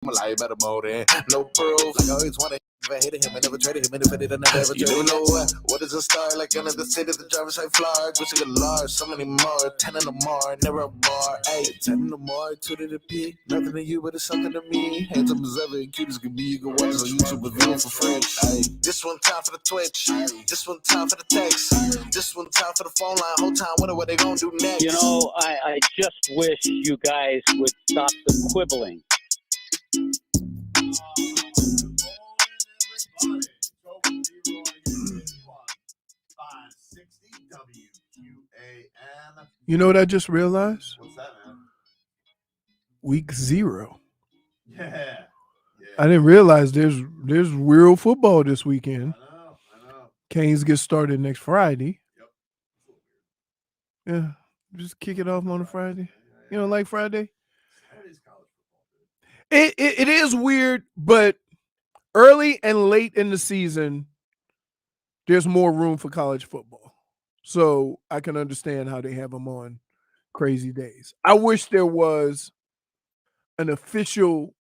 like better more than no proof. Like I always wanted, if I hated him, I never traded him, and if I did, I never ever traded him. What is a star? Like under the city, the driver's side floor. Gucci got large, so many more. 10 in the more, never a bar. Hey, 10 in the more, 2 to the P. Nothing to you, but it's something to me. Handsome as ever, cute as can be. You can watch us on YouTube with view for free. Hey, this one time for the Twitch. This one time for the text. This one time for the phone line. Whole time, wonder what they gonna do next. You know, I just wish you guys would stop the quibbling. You know what I just realized? What's that, man? Week 0. Yeah. I didn't realize there's real football this weekend. I know. Canes get started next Friday. Yep. Yeah, just kick it off on a Friday. You don't like Friday? Saturday's college football, dude. It is weird, but early and late in the season, there's more room for college football. So I can understand how they have them on crazy days. I wish there was an official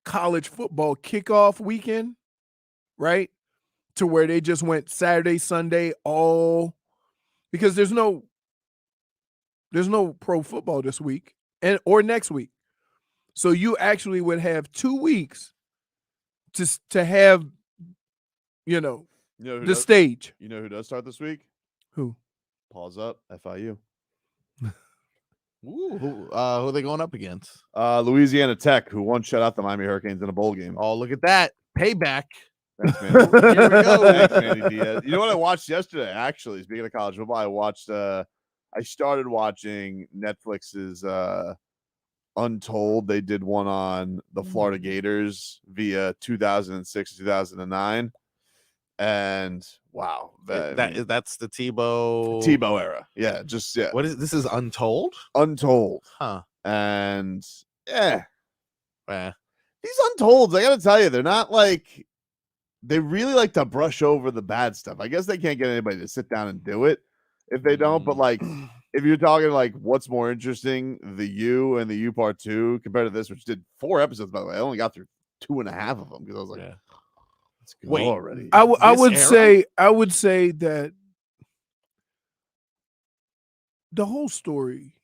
college football kickoff weekend, right? To where they just went Saturday, Sunday, all because there's no pro football this week or next week. So you actually would have 2 weeks to have, the stage. You know who does start this week? Who? Pause up. FIU. Ooh, who are they going up against? Louisiana Tech, who once shut out the Miami Hurricanes in a bowl game. Oh, look at that. Payback. Thanks, man. Here we go. Thanks, Manny Diaz. You know what I watched yesterday? Actually, speaking of college football, I watched. I started watching Netflix's Untold. They did one on the Florida Gators via 2006 2009, and wow, That's the Tebow era. Yeah, just yeah. What is this? Is Untold? Untold, Huh? and yeah. Eh. These Untolds, I gotta tell you, they're not like they really like to brush over the bad stuff. I guess they can't get anybody to sit down and do it if they don't. But like, if you're talking like what's more interesting, the U and the U Part 2 compared to this, which did 4 episodes, by the way, I only got through 2.5 of them because I was like, let's go Wait, already. I would say that the whole story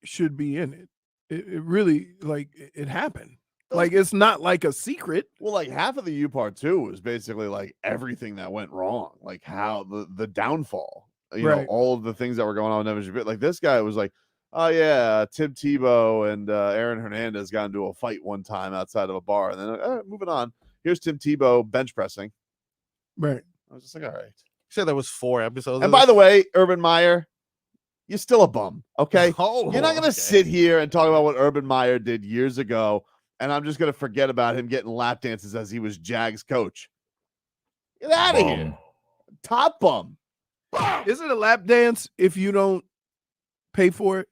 should be in it. It really it happened. Like it's not like a secret. Well, like half of the U Part 2 was basically like everything that went wrong, like how the downfall, you know, all of the things that were going on with Nevin Shapiro. Like this guy was like, oh yeah, Tim Tebow and Aaron Hernandez got into a fight one time outside of a bar, and then moving on. Here's Tim Tebow bench pressing. Right. I was just like, all right. You said there was 4 episodes. And by the way, Urban Meyer, you're still a bum, okay? Oh, you're not gonna sit here and talk about what Urban Meyer did years ago. And I'm just going to forget about him getting lap dances as he was Jags coach. Get out of here. Top bum. Is it a lap dance if you don't pay for it?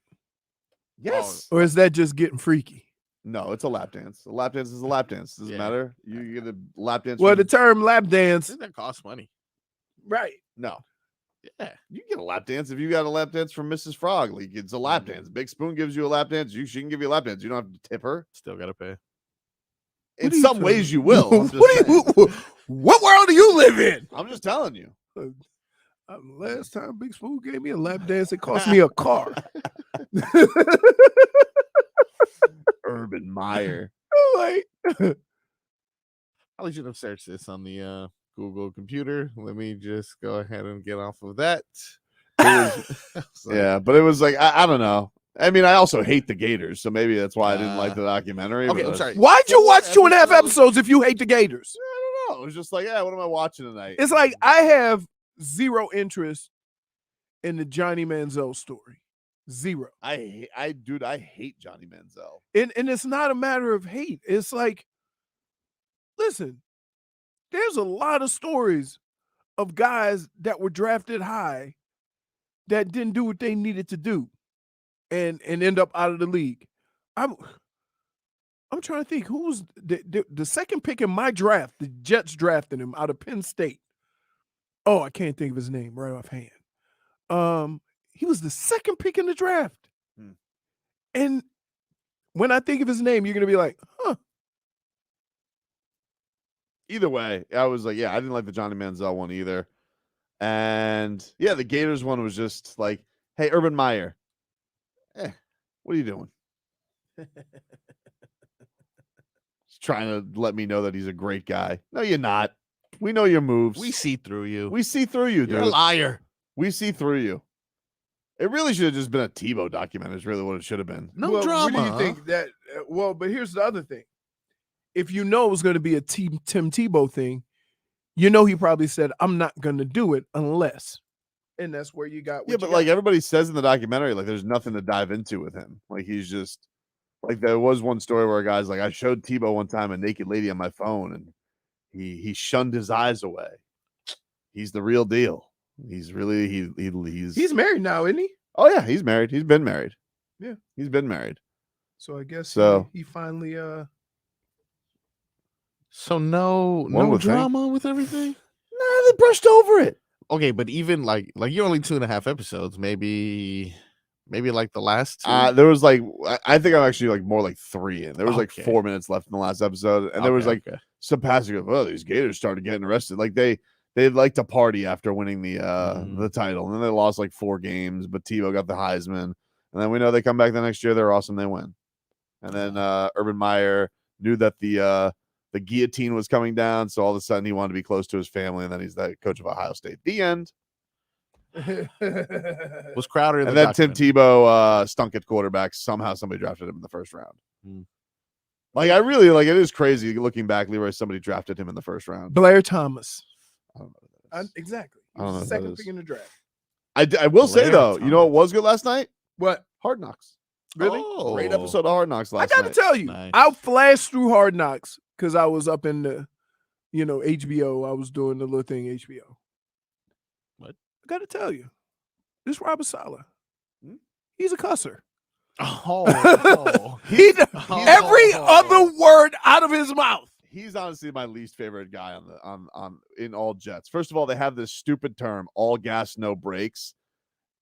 Yes. Or is that just getting freaky? No, it's a lap dance. A lap dance is a lap dance. Doesn't matter. You get a lap dance. Well, the term lap dance. That costs money. Right. No. Yeah. You get a lap dance if you got a lap dance from Mrs. Frog. Like it's a lap dance. Big Spoon gives you a lap dance. She can give you a lap dance. You don't have to tip her. Still got to pay. In some ways you will. What world do you live in? I'm just telling you. Last time Big Spoon gave me a lap dance, it cost me a car. Urban Meyer. I should have searched this on the Google computer. Let me just go ahead and get off of that. Yeah, but it was like I don't know. I mean, I also hate the Gators, so maybe that's why I didn't like the documentary. Okay, I'm sorry. Why'd you watch 2.5 episodes if you hate the Gators? I don't know. It was just like, yeah, what am I watching tonight? It's like I have zero interest in the Johnny Manziel story. Zero. I hate Johnny Manziel. And it's not a matter of hate. It's like, listen, there's a lot of stories of guys that were drafted high that didn't do what they needed to do and end up out of the league. I'm trying to think who was the second pick in my draft. The Jets drafted him out of Penn State. Oh, I can't think of his name right offhand. He was the second pick in the draft. And when I think of his name, you're gonna be like, huh. Either way, I was like, yeah, I didn't like the Johnny Manziel one either. And yeah, the Gators one was just like, hey, Urban Meyer, what are you doing? He's trying to let me know that he's a great guy. No, you're not. We know your moves. We see through you. We see through you, dude. You're a liar. We see through you. It really should have just been a Tebow documentary. Is really what it should have been. No Well, drama. What do you think that? Well, but here's the other thing. If you know it was going to be a Tim Tebow thing, you know he probably said, "I'm not going to do it unless," and that's where you got. Yeah, but like everybody says in the documentary, like there's nothing to dive into with him. Like he's just like there was one story where a guy's like, I showed Tebow one time a naked lady on my phone, and he shunned his eyes away. He's the real deal. He's really he's married now, isn't he? Oh yeah, he's married. He's been married. Yeah, he's been married. So I guess so he finally So no would drama with everything. Nah, they brushed over it. Okay, but even like you're only 2.5 episodes, maybe like the last two. There was like I think I'm actually like more like 3 in. There was like 4 minutes left in the last episode, and there was like some passing of, oh, these Gators started getting arrested. Like they like to party after winning the title, and then they lost like 4 games, but Tebow got the Heisman, and then we know they come back the next year, they're awesome, they win, and then Urban Meyer knew that the guillotine was coming down, so all of a sudden he wanted to be close to his family, and then he's the coach of Ohio State. The end. Was Crowder in and then Tim Tebow stunk at quarterback. Somehow somebody drafted him in the first round. Like I really like it is crazy looking back, Leroy, somebody drafted him in the first round. Blair Thomas. I don't know what that is. Exactly. I don't know the second pick in the draft. I will say though, you know what was good last night? What? Hard Knocks. Really? Great episode of Hard Knocks last night. I got to tell you, I flashed through Hard Knocks because I was up in the, HBO. I was doing the little thing HBO. What? I got to tell you, this Robert Saleh, he's a cusser. Every other word out of his mouth. He's honestly my least favorite guy on in all Jets. First of all, they have this stupid term, all gas, no brakes,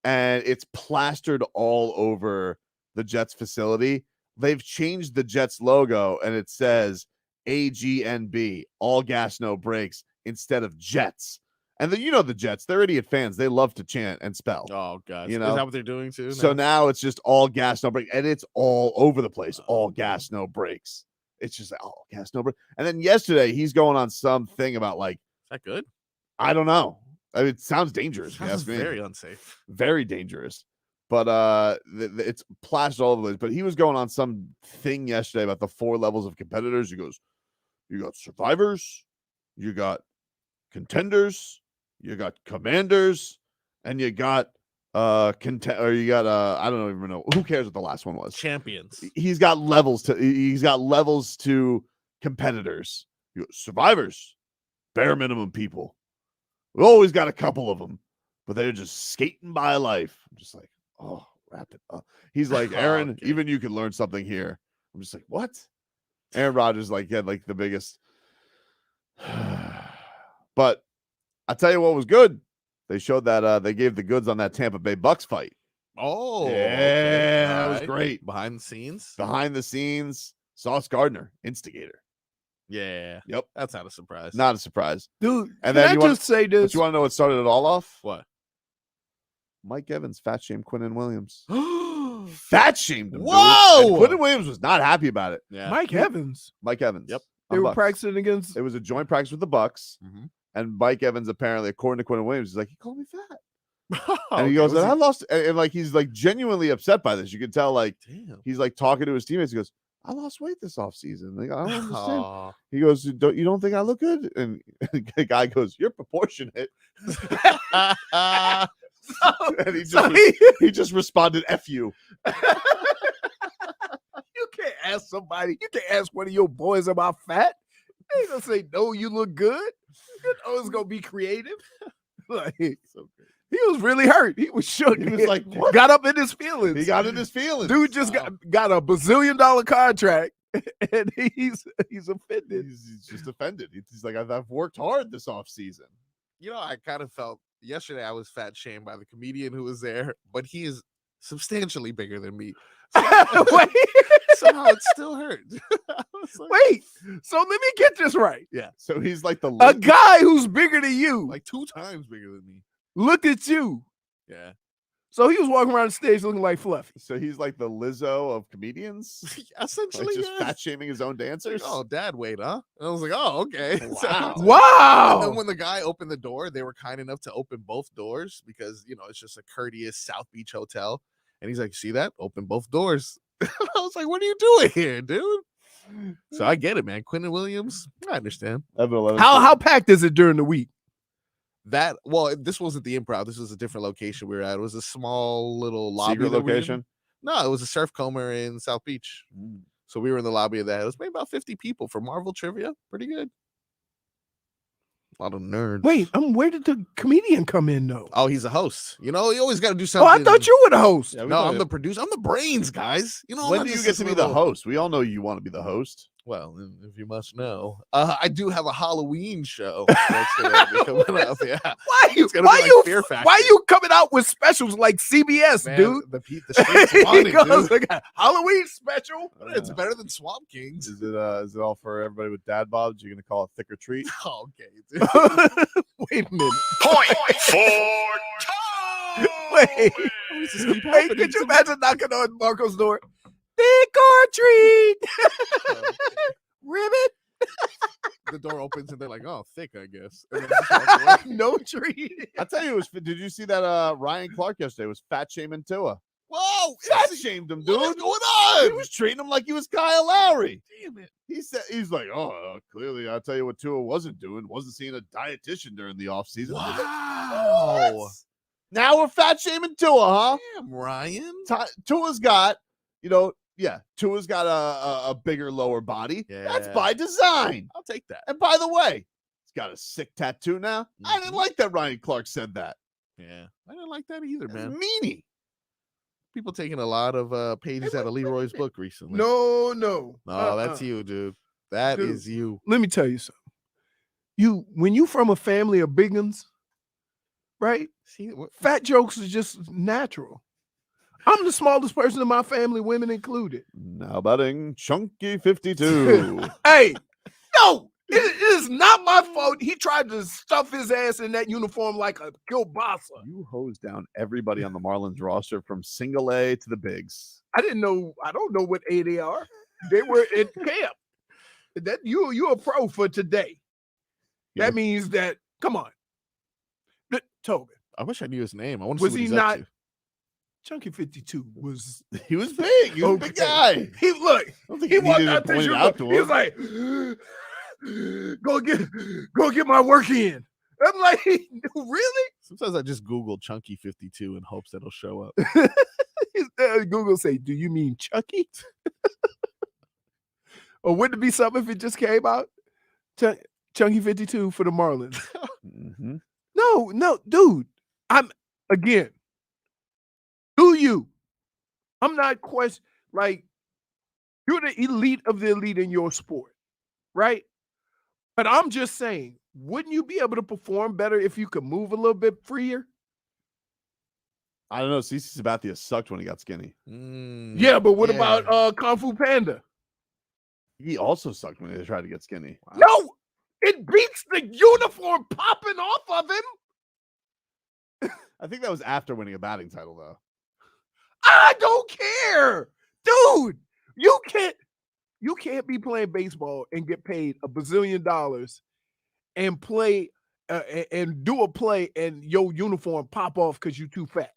and it's plastered all over the Jets facility. They've changed the Jets logo, and it says AGNB, all gas, no brakes, instead of Jets. And then the Jets, they're idiot fans. They love to chant and spell. Oh, God. Is that what they're doing too? So now it's just all gas, no brakes. And it's all over the place. All gas, no brakes. It's just like, all gas, no brakes. And then yesterday, he's going on something about like. Is that good? I don't know. I mean, it sounds dangerous. Sounds very unsafe. Very dangerous. But it's plastered all over the place. But he was going on some thing yesterday about the 4 levels of competitors. He goes, you got survivors, you got contenders, you got commanders, and you got I don't even know. Who cares what the last one was? Champions. He's got levels to competitors. You got survivors, bare minimum people. We always got a couple of them, but they're just skating by life. I'm just like, oh, wrap it up. He's like, Aaron, okay. Even you can learn something here. I'm just like, what? Aaron Rodgers had like the biggest. But I'll tell you what was good. They showed that they gave the goods on that Tampa Bay Bucks fight. Oh, yeah, okay. That was great. Behind the scenes, Sauce Gardner, instigator. Yeah. Yep. That's not a surprise. Not a surprise. Dude, and then I just say this? But you want to know what started it all off? What? Mike Evans fat shamed Quinnen Williams. Fat shamed him. Whoa! Quinnen Williams was not happy about it. Yeah. Mike Evans. Yep. They were practicing against. It was a joint practice with the Bucks. Mm-hmm. And Mike Evans, apparently, according to Quinnen Williams, is like, he called me fat. Oh, and he goes, I lost. And like, he's like genuinely upset by this. You can tell, like, he's like talking to his teammates. He goes, I lost weight this offseason. Like, I don't understand. He goes, you don't think I look good? And the guy goes, you're proportionate. And he just responded, F you. You can't ask somebody. You can't ask one of your boys about fat. They ain't gonna say, no, you look good. You know it's gonna be creative. Like, so he was really hurt. He was shook. He was like, what? Got up in his feelings. He got in his feelings. Dude just got a bazillion-dollar contract, and he's offended. He's just offended. He's like, I've worked hard this offseason. I kind of felt yesterday I was fat shamed by the comedian who was there, but he is substantially bigger than me. Wait, Somehow it still hurt. I was like, wait. So let me get this right. So he's like the A guy who's bigger than you, like 2 times bigger than me. look at you. Yeah. So he was walking around the stage looking like Fluffy. So he's like the Lizzo of comedians, Essentially, like just yes. fat shaming his own dancers. Like, oh, dad weight, huh? And I was like, oh, okay. Wow. And Wow. then when the guy opened the door, they were kind enough to open both doors because, it's just a courteous South Beach hotel. And he's like, see that? Open both doors. I was like, what are you doing here, dude? So I get it, man. Quentin Williams, I understand. How packed is it during the week? This wasn't the Improv. This was a different location we were at. It was a small little lobby. Secret location? No, it was a surf coma in South Beach. So we were in the lobby of that. It was maybe about 50 people for Marvel trivia. Pretty good. A lot of nerds. Wait, where did the comedian come in though? Oh, he's a host. You always got to do Oh, something. I thought you were the host. Yeah, No, I'm the producer. I'm the brains, guys. When do you get to be the host? We all know you want to be the host. Well, if you must know, I do have a Halloween show that's gonna be coming up. Yeah. Why you coming out with specials like CBS, Man, dude? The streets want He it, goes, dude. "I got Halloween special. It's better than Swamp Kings. Is it all for everybody with dad bods? You're gonna call it thick or treat? Oh, okay. Wait a minute. Point for Wait. Hey, could you imagine knocking on Marco's door? Thick or treat? Ribbit? The door opens and they're like, "Oh, thick, I guess." And then they just walk away. No treat. I tell you, did you see that Ryan Clark yesterday was fat shaming Tua? Whoa! Fat shamed him, dude. What is going on? He was treating him like he was Kyle Lowry. Damn it! He's like, clearly, I'll tell you what Tua wasn't doing. Wasn't seeing a dietitian during the offseason. Wow! Now we're fat shaming Tua, huh? Damn, Ryan. Tua's got, Tua's got a bigger lower body. Yeah. That's by design. I'll take that. And by the way, he's got a sick tattoo now. I didn't Mhm. like that Ryan Clark said that. Yeah, I didn't like that either, That's man. meanie. People taking a lot of pages out of Leroy's book recently. No. Oh, that's you, dude. That Dude. is you. Let me tell you something. When you from a family of big uns, right? See, Fat jokes is just natural. I'm the smallest person in my family, women included. Now batting Chunky 52. Hey, no, it is not my fault. He tried to stuff his ass in that uniform like a kielbasa. You hose down everybody on the Marlins roster from single A to the bigs. I don't know what A they are. They were at camp. That you a pro for today. Yeah. That means that, come on. Tobin. I wish I knew his name. I want to see Was what he he's not? up to. Chunky 52 was. He was big. He was a big guy. He look. I don't think He he walked needed out to there. point it out to He was him. like, go get my work in. I'm like, really? Sometimes I just Google Chunky 52 in hopes that'll show up. Google say, do you mean Chucky? Or wouldn't it be something if it just came out? Chunky 52 for the Marlins. Mm-hmm. No, dude. Again, do you? I'm not like, you're the elite of the elite in your sport, right? But I'm just saying, wouldn't you be able to perform better if you could move a little bit freer? I don't know. CeCe Sabathia sucked when he got skinny. Yeah, but what about Kung Fu Panda? He also sucked when they tried to get skinny. Wow. No, it beats the uniform popping off of him. I think that was after winning a batting title, though. I don't care, dude. You can't be playing baseball and get paid $1 bazillion and play and do a play and your uniform pop off because you're too fat.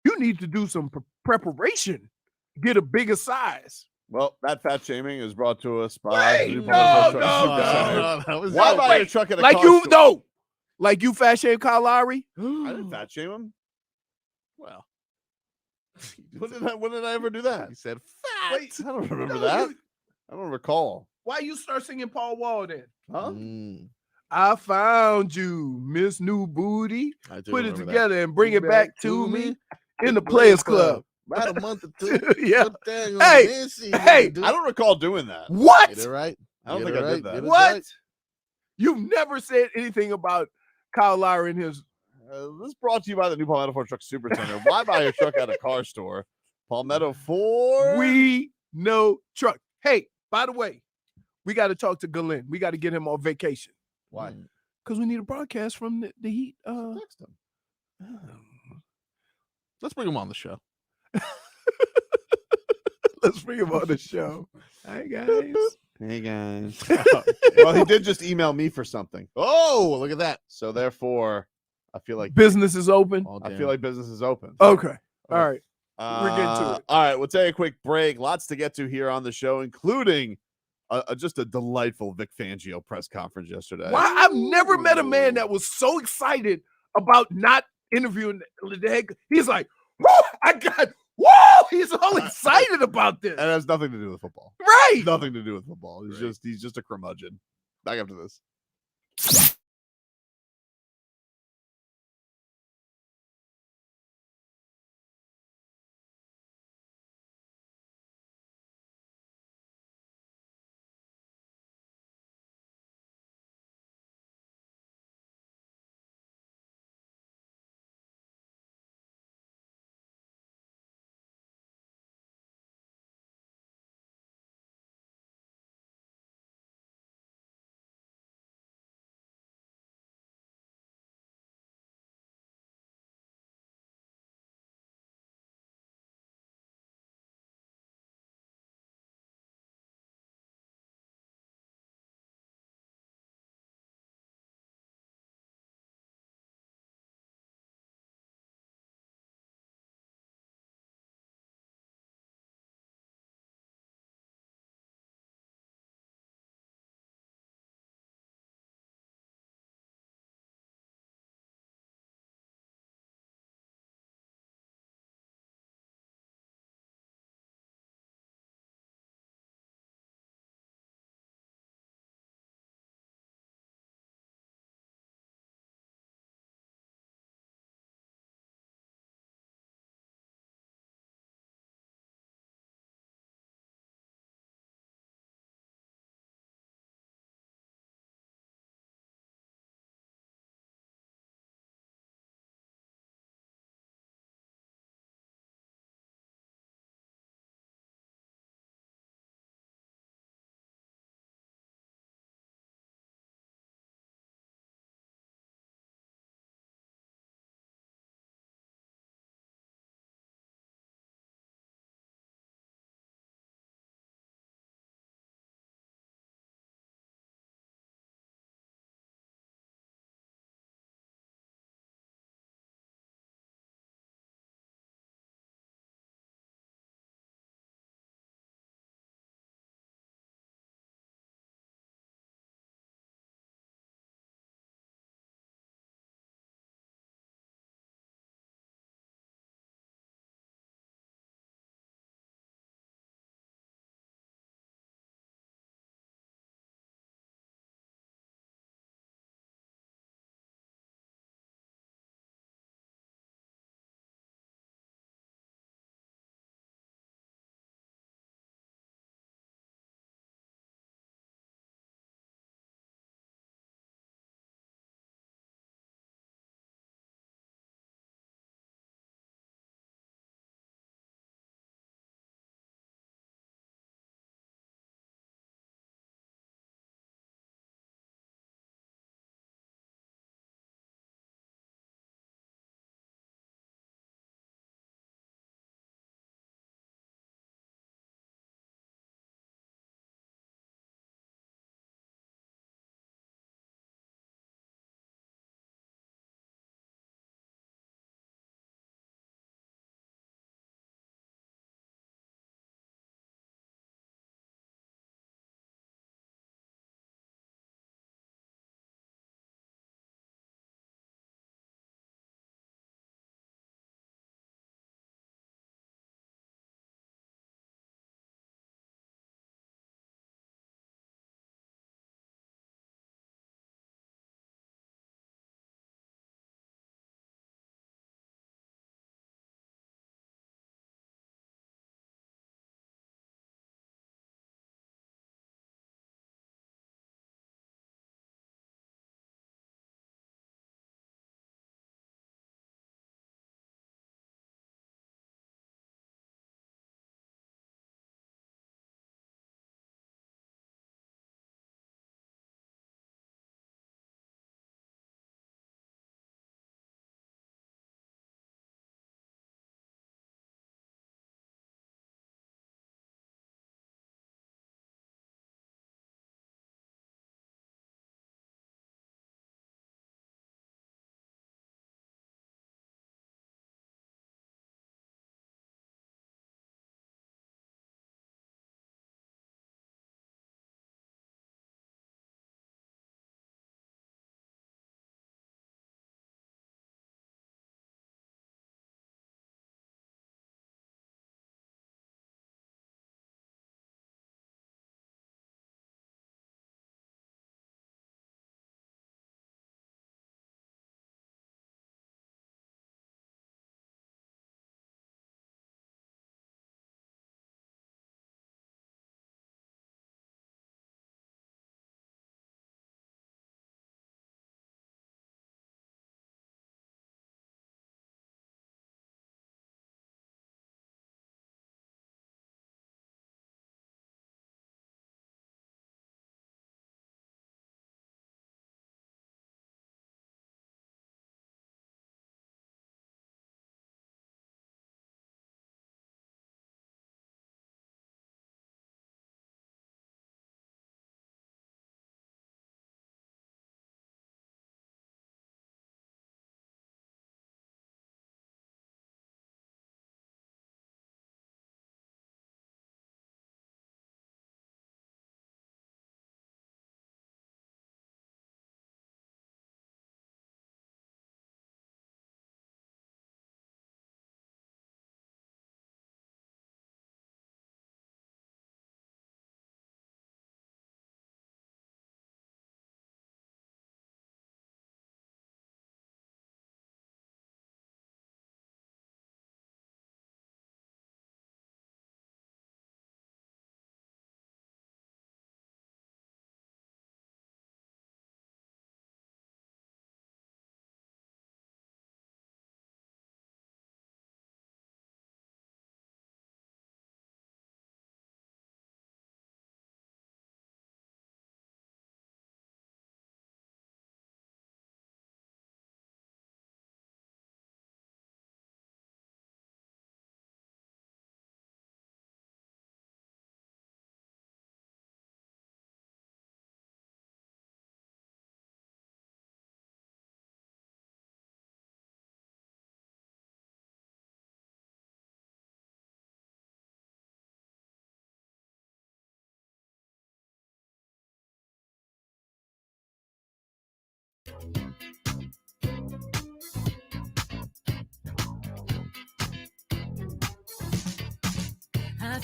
You need to do some preparation, get a bigger size. Well, that fat shaming is brought to us by. Wait, the no. That was Why it. buy a truck at a Like car you store? no, like you fat shame Kyle Lowry. I didn't fat shame him. Well, When did I ever do that? he said fat. Wait, I don't remember no, that. you- I don't recall. why you start singing Paul Wall then? Huh? I found you, Miss New Booty. I do Put it remember that. together and bring it back to me in the Players Club. About a month or two. Yeah. Put that on Hey, this, you hey, do- I don't recall doing that. What? Get it right. I don't Get think it I did right. that. Get it What? right. You've never said anything about Kyle Lowry and his. This is brought to you by the New Palmetto Ford Truck Super Center. Why buy a truck at a car store? Palmetto 4. We know truck. Hey, by the way, we got to talk to Glenn. We got to get him on vacation. Why? Because we need a broadcast from the Heat. Text him. Let's bring him on the show. Let's bring him on the show. Hi, guys. Hey, guys. Well, he did just email me for something. Oh, look at that. So, therefore, I feel like Business is open. Oh, I damn. feel like business is open. Okay. All right. We're getting to it. All right, we'll take a quick break. Lots to get to here on the show, including just a delightful Vic Fangio press conference yesterday. Why? I've never met a man that was so excited about not interviewing the head. He's like, whoa, he's all excited about this. And it has nothing to do with football. Right. Nothing to do with football. He's just a curmudgeon. Back up to this.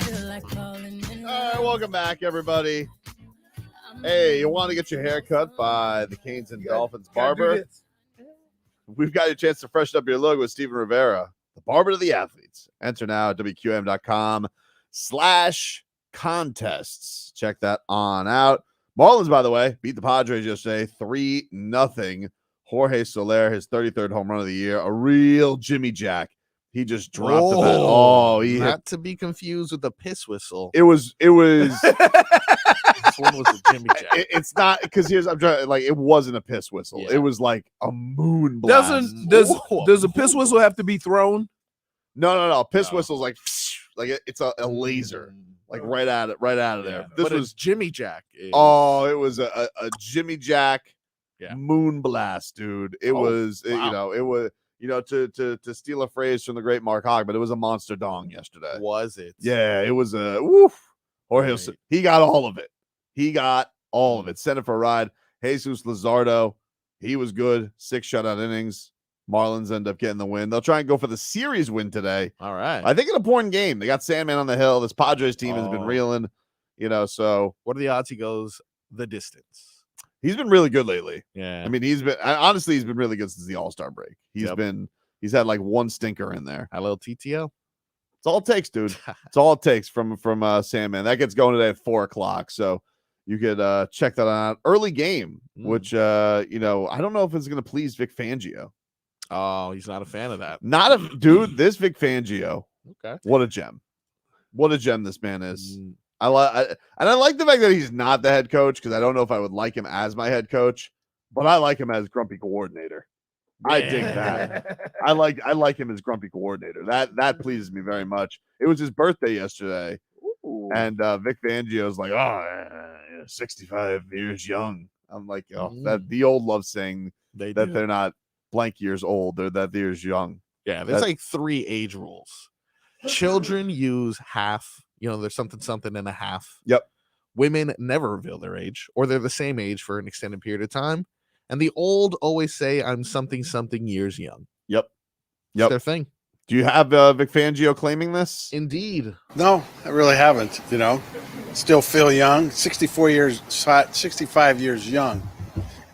All right, welcome back, everybody. Hey, you want to get your hair cut by the Canes and Dolphins barber? We've got your chance to freshen up your look with Steven Rivera, the barber to the athletes. Enter now at WQM.com/contests. Check that on out. Marlins, by the way, beat the Padres yesterday 3-0. Jorge Soler, his 33rd home run of the year, a real Jimmy Jack. He just dropped the bat. Oh, he not to be confused with the piss whistle. It was. This one was a Jimmy Jack. It's not because I'm trying. Like, it wasn't a piss whistle. Yeah. It was like a moon blast. Does a piss whistle have to be thrown? No. Piss whistle's like it's a laser, like right out of there. This was Jimmy Jack. It was a Jimmy Jack moon blast, dude. It was wow. it was to steal a phrase from the great Mark Hogg, but it was a monster dong yesterday. Was it? Yeah, it was a woof. Jorge, he got all of it. Sent it for a ride. Jesus Luzardo, he was good. 6 shutout innings. Marlins end up getting the win. They'll try and go for the series win today. All right. I think an important game. They got Sandman on the hill. This Padres team has been reeling, so. What are the odds he goes the distance? He's been really good lately. Yeah. I mean, he's been really good since the All-Star break. He's had like one stinker in there. A little TTO. It's all it takes, dude. It's all it takes from Sandman. That gets going today at 4:00. So you could check that out. Early game, which I don't know if it's going to please Vic Fangio. Oh, he's not a fan of that. Dude, this Vic Fangio. Okay. What a gem. What a gem this man is. I like the fact that he's not the head coach, because I don't know if I would like him as my head coach, but I like him as grumpy coordinator. Yeah. I dig that. I like him as grumpy coordinator. That pleases me very much. It was his birthday yesterday. Ooh. And Vic Fangio's like, 65 years young. I'm like, that the old love saying they're not blank years old, they're that years young. Yeah, there's like 3 age rules. Children use half. There's something and a half. Yep. Women never reveal their age, or they're the same age for an extended period of time. And the old always say, I'm something years young. Yep. It's their thing. Do you have Vic Fangio claiming this? Indeed. No, I really haven't. Still feel young. 65 years young.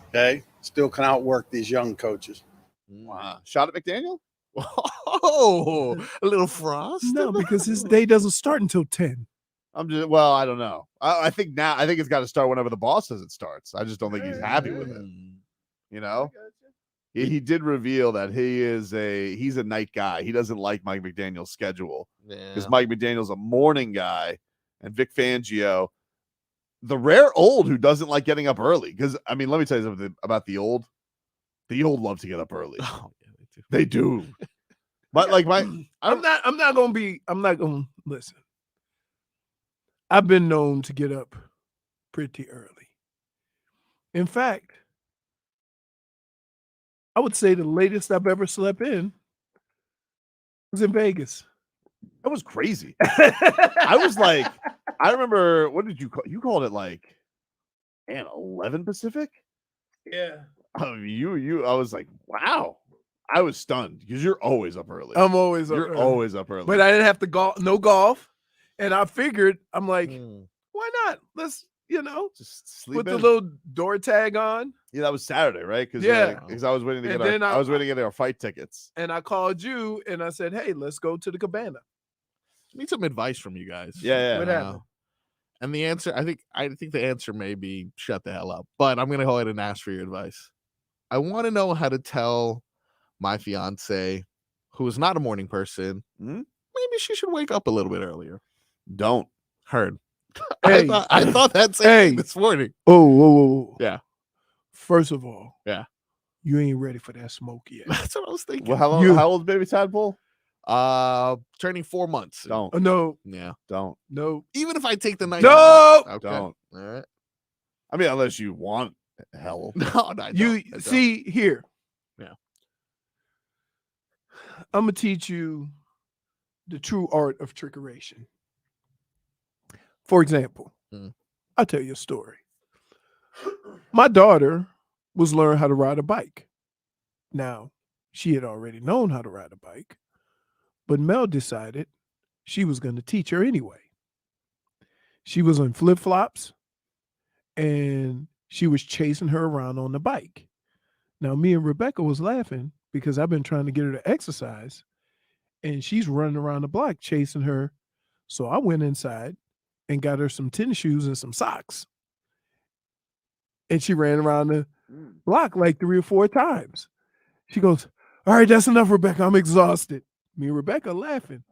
Okay. Still can outwork these young coaches. Wow. Shot at McDaniel? Oh, a little frost? No, because his day doesn't start until 10. I don't know. I think it's got to start whenever the boss says it starts. I just don't think he's happy with it. He did reveal that he's a night guy. He doesn't like Mike McDaniel's schedule because Mike McDaniel's a morning guy, and Vic Fangio, the rare old who doesn't like getting up early. Because let me tell you something about the old. The old love to get up early. Oh, yeah, they do. But I'm not gonna listen. I've been known to get up pretty early. In fact, I would say the latest I've ever slept in was in Vegas. That was crazy. I remember, what did you call? You called it like 11 Pacific? Yeah. I was like, wow. I was stunned because you're always up early. I'm always up early. You're always up early. But I didn't have to no golf. And I figured, I'm like, why not? Let's, just sleep put in. the little door tag on. Yeah, that was Saturday, right? Because I was waiting to get our fight tickets. And I called you and I said, hey, let's go to the cabana. Need some advice from you guys. Yeah. What happened? And the answer, I think the answer may be shut the hell up. But I'm gonna go ahead and ask for your advice. I want to know how to tell my fiance, who is not a morning person, maybe she should wake up a little bit earlier. Don't. Heard. Hey. I thought that same this morning. Oh. Yeah. First of all. Yeah. You ain't ready for that smoke yet. That's what I was thinking. Well, how old is baby Tadpole? Turning 4 months. Don't. No. Yeah. Don't. No. Even if I take the night. No. Okay. Don't. All right. I mean, unless you want hell. No, you see here. Yeah. I'm gonna teach you the true art of trickeration. For example, I'll tell you a story. My daughter was learning how to ride a bike. Now, she had already known how to ride a bike, but Mel decided she was going to teach her anyway. She was on flip-flops and she was chasing her around on the bike. Now, me and Rebecca was laughing because I've been trying to get her to exercise and she's running around the block chasing her. So I went inside and got her some tennis shoes and some socks. And she ran around the block like 3 or 4 times. She goes, all right, that's enough, Rebecca. I'm exhausted. Me and Rebecca laughing.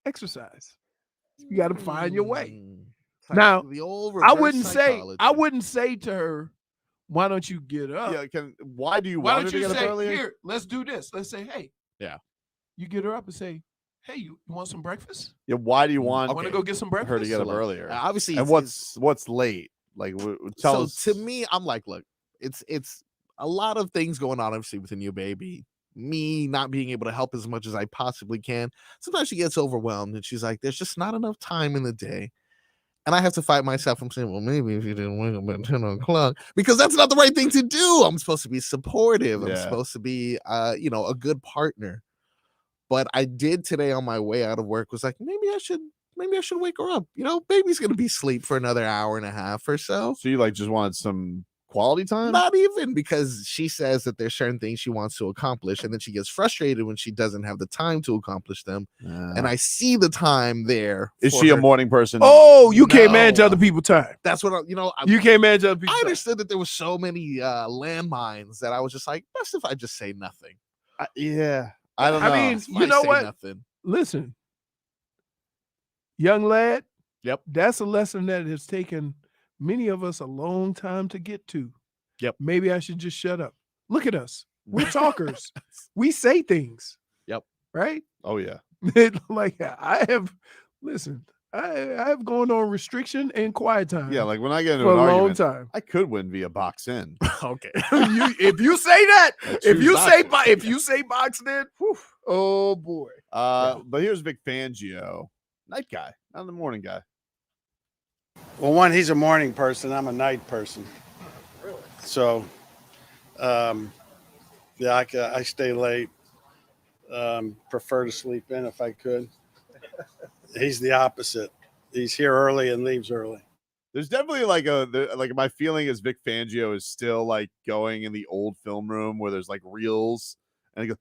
Exercise. You got to find your way. Now, the old I reverse wouldn't say to her, why don't you get up? Yeah, why do you Why want her don't to you get up say, earlier? here, let's do this. Let's say, hey. Yeah. You get her up and say, hey, you want some breakfast? Yeah, why do you want I want to go get some breakfast. her to get So, up like, earlier? obviously, and it's- what's late? Like, tell us. To me, I'm like, look, it's a lot of things going on, obviously, with a new baby. Me not being able to help as much as I possibly can. Sometimes she gets overwhelmed and she's like, there's just not enough time in the day. And I have to fight myself from saying, well, maybe if you didn't wake up at 10 o'clock, because that's not the right thing to do. I'm supposed to be supportive. I'm Yeah. supposed to be, a good partner. But I did today on my way out of work was like, maybe I should wake her up. Baby's going to be asleep for another hour and a half or so. So you like just wanted some quality time? Not even, because she says that there's certain things she wants to accomplish, and then she gets frustrated when she doesn't have the time to accomplish them. And I see the time there. Is for she a her. morning person? Oh, you can't manage No. other people's time. That's what You can't manage other people's I time. understood that there was so many landmines that I was just like, best if I just say nothing. Yeah, I don't know. I mean, If you I know say what? Nothing. Listen, young lad. Yep. That's a lesson that has taken many of us a long time to get to. Yep. Maybe I should just shut up. Look at us. We're talkers. We say things. Yep. Right? Oh yeah. Like I have gone on restriction and quiet time. Yeah, like when I get into for an a long argument, time. I could win via box in. Okay. If you say that, if choose you not say to. if you say boxed in, whew, oh boy. But here's Vic Fangio, night guy, not the morning guy. Well, one, he's a morning person. I'm a night person. Really? So, I stay late. Prefer to sleep in if I could. He's the opposite. He's here early and leaves early. There's definitely like my feeling is Vic Fangio is still like going in the old film room where there's like reels and he goes,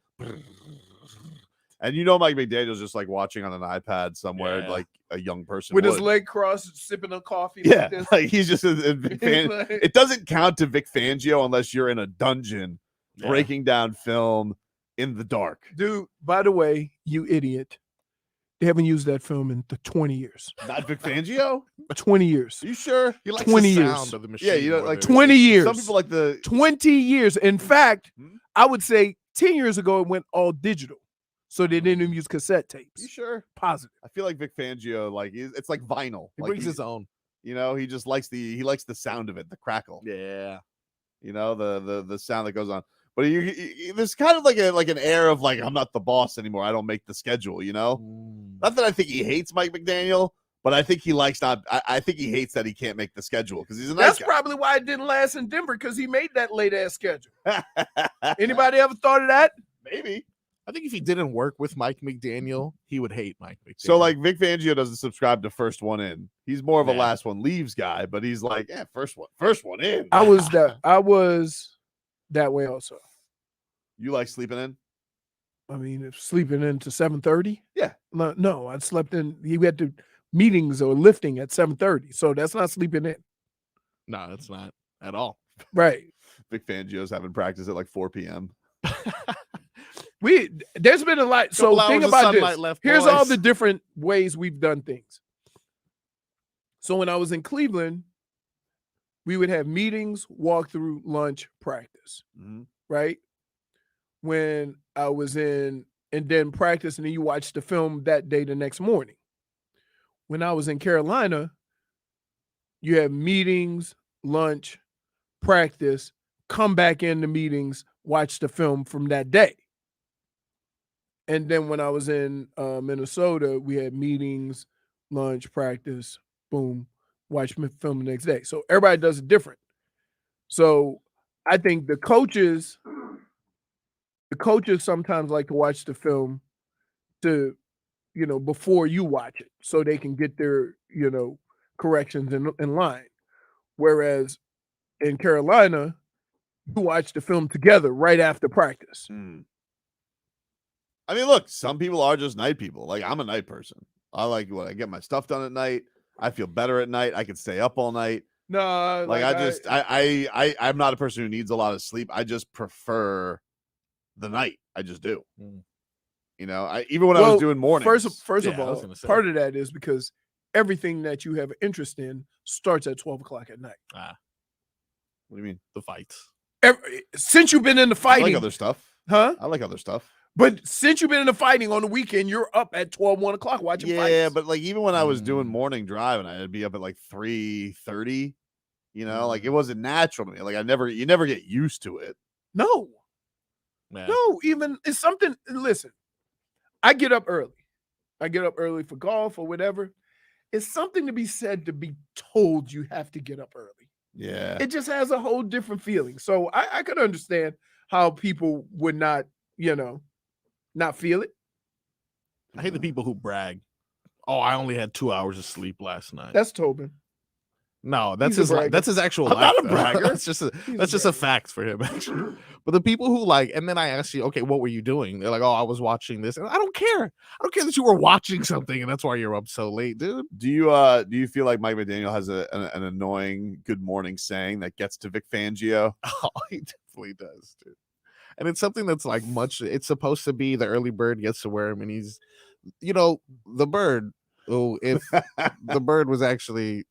and Mike McDaniel's just like watching on an iPad somewhere, like a young person With would. his leg crossed, sipping a coffee. Yeah, Like this. like he's just a Vic Fangio. It doesn't count to Vic Fangio unless you're in a dungeon breaking down film in the dark. Dude, by the way, you idiot. They haven't used that film in 20 years. Not Vic Fangio? 20 years. Are you sure? He likes 20 the years. sound of the machine. Yeah, you know, more like than 20 years. Some people like the 20 years. In fact, I would say 10 years ago it went all digital. So they didn't even use cassette tapes. You sure? Positive. I feel like Vic Fangio, like it's like vinyl. He Like brings his own. He just likes the sound of it, the crackle. Yeah. The sound that goes on. But there's kind of like an air of like, I'm not the boss anymore. I don't make the schedule, Not that I think he hates Mike McDaniel, but I think he I think he hates that he can't make the schedule because he's a nice That's guy. probably why it didn't last in Denver, because he made that late ass schedule. Anybody ever thought of that? Maybe. I think if he didn't work with Mike McDaniel, he would hate Mike McDaniel. So like Vic Fangio doesn't subscribe to first one in. He's more of a last one leaves guy, but he's like, first one in. I was that way also. You like sleeping in? I mean, if sleeping into 7:30. Yeah. No, I slept in. He had to meetings or lifting at 7:30, so that's not sleeping in. No, that's not at all. Right. Vic Fangio's having practice at like 4 p.m. There's been a lot. So Couple think hours of about sunlight this. left, Here's all boys. the different ways we've done things. So when I was in Cleveland, we would have meetings, walkthrough, lunch, practice. Mhm. Right? When I was and then practice, and then you watch the film that day the next morning. When I was in Carolina, you have meetings, lunch, practice, come back into meetings, watch the film from that day. And then when I was in Minnesota, we had meetings, lunch, practice, boom, watch film the next day. So everybody does it different. So I think the coaches sometimes like to watch the film before you watch it, so they can get their, corrections in line. Whereas in Carolina, you watch the film together right after practice. I mean, look, some people are just night people. Like, I'm a night person. I like what I get my stuff done at night. I feel better at night. I can stay up all night. No, Like I'm not a person who needs a lot of sleep. I just prefer the night. I just do. You know, even when I was doing mornings. First Yeah, of I was all, gonna say. part of that is because everything that you have interest in starts at 12 o'clock at night. What do you mean? The fights. Since you've been in the I fighting, like other stuff. huh? I like other stuff. But since you've been in the fighting on the weekend, you're up at 12, 1 o'clock watching fights. Yeah, but like even when I was doing morning drive and I'd be up at like 3:30, you know, like it wasn't natural to me. Like you never get used to it. No. Yeah. No, even it's something. Listen, I get up early. I get up early for golf or whatever. It's something to be said to be told you have to get up early. Yeah. It just has a whole different feeling. So I could understand how people would not, not feel it. I hate the people who brag. Oh, I only had 2 hours of sleep last night. That's Tobin. No, that's He's a bragger. that's his actual I'm life. not a though. bragger. That's just a fact for him, actually. But the people who and then I ask you, okay, what were you doing? They're like, oh, I was watching this. And I don't care. I don't care that you were watching something and that's why you're up so late, dude. Do you feel like Mike McDaniel has an annoying good morning saying that gets to Vic Fangio? Oh, he definitely does, dude. And it's something that's like it's supposed to be the early bird gets to worm, and he's, the bird. Oh, if the bird was actually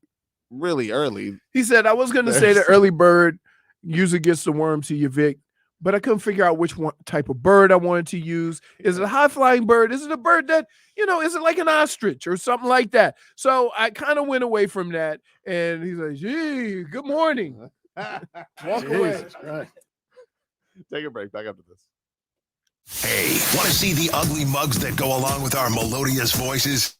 really early. He said, I was going to say the early bird usually gets the worm to you, Vic, but I couldn't figure out which one type of bird I wanted to use. Is it a high flying bird? Is it a bird that, is it like an ostrich or something like that? So I kind of went away from that. And he's like, gee, good morning. Walk away. Right. Take a break. Back after this. Hey, want to see the ugly mugs that go along with our melodious voices?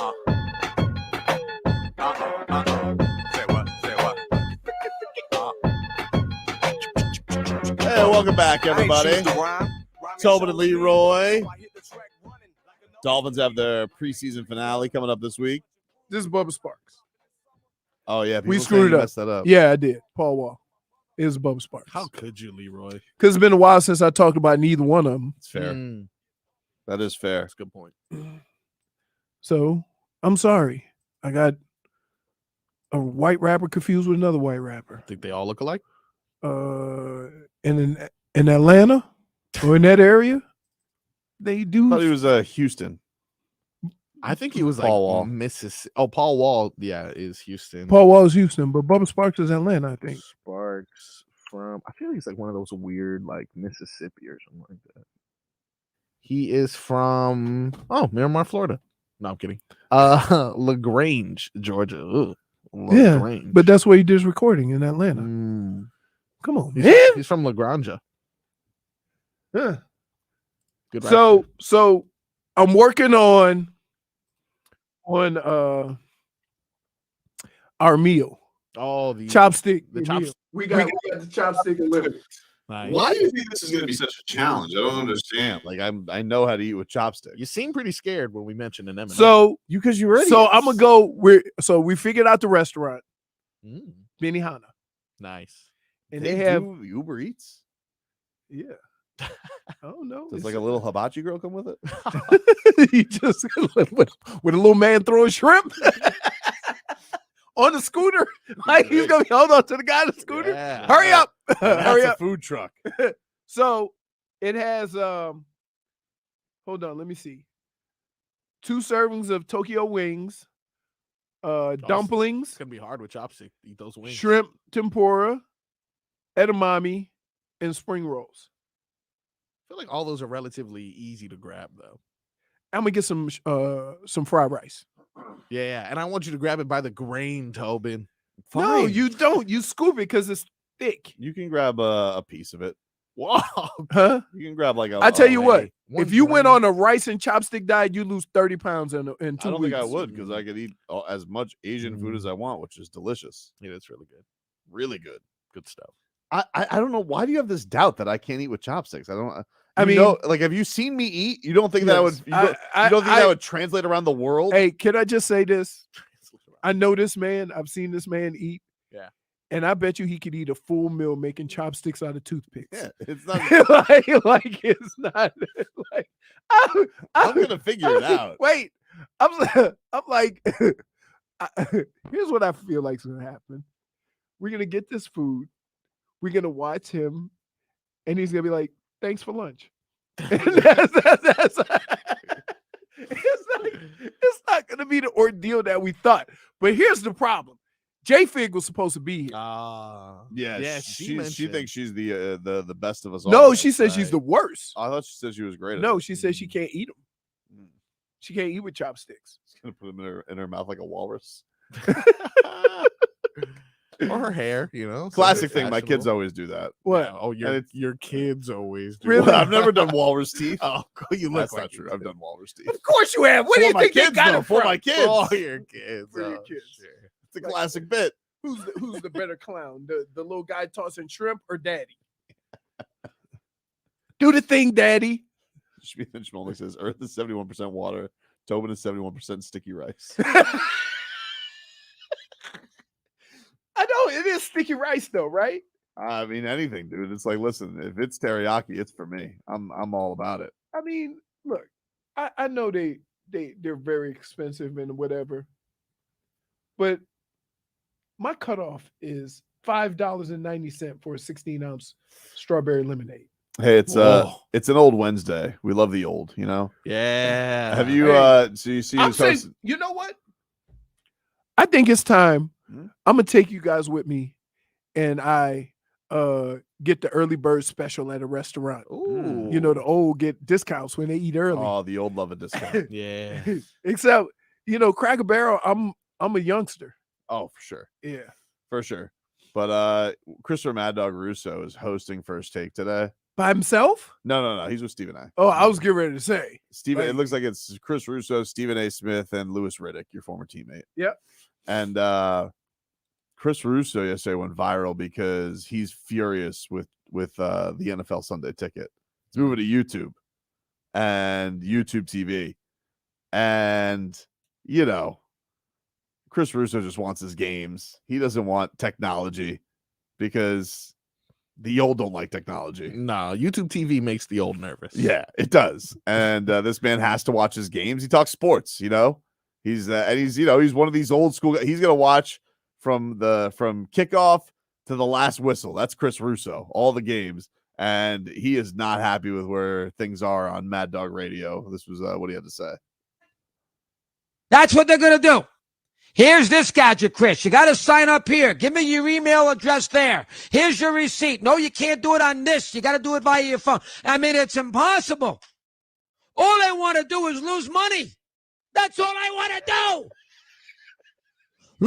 Hey, welcome back, everybody. Tobin and Leroy. Dolphins have their preseason finale coming up this week. This is Bubba Sparks. Oh, yeah. We people screwed saying it you up. messed that up. Yeah, I did. Paul Wall. It was Bubba Sparks. How could you, Leroy? Because it's been a while since I talked about neither one of them. It's fair. That is fair. That's a good point. So I'm sorry. I got a white rapper confused with another white rapper. Think they all look alike? In Atlanta or in that area, they do. I thought he was Houston. I think he was Paul like Wall. Mississippi. Oh, Paul Wall, yeah, is Houston. Paul Wall is Houston, but Bubba Sparks is Atlanta, I think. Sparks from, I feel like he's like one of those weird, like Mississippi or something like that. He is from Miramar, Florida. No, I'm kidding. LaGrange, Georgia. Ugh. Yeah, LaGrange. but that's where he did recording in Atlanta. Come on, man. He's from LaGrange. Yeah. Good. So I'm working on our meal. Oh, the Chopstick. the meal. chopstick. We got the chopstick Olympics. Nice. Why do you think this is going to be such a challenge? I don't understand. Like, I know how to eat with chopsticks. You seem pretty scared when we mentioned an M&M. So because you're ready. So I'm gonna go. We figured out the restaurant, Benihana, Nice. and they have do Uber Eats. yeah. I don't know. Does like a little hibachi girl come with it? He just with a little man throwing shrimp on the scooter. Like he's gonna be hold on to the guy on the scooter. Yeah. Hurry up. That's Hurry a up. food truck. So it has hold on, let me see. 2 servings of Tokyo wings, dumplings, It's gonna be hard with chopstick to eat those wings. shrimp tempura, edamame, and spring rolls. I feel like all those are relatively easy to grab though. I'm gonna get some fried rice. Yeah, and I want you to grab it by the grain, Tobin. No, Fine. you don't. You scoop it because it's thick. You can grab a piece of it. Whoa. Huh? You can grab like a. I tell you what, One if you went grain. on a rice and chopstick diet, you lose 30 pounds in 2 I don't weeks. think I would because I could eat as much Asian food as I want, which is delicious. Yeah, that's really good. Really good. Good stuff. I don't know why do you have this doubt that I can't eat with chopsticks? I don't. I mean, like, have you seen me eat? You don't think that I would? yes, You don't, I- you don't think I- that would translate around the world? Hey, can I just say this? I know this man. I've seen this man eat. Yeah. And I bet you he could eat a full meal making chopsticks out of toothpicks. Yeah, it's not. like it's not like I'm gonna figure it out. Wait, I'm like, here's what I feel like is gonna happen. We're gonna get this food. We're gonna watch him, and he's gonna be like, "Thanks for lunch." And that's it's not gonna be the ordeal that we thought. But here's the problem: JFig was supposed to be here. Yeah, she thinks she's the best of us all. No, she said she's the worst. I thought she said she was great. At No, it. she said she can't eat them. She can't eat with chopsticks. She's gonna put them in her mouth like a walrus. Or her hair, you know. Classic thing. My kids always do that. What? Yeah, oh, your kids always do. Really? that. I've never done walrus teeth. Oh, you look That's like not true. you I've do. done walrus teeth. Of course you have. What do you think they got it for from? my kids? Oh, your kids. For your Oh, kids. shit. It's a classic bit. Who's the better clown? The little guy tossing shrimp or daddy? Do the thing, daddy. Schmolnik says Earth is 71% water. Tobin is 71% sticky rice. I know it is sticky rice though, right? I mean, anything, dude. It's like, listen, if it's teriyaki, it's for me. I'm all about it. I mean, look, I know they're very expensive and whatever, but my cutoff is $5.90 for a 16-ounce strawberry lemonade. Hey, it's Whoa. it's an old Wednesday. We love the old, you know. Yeah. Have you so you see I'm who's saying, hosting? you know what? I think it's time. I'm gonna take you guys with me, and I get the early bird special at a restaurant. Ooh. You know, the old get discounts when they eat early. Oh, the old love a discount. Yeah. Except, you know, Cracker Barrel, I'm a youngster. Oh, for sure. Yeah. For sure. But Christopher MadDog Russo is hosting First Take today. By himself? No. He's with Stephen A. Oh, I was getting ready to say. Stephen. like- It looks like it's Chris Russo, Stephen A. Smith, and Louis Riddick, your former teammate. Yep. And Chris Russo yesterday went viral because he's furious with the NFL Sunday Ticket. He's moving to YouTube and YouTube TV, and Chris Russo just wants his games. He doesn't want technology because the old don't like technology. No, YouTube TV makes the old nervous. Yeah, it does. And this man has to watch his games. He talks sports, He's he's one of these old school guys. He's gonna watch from kickoff to the last whistle. That's Chris Russo, all the games, and he is not happy with where things are on MadDog Radio. This was what he had to say. That's what they're going to do. Here's this gadget, Chris. You got to sign up here. Give me your email address there. Here's your receipt. No, you can't do it on this. You got to do it via your phone. I mean, it's impossible. All I want to do is lose money. That's all I want to do.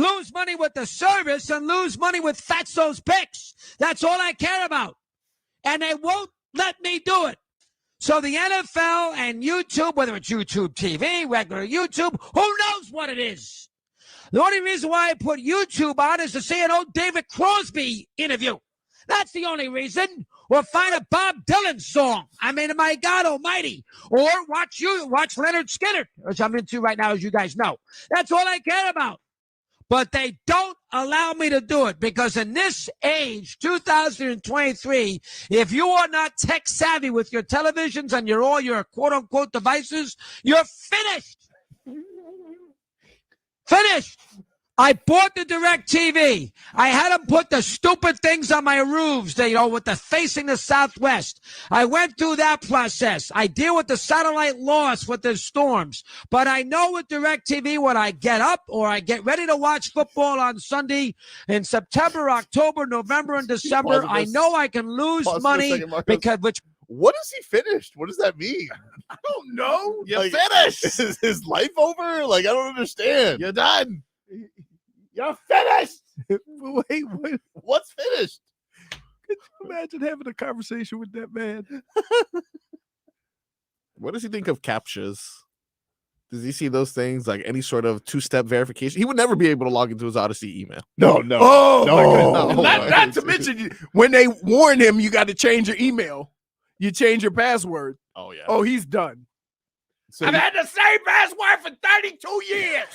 Lose money with the service and lose money with Fatso's picks. That's all I care about. And they won't let me do it. So the NFL and YouTube, whether it's YouTube TV, regular YouTube, who knows what it is? The only reason why I put YouTube on is to see an old David Crosby interview. That's the only reason. Or find a Bob Dylan song. I mean, my God almighty. Or watch Leonard Skinner, which I'm into right now, as you guys know. That's all I care about. But they don't allow me to do it because in this age, 2023, if you are not tech savvy with your televisions and all your quote unquote devices, you're finished. Finished. I bought the Direct TV. I had them put the stupid things on my roofs, with the facing the southwest. I went through that process. I deal with the satellite loss with the storms. But I know with Direct TV when I get up or I get ready to watch football on Sunday in September, October, November, and December, I know I can lose money because What is he finished? What does that mean? I don't know. You finished. Is his life over? I don't understand. You're done. You're finished. Wait. What's finished? Could you imagine having a conversation with that man? What does he think of CAPTCHAs? Does he see those things like any sort of two-step verification? He would never be able to log into his Odyssey email. No. Oh, No. my goodness. Oh, Not to mention, when they warn him, you got to change your email. You change your password. Oh, yeah. Oh, he's done. So I've had the same password for 32 years.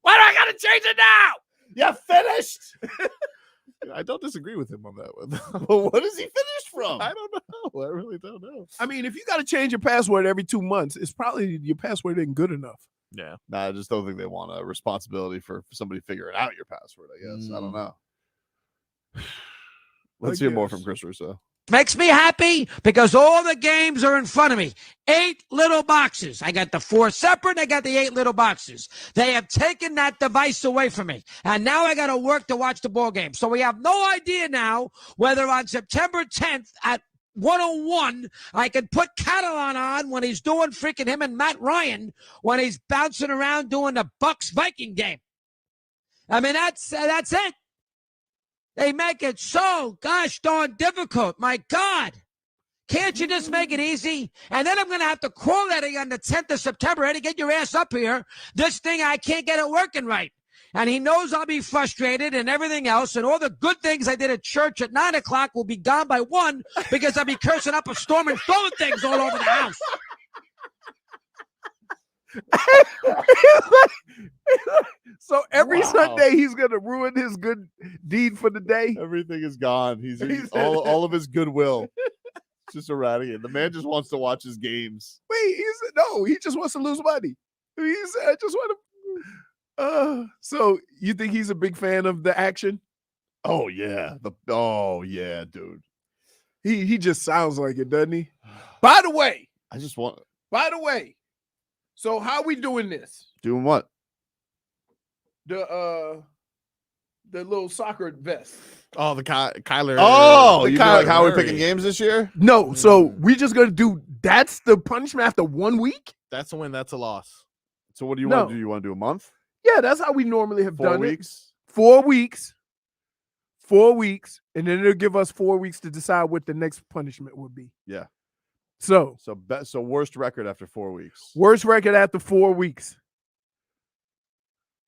Why do I got to change it now? you're finished. I don't disagree with him on that one. Well, what is he finished from? I don't know. I really don't know. I mean, if you got to change your password every 2 months, it's probably your password isn't good enough. Yeah. Nah, I just don't think they want a responsibility for somebody figuring out your password, I guess. I don't know. Let's hear more from Chris Russo. makes me happy because all the games are in front of me. 8 little boxes. I got the 4 separate. I got the 8 little boxes. They have taken that device away from me. And now I got to work to watch the ball game. So we have no idea now whether on September 10th at 101, I can put Catalan on when he's doing freaking him and Matt Ryan when he's bouncing around doing the Bucks-Viking game. I mean, that's it. They make it so gosh darn difficult. My God. Can't you just make it easy? And then I'm going to have to call Eddie on the 10th of September. Eddie, get your ass up here. This thing, I can't get it working right. And he knows I'll be frustrated and everything else. And all the good things I did at church at 9 o'clock will be gone by 1 because I'll be cursing up a storm and throwing things all over the house. So every Sunday he's gonna ruin his good deed for the day. Everything is gone. He's all of his goodwill. Just eradicated. The man just wants to watch his games. Wait, he just wants to lose money. I just want to. So you think he's a big fan of the action? Oh yeah, dude. He just sounds like it, doesn't he? By the way, so how we doing this? Doing what? The little soccer vest. Oh, the Kyler. Oh, you Kyler like how we're Murray. picking games this year? No, so we just gonna do. That's the punishment after 1 week. That's a win. That's a loss. So what do you No. want to do? You want to do a month? Yeah, that's how we normally have 4 done weeks? it. 4 weeks. 4 weeks, and then it'll give us 4 weeks to decide what the next punishment would be. Yeah. So So worst record after 4 weeks. worst record after 4 weeks.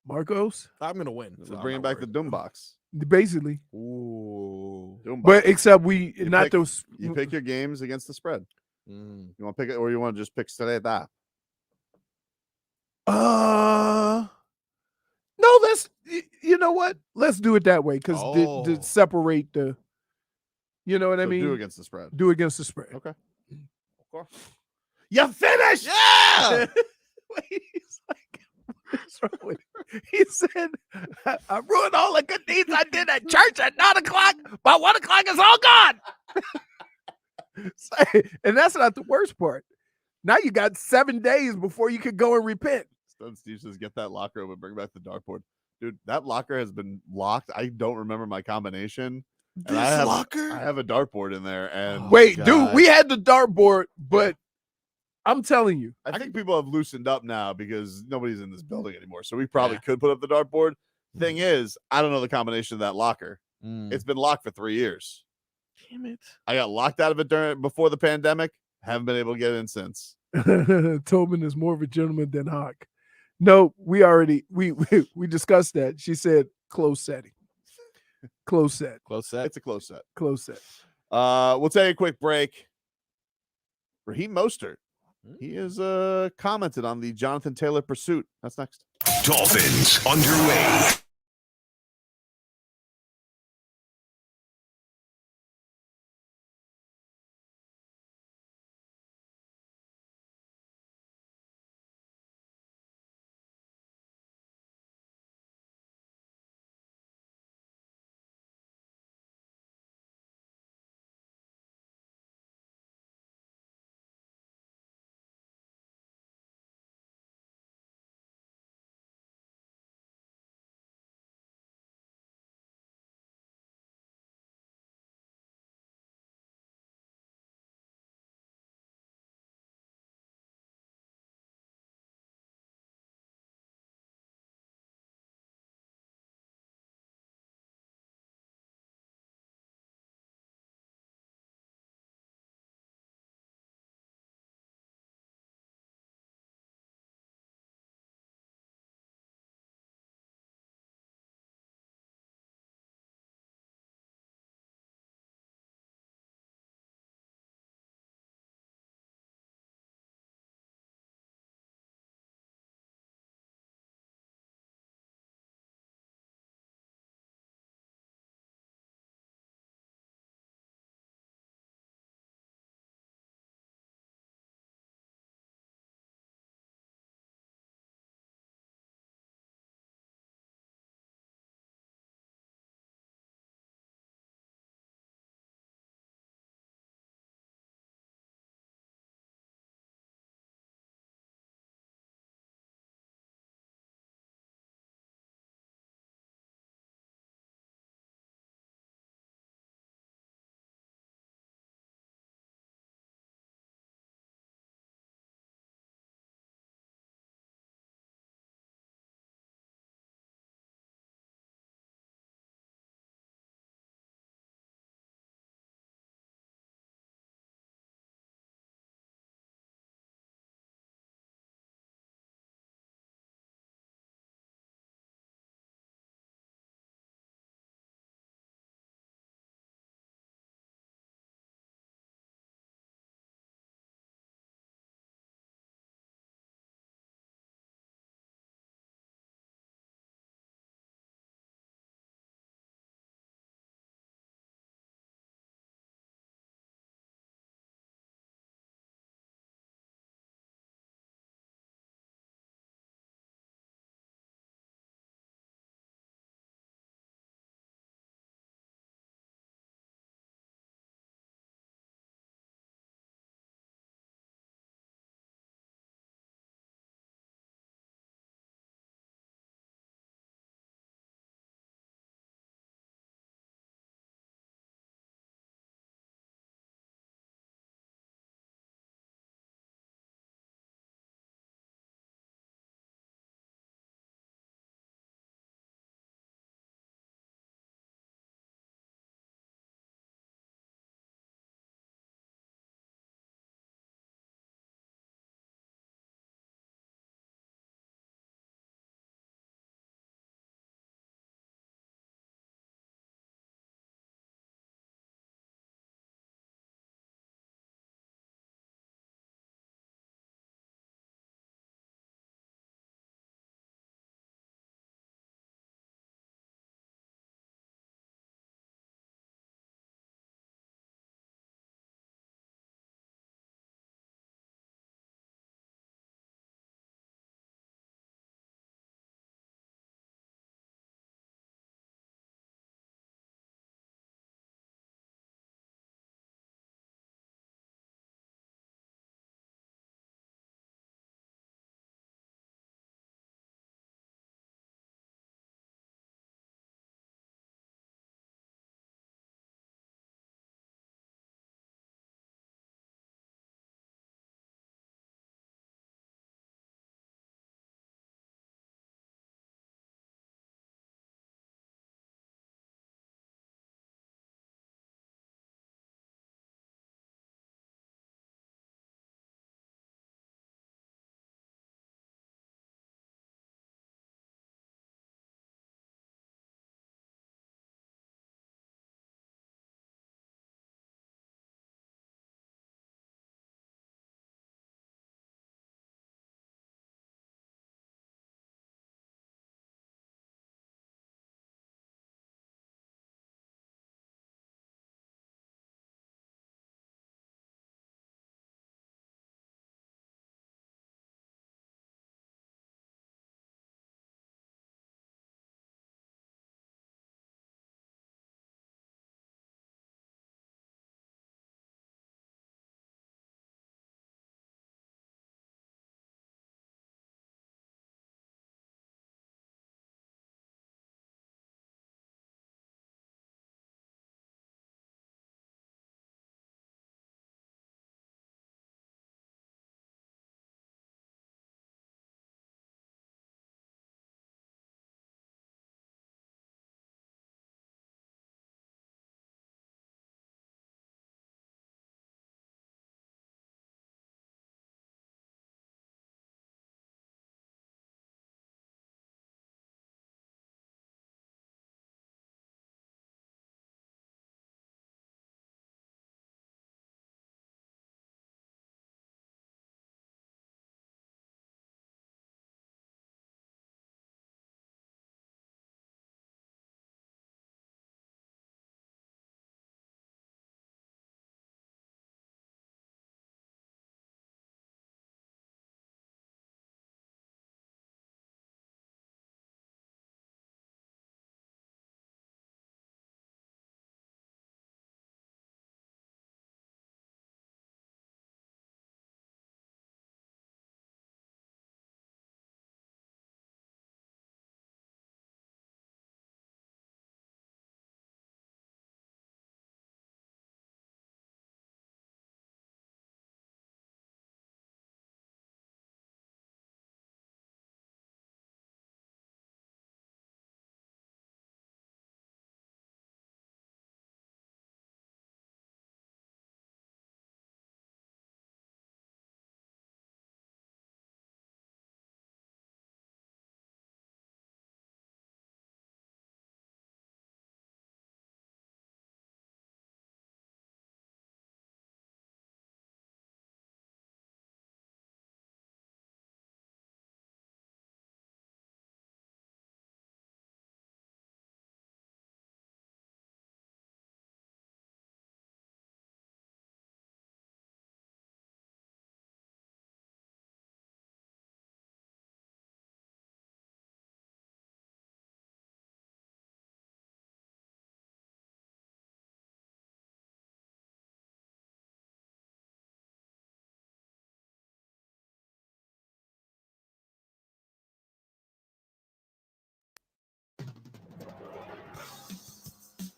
Marcos, I'm gonna win. We're so I'm bringing not back the worried. Doom box. basically, Ooh. Doom but box. except we You not pick- those. You pick your games against the spread. Mm. You want to pick it, or you want to just pick today that? No, let's. You know what? Let's do it that way because Oh. to separate the. You know what I So mean? do against the spread. Do against the spread. Okay. You finished. Yeah. He's like, what's wrong with him? He said, I ruined all the good deeds I did at church at 9 o'clock. By 1 o'clock, it's all gone. And that's not the worst part. Now you got 7 days before you could go and repent. Stone Steve says, "Get that locker open. Bring back the dartboard." Dude, that locker has been locked. I don't remember my combination. This I have, locker. I have a dartboard in there, and Wait, God. dude, we had the dartboard, but I'm telling you, I think people have loosened up now because nobody's in this building anymore. So we probably Yeah. could put up the dartboard. Thing is, I don't know the combination of that locker. Mm. It's been locked for 3 years. Damn it. I got locked out of it before the pandemic. Haven't been able to get in since. Tobin is more of a gentleman than Hawk. No, we already we discussed that. She said close setting. Close set. Close set. It's a close set. Close set. We'll take a quick break. Raheem Mostert. He has commented on the Jonathan Taylor pursuit. That's next. Dolphins underway.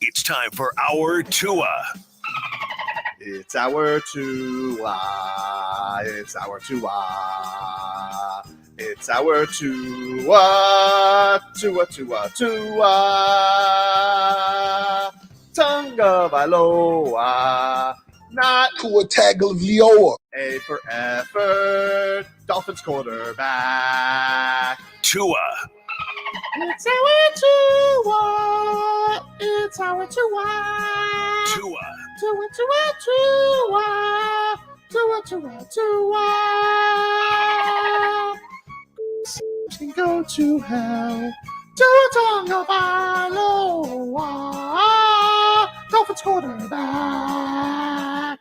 It's time for our Tua. It's our Tua. It's our Tua. It's our Tua. Tua, Tua, Tua. Tagovailoa. Not Tua Tagovailoa. A for effort. Dolphins quarterback. Tua. It's our Tua. It's our Tua. Tua. Tua, Tua, Tua. Tua, Tua, Tua. Can go to hell. Tua Tagovailoa. Dolphins quarterback.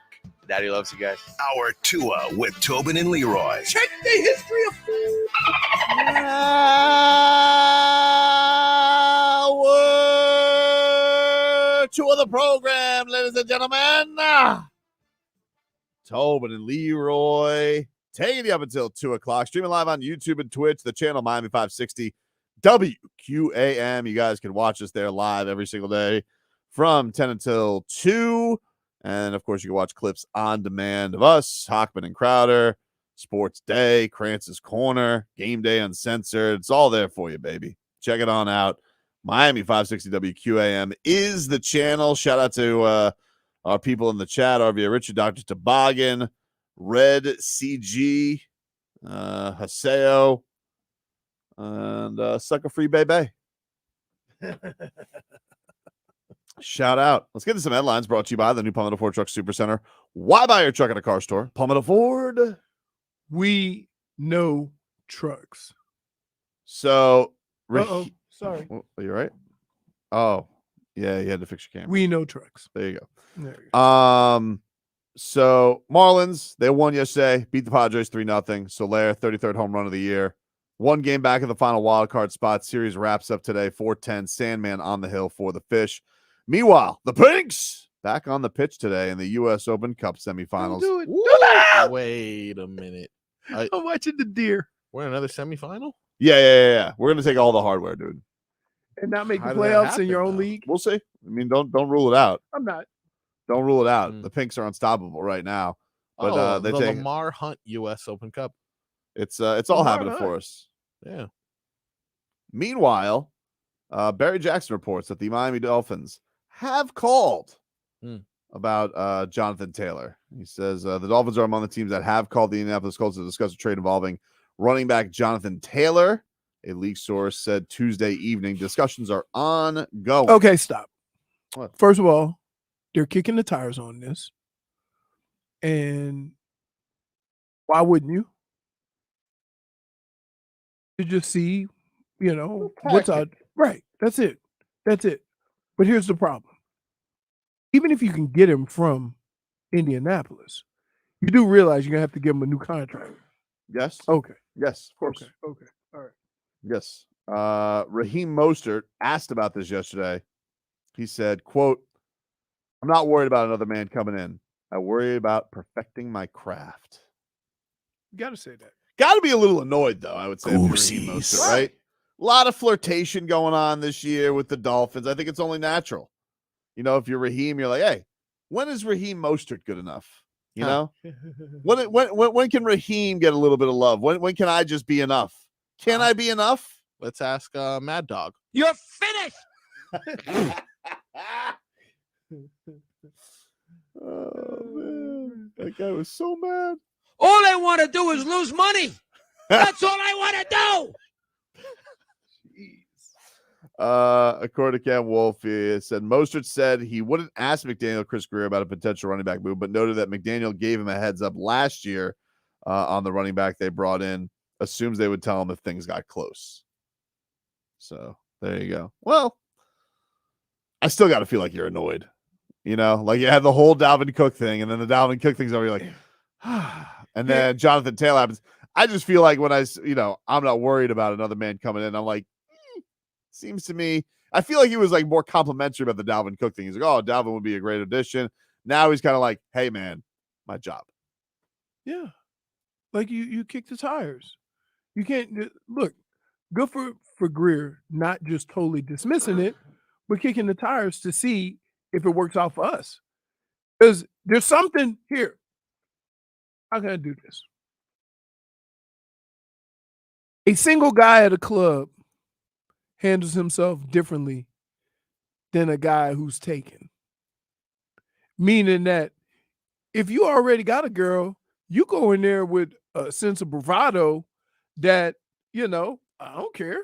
Daddy loves you guys. Our Tua with Tobin and Leroy. Check the history of food. Hour two of the program, ladies and gentlemen. Tobin and Leroy taking you up until 2 o'clock. Streaming live on YouTube and Twitch, the channel Miami 560 WQAM. You guys can watch us there live every single day from 10 until 2. And, of course, you can watch clips on demand of us, Hockman and Crowder, Sports Day, Krantz's Corner, Game Day Uncensored. It's all there for you, baby. Check it on out. Miami 560 WQAM is the channel. Shout out to our people in the chat, RVA Richard, Dr. Toboggan, Red CG, Haseo, and Sucker Free Bebe. Shout out. Let's get to some headlines brought to you by the new Palmetto Ford Truck Super Center. Why buy your truck at a car store? Palmetto Ford. We know trucks. So, Sorry. Are you right? Oh, yeah, you had to fix your camera. We know trucks. There you go. There you go. So Marlins, they won yesterday, beat the Padres 3-0. Soler, 33rd home run of the year. One game back in the final wild card spot. Series wraps up today, 4-10. Sandman on the hill for the Fish. Meanwhile, the Pinks back on the pitch today in the U.S. Open Cup semifinals. Do it. Do that. Wait a minute. I'm watching the deer We're in another semifinal? Yeah. We're gonna take all the hardware, dude. and not make the How did that playoffs in your happen, own though? league. We'll see. I mean, don't rule it out. I'm not. Don't rule it out. Mm. The Pinks are unstoppable right now. But they the take Lamar Hunt U.S. Open Cup. it's all Lamar happening Hunt. for us. Yeah. Meanwhile, Barry Jackson reports that the Miami Dolphins have called about Jonathan Taylor. He says the Dolphins are among the teams that have called the Indianapolis Colts to discuss a trade involving running back Jonathan Taylor. A league source said Tuesday evening discussions are ongoing. Okay, stop. What? First of all, they're kicking the tires on this. And why wouldn't you? To just see, what's out. Right. That's it. But here's the problem. Even if you can get him from Indianapolis, you do realize you're going to have to give him a new contract. Yes. Okay. Yes, of course. Okay. All right. Yes. Raheem Mostert asked about this yesterday. He said, quote, "I'm not worried about another man coming in. I worry about perfecting my craft." You got to say that. Got to be a little annoyed, though, I would say, if you're Raheem Goosies. Mostert, right? A lot of flirtation going on this year with the Dolphins. I think it's only natural. If you're Raheem, you're like, hey, when is Raheem Mostert good enough? When can Raheem get a little bit of love? When can I just be enough? Can I be enough? Let's ask MadDog. You're finished. Oh, man. That guy was so mad. All I want to do is lose money. That's all I want to do. According to Cam Wolfe, he said Mostert said he wouldn't ask McDaniel Chris Greer about a potential running back move, but noted that McDaniel gave him a heads up last year on the running back they brought in. Assumes they would tell him if things got close. So there you go. Well, I still got to feel like you're annoyed. Like you had the whole Dalvin Cook thing, and then the Dalvin Cook thing's over. You're like, and then Jonathan Taylor happens. I just feel like when I'm not worried about another man coming in. I'm like, seems to me, I feel like he was like more complimentary about the Dalvin Cook thing. He's like, oh, Dalvin would be a great addition. Now he's kind of like, hey, man, my job. Yeah. Like you kick the tires. You can't look good for Greer, not just totally dismissing it, we're kicking the tires to see if it works out for us. Because there's something here. How can I do this? A single guy at a club handles himself differently than a guy who's taken. Meaning that if you already got a girl, you go in there with a sense of bravado that, I don't care.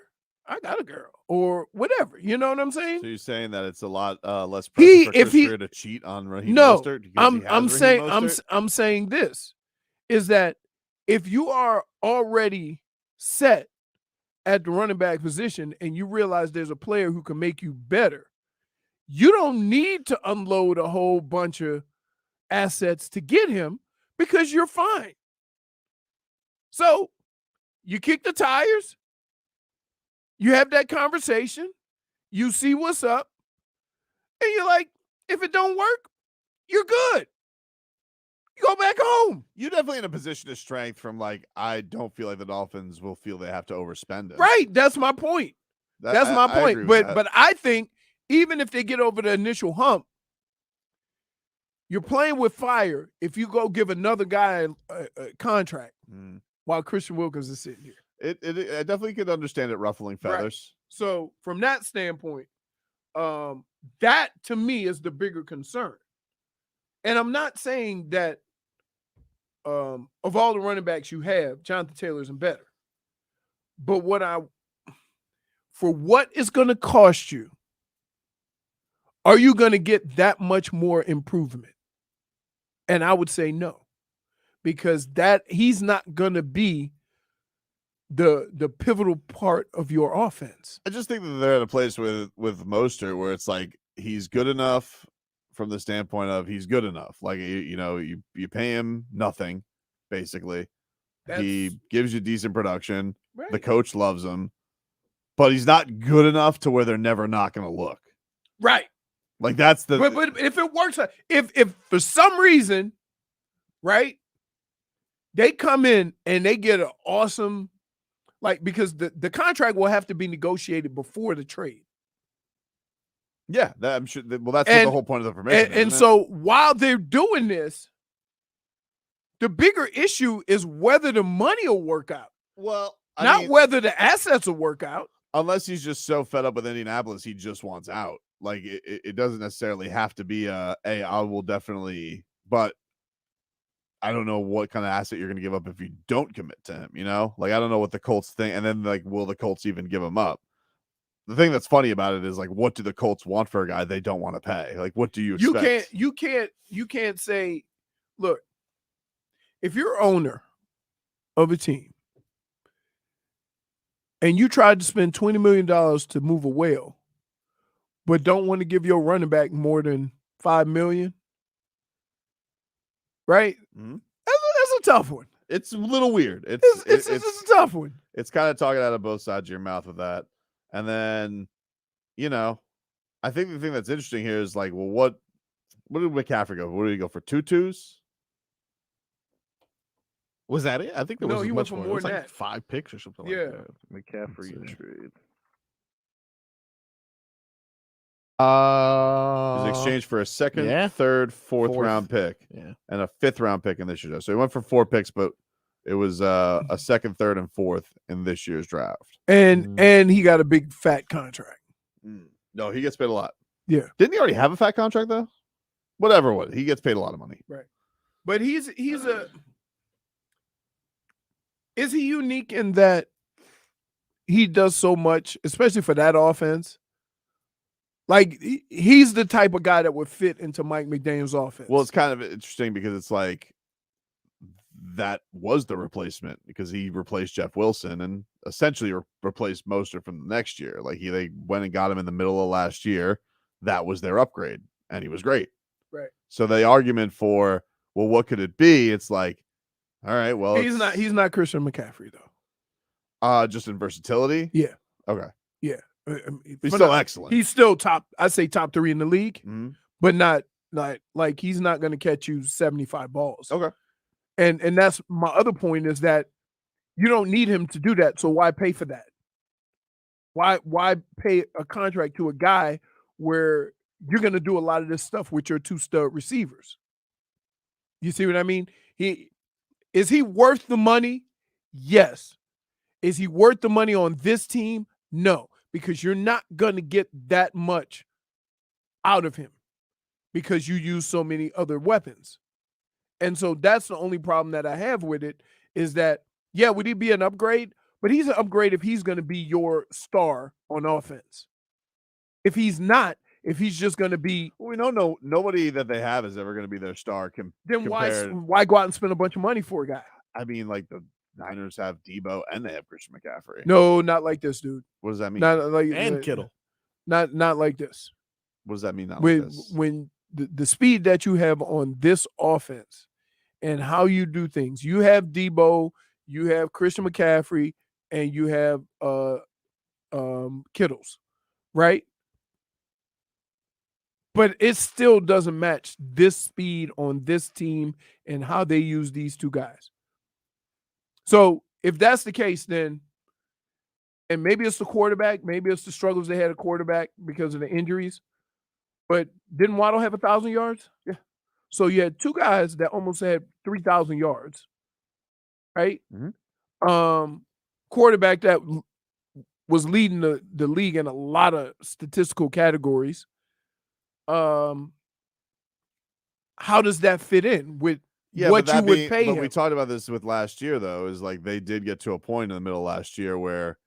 I got a girl or whatever. You know what I'm saying? So you're saying that it's a lot less pressure for Chris Greer to cheat on Raheem Mostert? I'm saying this is that if you are already set at the running back position and you realize there's a player who can make you better, you don't need to unload a whole bunch of assets to get him because you're fine. So you kick the tires, you have that conversation, you see what's up, and you're like, if it don't work, you're good. You go back home. You're definitely in a position of strength from I don't feel like the Dolphins will feel they have to overspend it. Right. That's my point. That's my point. But I think even if they get over the initial hump, you're playing with fire if you go give another guy a contract while Christian Wilkins is sitting here. I definitely could understand it ruffling feathers. Right. So from that standpoint, that to me is the bigger concern. And I'm not saying that of all the running backs you have, Jonathan Taylor isn't better. But for what it's going to cost you, are you going to get that much more improvement? And I would say no, because he's not going to be the pivotal part of your offense. I just think that they're at a place with Mostert where it's he's good enough from the standpoint of he's good enough. You pay him nothing, basically. He gives you decent production. Right. The coach loves him, but he's not good enough to where they're never not going to look. Right. That's the. But if it works, if for some reason, right, they come in and they get an awesome, because the contract will have to be negotiated before the trade. Yeah, I'm sure. Well, that's what the whole point of the permission is. And so while they're doing this, the bigger issue is whether the money will work out. Well, not whether the assets will work out. Unless he's just so fed up with Indianapolis, he just wants out. It doesn't necessarily have to be hey, I will definitely, but I don't know what kind of asset you're going to give up if you don't commit to him, I don't know what the Colts think. And then will the Colts even give him up? The thing that's funny about it is what do the Colts want for a guy they don't want to pay? What do you expect? You can't say, look, if you're owner of a team and you tried to spend $20 million to move a whale, but don't want to give your running back more than $5 million, right? Mm-hmm. That's a tough one. It's a little weird. It's a tough one. It's kind of talking out of both sides of your mouth with that. And then, I think the thing that's interesting here is what did McCaffrey go? What did he go for? 2-2s? Was that it? I think there was he much went for more. It was than that. 5 picks or something like that. McCaffrey trade. He's exchanged for a second, third, fourth round pick, and a 5th round pick in this year's draft. So he went for 4 picks, but it was a second, third, and 4th in this year's draft. And he got a big fat contract. No, he gets paid a lot. Yeah. Didn't he already have a fat contract though? Whatever it was, he gets paid a lot of money. Right. But is he unique in that he does so much, especially for that offense? He's the type of guy that would fit into Mike McDaniel's offense. Well, it's kind of interesting because it's that was the replacement because he replaced Jeff Wilson and essentially replaced Mostert from the next year. They went and got him in the middle of last year. That was their upgrade, and he was great. Right. So the argument for, well, what could it be? It's all right, well, he's not Christian McCaffrey though. Just in versatility. Yeah. Okay. Yeah. He's still excellent. He's still top. I say top 3 in the league, but not he's not going to catch you 75 balls. Okay. And that's my other point is that you don't need him to do that. So why pay for that? Why pay a contract to a guy where you're going to do a lot of this stuff with your 2 stud receivers. You see what I mean? Is he worth the money? Yes. Is he worth the money on this team? No, because you're not going to get that much out of him because you use so many other weapons. And so that's the only problem that I have with it is that, yeah, would he be an upgrade? But he's an upgrade if he's going to be your star on offense. If he's not, if he's just going to be, We know nobody that they have is ever going to be their star. then why go out and spend a bunch of money for a guy? I mean, like the Niners have Debo and they have Christian McCaffrey. No, not like this, dude. What does that mean? Not like And Kittle. Not like this. What does that mean? Not like this? When the speed that you have on this offense and how you do things, you have Debo, you have Christian McCaffrey, and you have Kittles, right? But it still doesn't match this speed on this team and how they use these 2 guys. So if that's the case, then, and maybe it's the quarterback, maybe it's the struggles they had at quarterback because of the injuries, but didn't Waddle have 1,000 yards? Yeah. So you had 2 guys that almost had 3,000 yards, right? Quarterback that was leading the league in a lot of statistical categories. How does that fit in with what you would pay him? But we talked about this with last year, though, is like they did get to a point in the middle of last year where,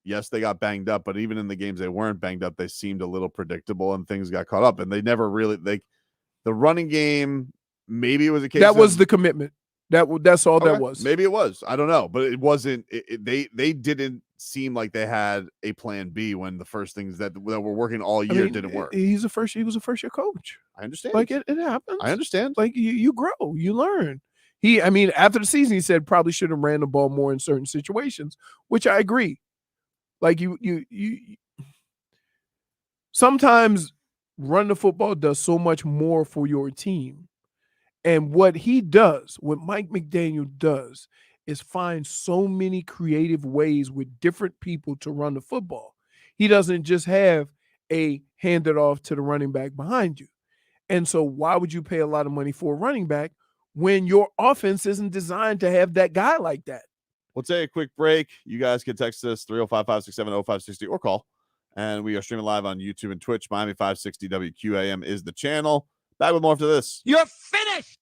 yes, they got banged up, but even in the games they weren't banged up, they seemed a little predictable and things got caught up. And they never really, the running game, maybe it was a case that was the commitment. That's all that was. Maybe it was. I don't know, but it wasn't. They didn't seem like they had a plan B when the first things that were working all year didn't work. He was a first year coach. I understand. Like it happens. I understand. Like you grow, you learn. After the season, he said probably should have ran the ball more in certain situations, which I agree. Like you sometimes run the football does so much more for your team. And what Mike McDaniel does is find so many creative ways with different people to run the football. He doesn't just have a hand it off to the running back behind you. And so why would you pay a lot of money for a running back when your offense isn't designed to have that guy like that? We'll take a quick break. You guys can text us 305-567-0560 or call. And we are streaming live on YouTube and Twitch. Miami 560 WQAM is the channel. Back with more after this. You're finished.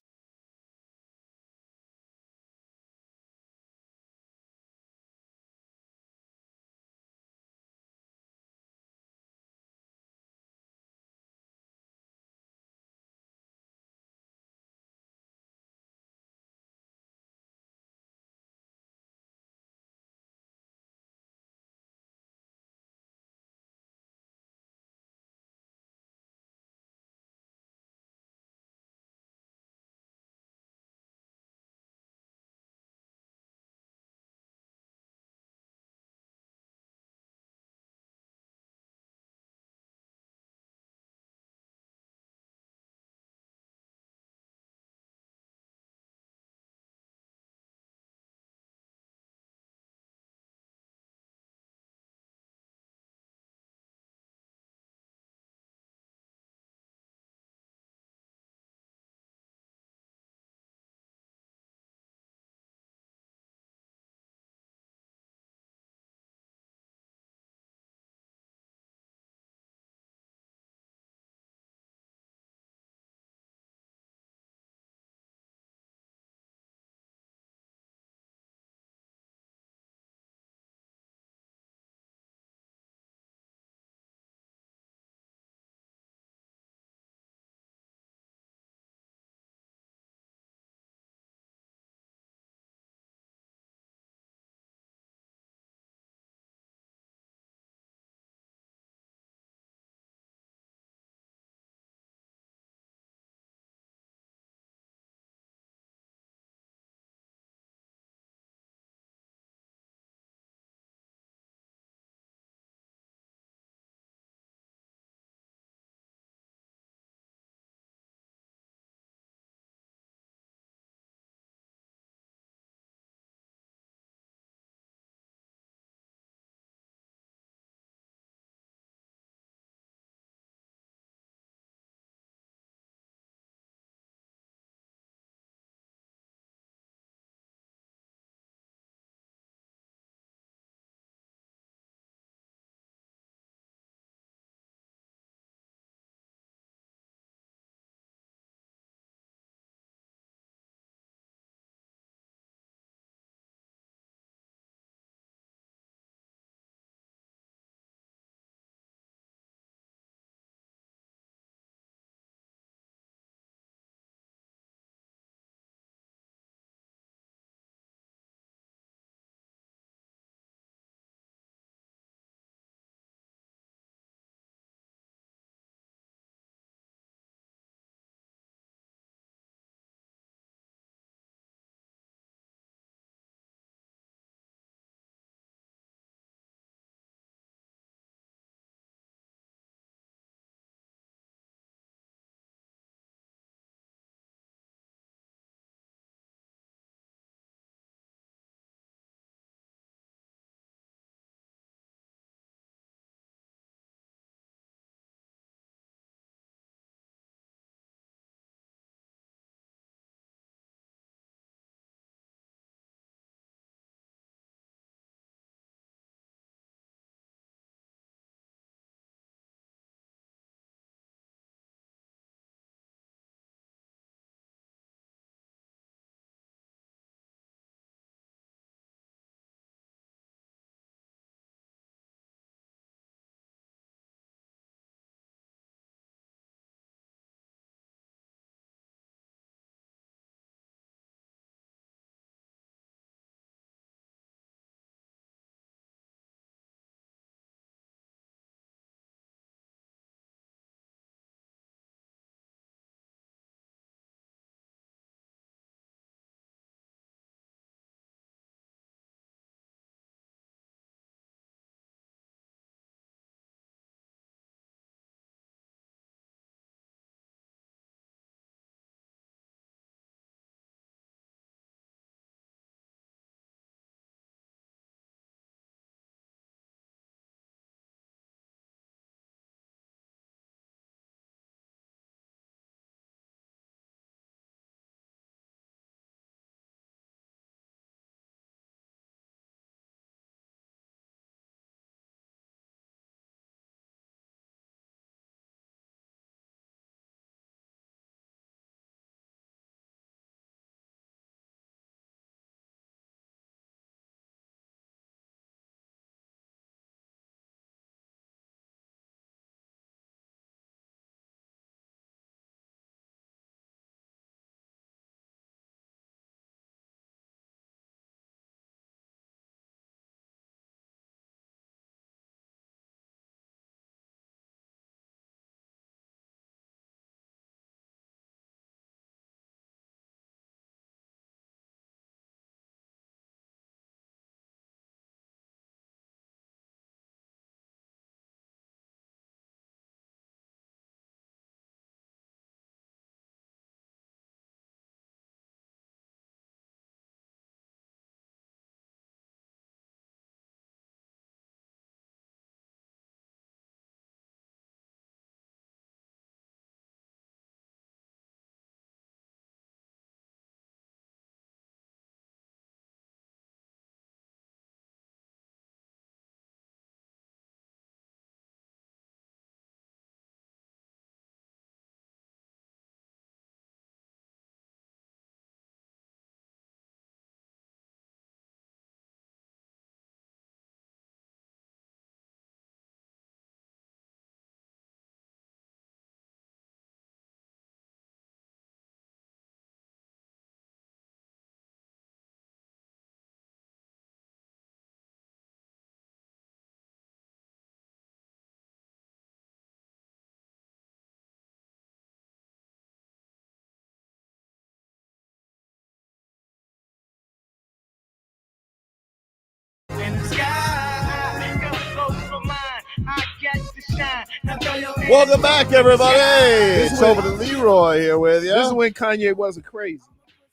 Welcome back, everybody. This It's way. Tobin and Leroy here with you. This is when Kanye wasn't crazy.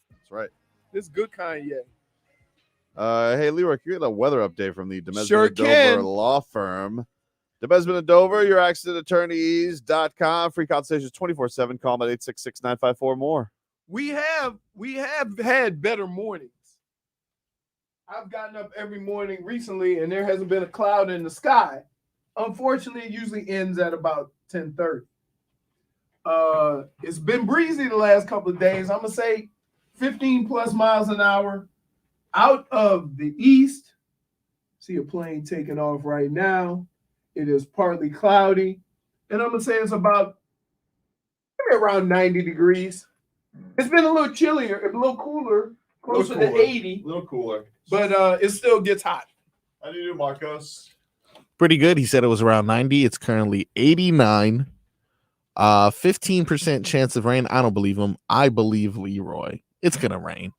That's right. This is good Kanye. Hey, Leroy, can you get a weather update from the Demesman Sure and Dover can. law firm? Demesman and Dover, your accidentattorneys.com. Free consultations 24/7. Call them at 866-954-MORE. We have had better mornings. I've gotten up every morning recently, and there hasn't been a cloud in the sky. Unfortunately, it usually ends at about 10:30. It's been breezy the last couple of days. I'm gonna say 15 plus miles an hour. Out of the east, see a plane taking off right now. It is partly cloudy, and I'm gonna say it's about maybe around 90 degrees. It's been a little chillier, a little cooler, closer to 80, A little cooler. but it still gets hot. How do you do, Marcos? Pretty good. He said it was around 90. It's currently 89. 15% chance of rain. I don't believe him. I believe Leroy. It's gonna rain.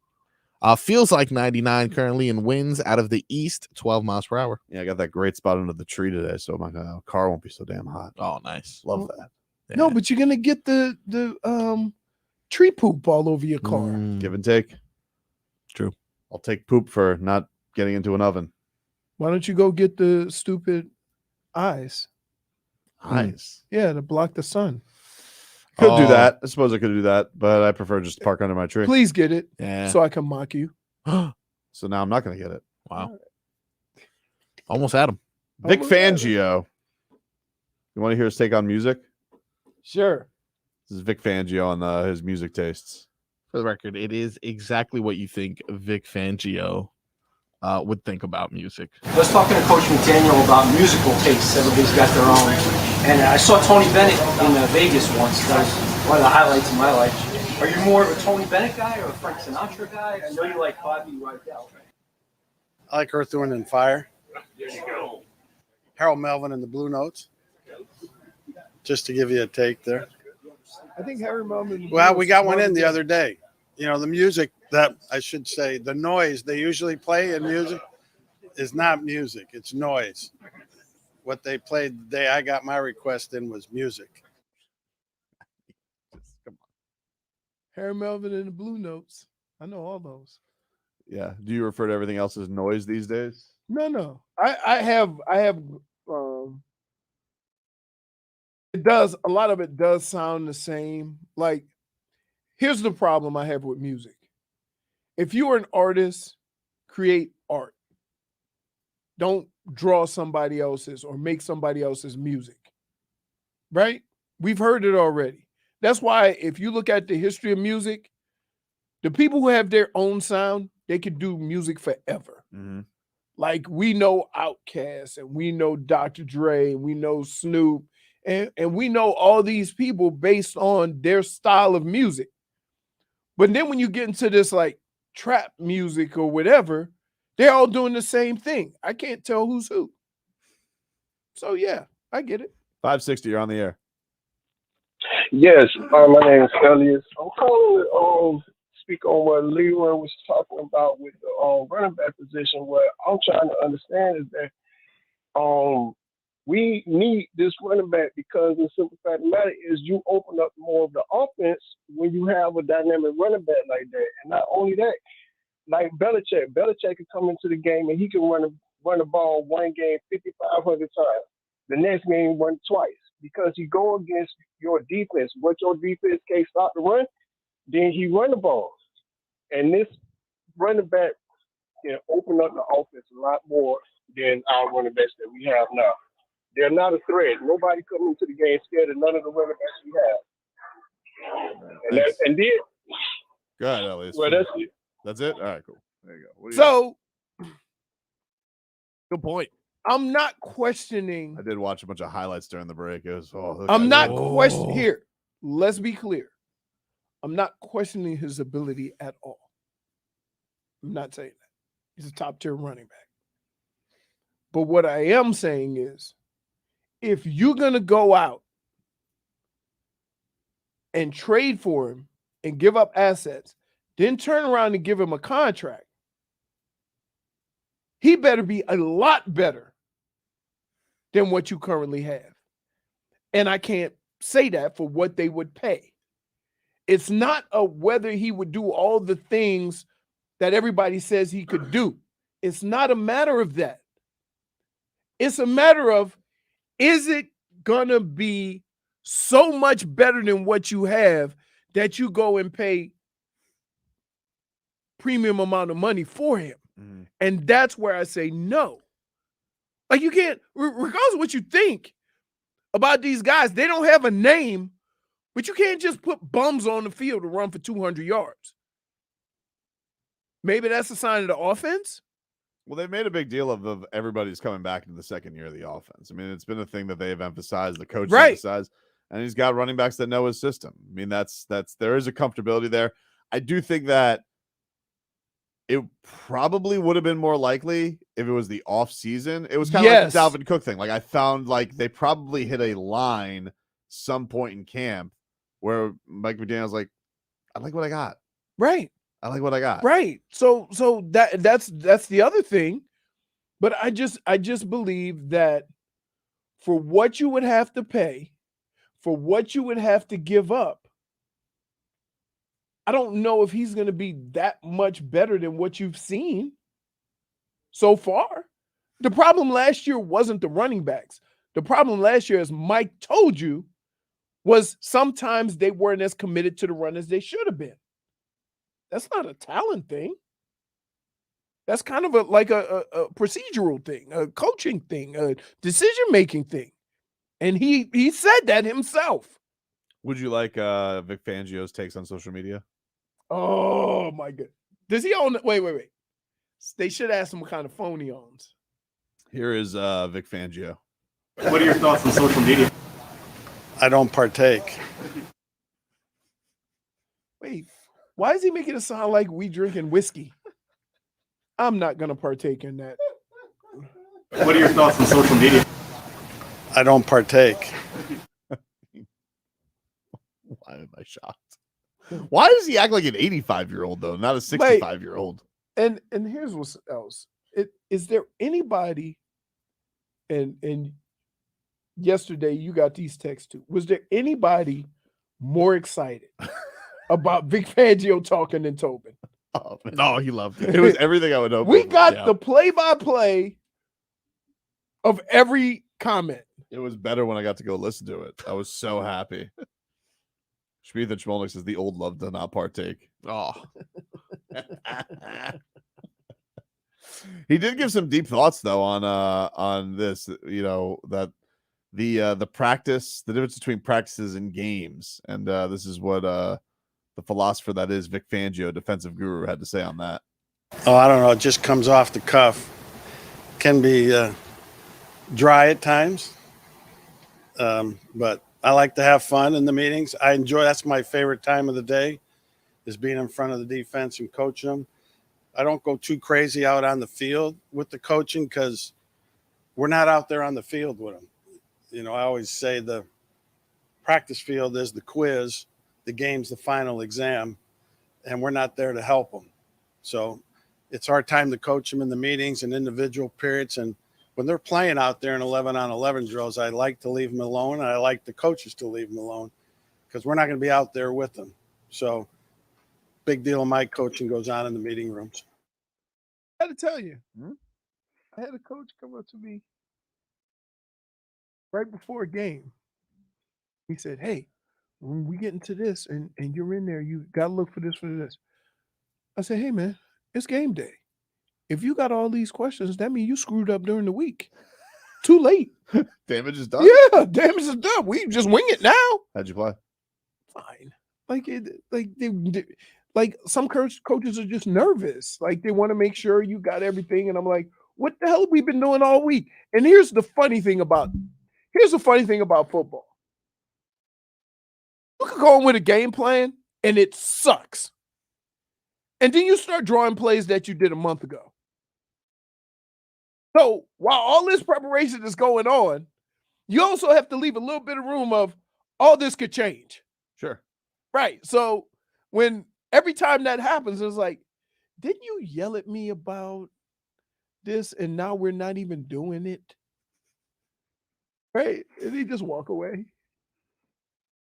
Feels like 99 currently, and winds out of the east 12 miles per hour. Yeah, I got that great spot under the tree today, so my car won't be so damn hot. Oh, nice. Love that. No, but you're gonna get the tree poop all over your car. Give and take. True. I'll take poop for not getting into an oven. Why don't you go get the stupid eyes? Nice. Yeah, to block the sun. Could do that. I suppose I could do that, but I prefer just to park under my tree. Please get it Yeah. so I can mock you. So now I'm not going to get it. Wow. Almost had him. Vic Almost had it. Fangio. You want to hear his take on music? Sure. This is Vic Fangio on his music tastes. For the record, it is exactly what you think Vic Fangio would think about music. I was talking to Coach McDaniel about musical tastes. Everybody's got their own. And I saw Tony Bennett in Vegas once. That was one of the highlights of my life. Are you more of a Tony Bennett guy or a Frank Sinatra guy? I know you like Bobby Rydell. I like Earth, Wind, and Fire. Harold Melvin and the Blue Notes. Just to give you a take there. I think Harry Melvin. Well, we got one in the other day. You know, the music that I should say, the noise they usually play in music is not music. It's noise. What they played the day I got my request in was music. Harry Melvin and the Blue Notes. I know all those. Yeah. Do you refer to everything else as noise these days? No. I have it does, a lot of it does sound the same. Like, here's the problem I have with music. If you are an artist, create art. Don't draw somebody else's or make somebody else's music. Right? We've heard it already. That's why if you look at the history of music, the people who have their own sound, they could do music forever. Mm-hmm. Like, we know Outkast, and we know Dr. Dre, and we know Snoop, and we know all these people based on their style of music. But then when you get into this like trap music or whatever, they're all doing the same thing. I can't tell who's who. So yeah, I get it. 560, you're on the air. Yes, my name is Elias. I'm calling to speak on what Leroy was talking about with the running back position. What I'm trying to understand is that we need this running back because the simple fact of the matter is you open up more of the offense when you have a dynamic running back like that. And not only that, like Belichick can come into the game and he can run the ball one game 5,500 times. The next game run twice because he go against your defense. What your defense can't stop the run, then he run the ball. And this running back can open up the offense a lot more than our running backs that we have now. They're not a threat. Nobody coming into the game scared of none of the running backs we have. And then, go ahead, Elias. Well, that's it. That's it? All right, cool. There you go. What do you So, good point. I'm not questioning. I did watch a bunch of highlights during the break. It was, I'm not questioning. Here, let's be clear. I'm not questioning his ability at all. I'm not saying that. He's a top tier running back. But what I am saying is, if you're going to go out and trade for him and give up assets, then turn around and give him a contract, he better be a lot better than what you currently have. And I can't say that for what they would pay. It's not a whether he would do all the things that everybody says he could do. It's not a matter of that. It's a matter of, is it going to be so much better than what you have that you go and pay premium amount of money for him? Mm-hmm. And that's where I say no. Like, you can't, regardless of what you think about these guys, they don't have a name, but you can't just put bums on the field to run for 200 yards. Maybe that's a sign of the offense. Well, they made a big deal of everybody's coming back into the second year of the offense. I mean, it's been a thing that they've emphasized, the coach emphasized, and he's got running backs that know his system. I mean, that's there is a comfortability there. I do think that it probably would have been more likely if it was the off season. It was kind of like the Dalvin Cook thing. Like, I found like they probably hit a line some point in camp where Mike McDaniel's like, I like what I got. Right. I like what I got. Right. So that's the other thing. But I just believe that for what you would have to pay, for what you would have to give up, I don't know if he's going to be that much better than what you've seen so far. The problem last year wasn't the running backs. The problem last year, as Mike told you, was sometimes they weren't as committed to the run as they should have been. That's not a talent thing. That's kind of a procedural thing, a coaching thing, a decision-making thing. And he said that himself. Would you like Vic Fangio's takes on social media? Oh, my God. Does he own – wait. They should ask him what kind of phone he owns. Here is Vic Fangio. What are your thoughts on social media? I don't partake. Wait, why is he making it sound like we drinking whiskey? I'm not going to partake in that. What are your thoughts on social media? I don't partake. Why am I shocked? Why does he act like an 85-year-old, though, not a 65-year-old? And here's what else. Is there anybody, and yesterday you got these texts too, was there anybody more excited about Vic Fangio talking than Tobin? Oh, man. No, he loved it. It was everything I would hope. We got the play-by-play of every comment. It was better when I got to go listen to it. I was so happy. Shmith and Schmolnik says the old love to not partake. Oh. He did give some deep thoughts though on this, you know, that the practice, the difference between practices and games. And this is what the philosopher that is Vic Fangio, defensive guru, had to say on that. Oh, I don't know. It just comes off the cuff. Can be dry at times. But I like to have fun in the meetings. I enjoy, that's my favorite time of the day, is being in front of the defense and coaching them. I don't go too crazy out on the field with the coaching because we're not out there on the field with them. You know, I always say the practice field is the quiz, the game's the final exam, and we're not there to help them. So it's our time to coach them in the meetings and individual periods. And when they're playing out there in 11-on-11 drills, I like to leave them alone, and I like the coaches to leave them alone because we're not going to be out there with them. So big deal of my coaching goes on in the meeting rooms. I had to tell you, I had a coach come up to me right before a game. He said, hey, when we get into this and you're in there, you got to look for this, for this. I said, hey, man, it's game day. If you got all these questions, that means you screwed up during the week. Too late. Damage is done. Yeah, damage is done. We just wing it now. How'd you play? Fine. Like some coaches are just nervous. Like they want to make sure you got everything. And I'm like, what the hell have we been doing all week? And here's the funny thing about football. You can go in with a game plan and it sucks. And then you start drawing plays that you did a month ago. So while all this preparation is going on, you also have to leave a little bit of room of all this could change. Sure. Right. So when every time that happens, it's like, didn't you yell at me about this and now we're not even doing it? Right. And they just walk away.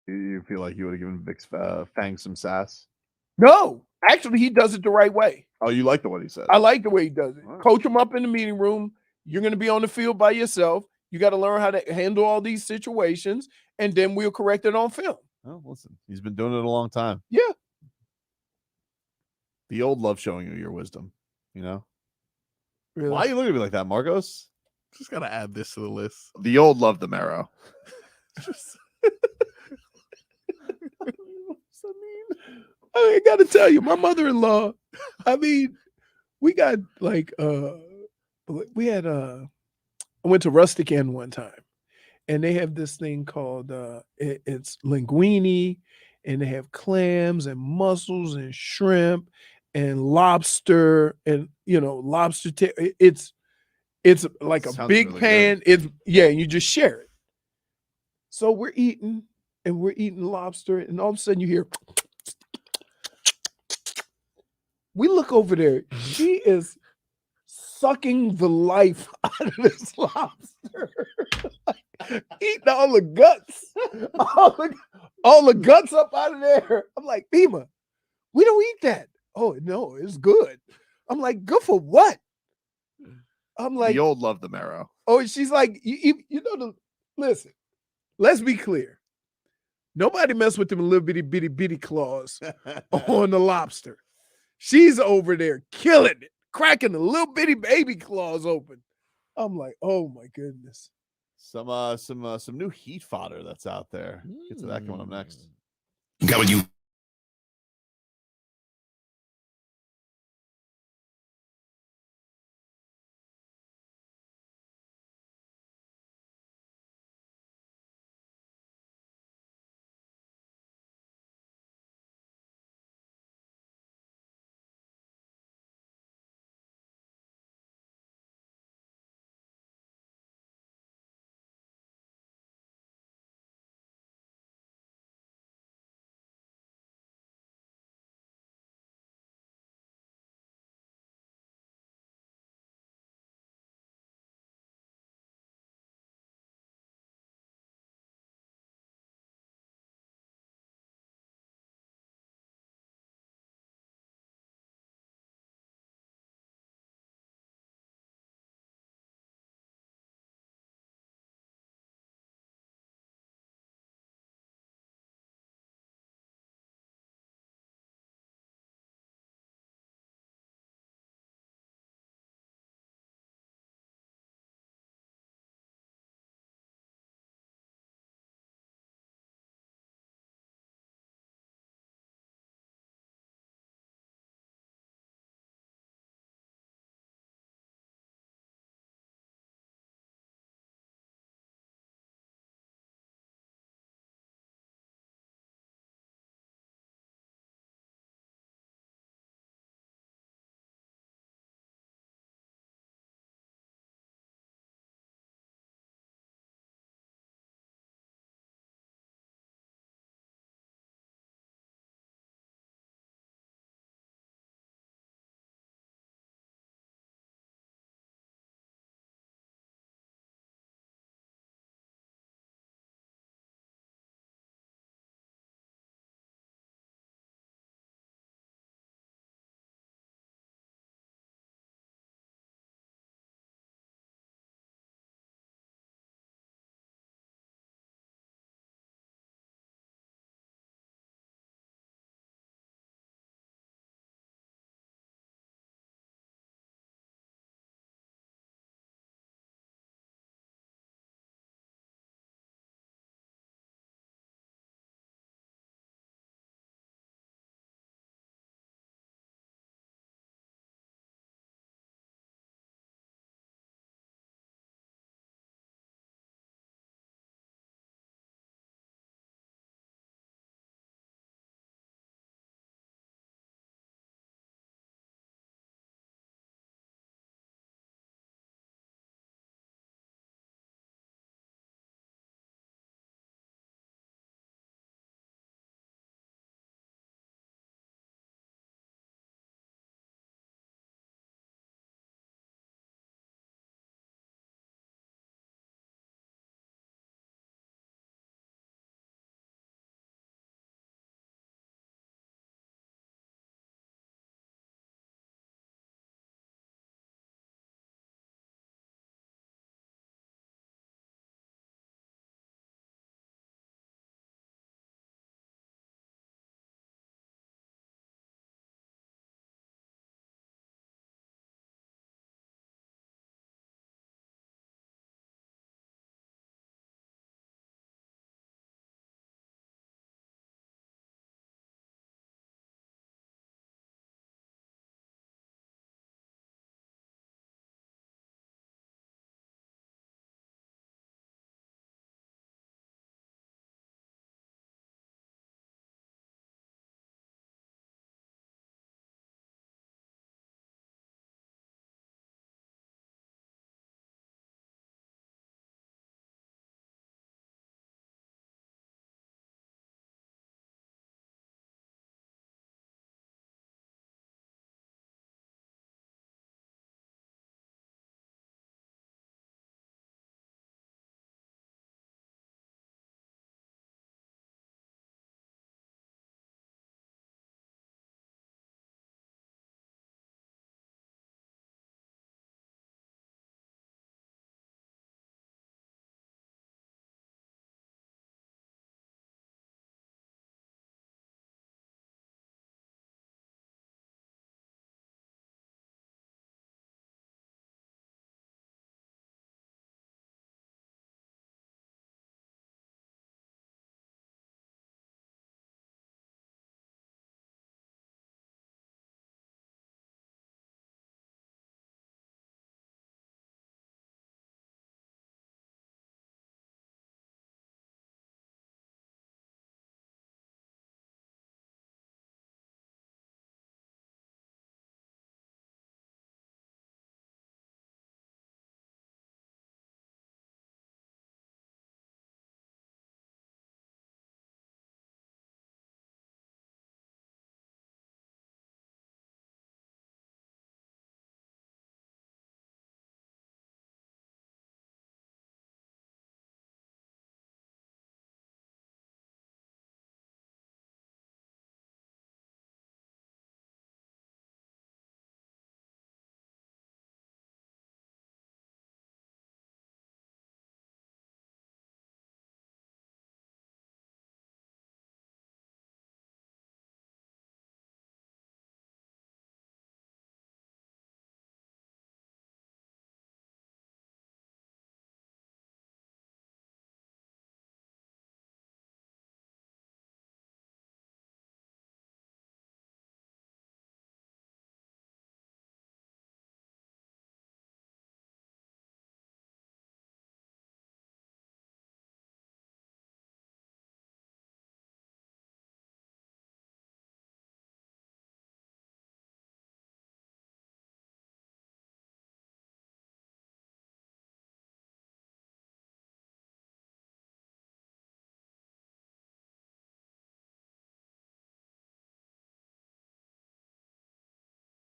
You feel like you would have given Vic Fang some sass? No, actually, he does it the right way. Oh, you like the what he said? I like the way he does it. Wow. Coach him up in the meeting room. You're going to be on the field by yourself. You got to learn how to handle all these situations, and then we'll correct it on film. Oh, listen, he's been doing it a long time. Yeah. The old love showing you your wisdom, you know? Really. Why are you looking at me like that, Marcos? Just gotta add this to the list. The old love the marrow. I got to tell you, my mother-in-law, I mean, we got like, we had, I went to Rustic Inn one time, and they have this thing called, it's linguine, and they have clams and mussels and shrimp and lobster and, lobster. It's like a Sounds big really pan. It's, yeah, you just share it. So we're eating lobster, and all of a sudden you hear, we look over there. She is sucking the life out of this lobster, eating all the guts, all the guts up out of there. I'm like, Bima, we don't eat that. Oh no, it's good. I'm like, good for what? I'm like, the old love the marrow. oh, she's like, listen, let's be clear. Nobody mess with them little bitty claws on the lobster. She's over there killing it, cracking the little bitty baby claws open. I'm like, oh my goodness. Some new heat fodder that's out there. Get to that coming up next. Coming you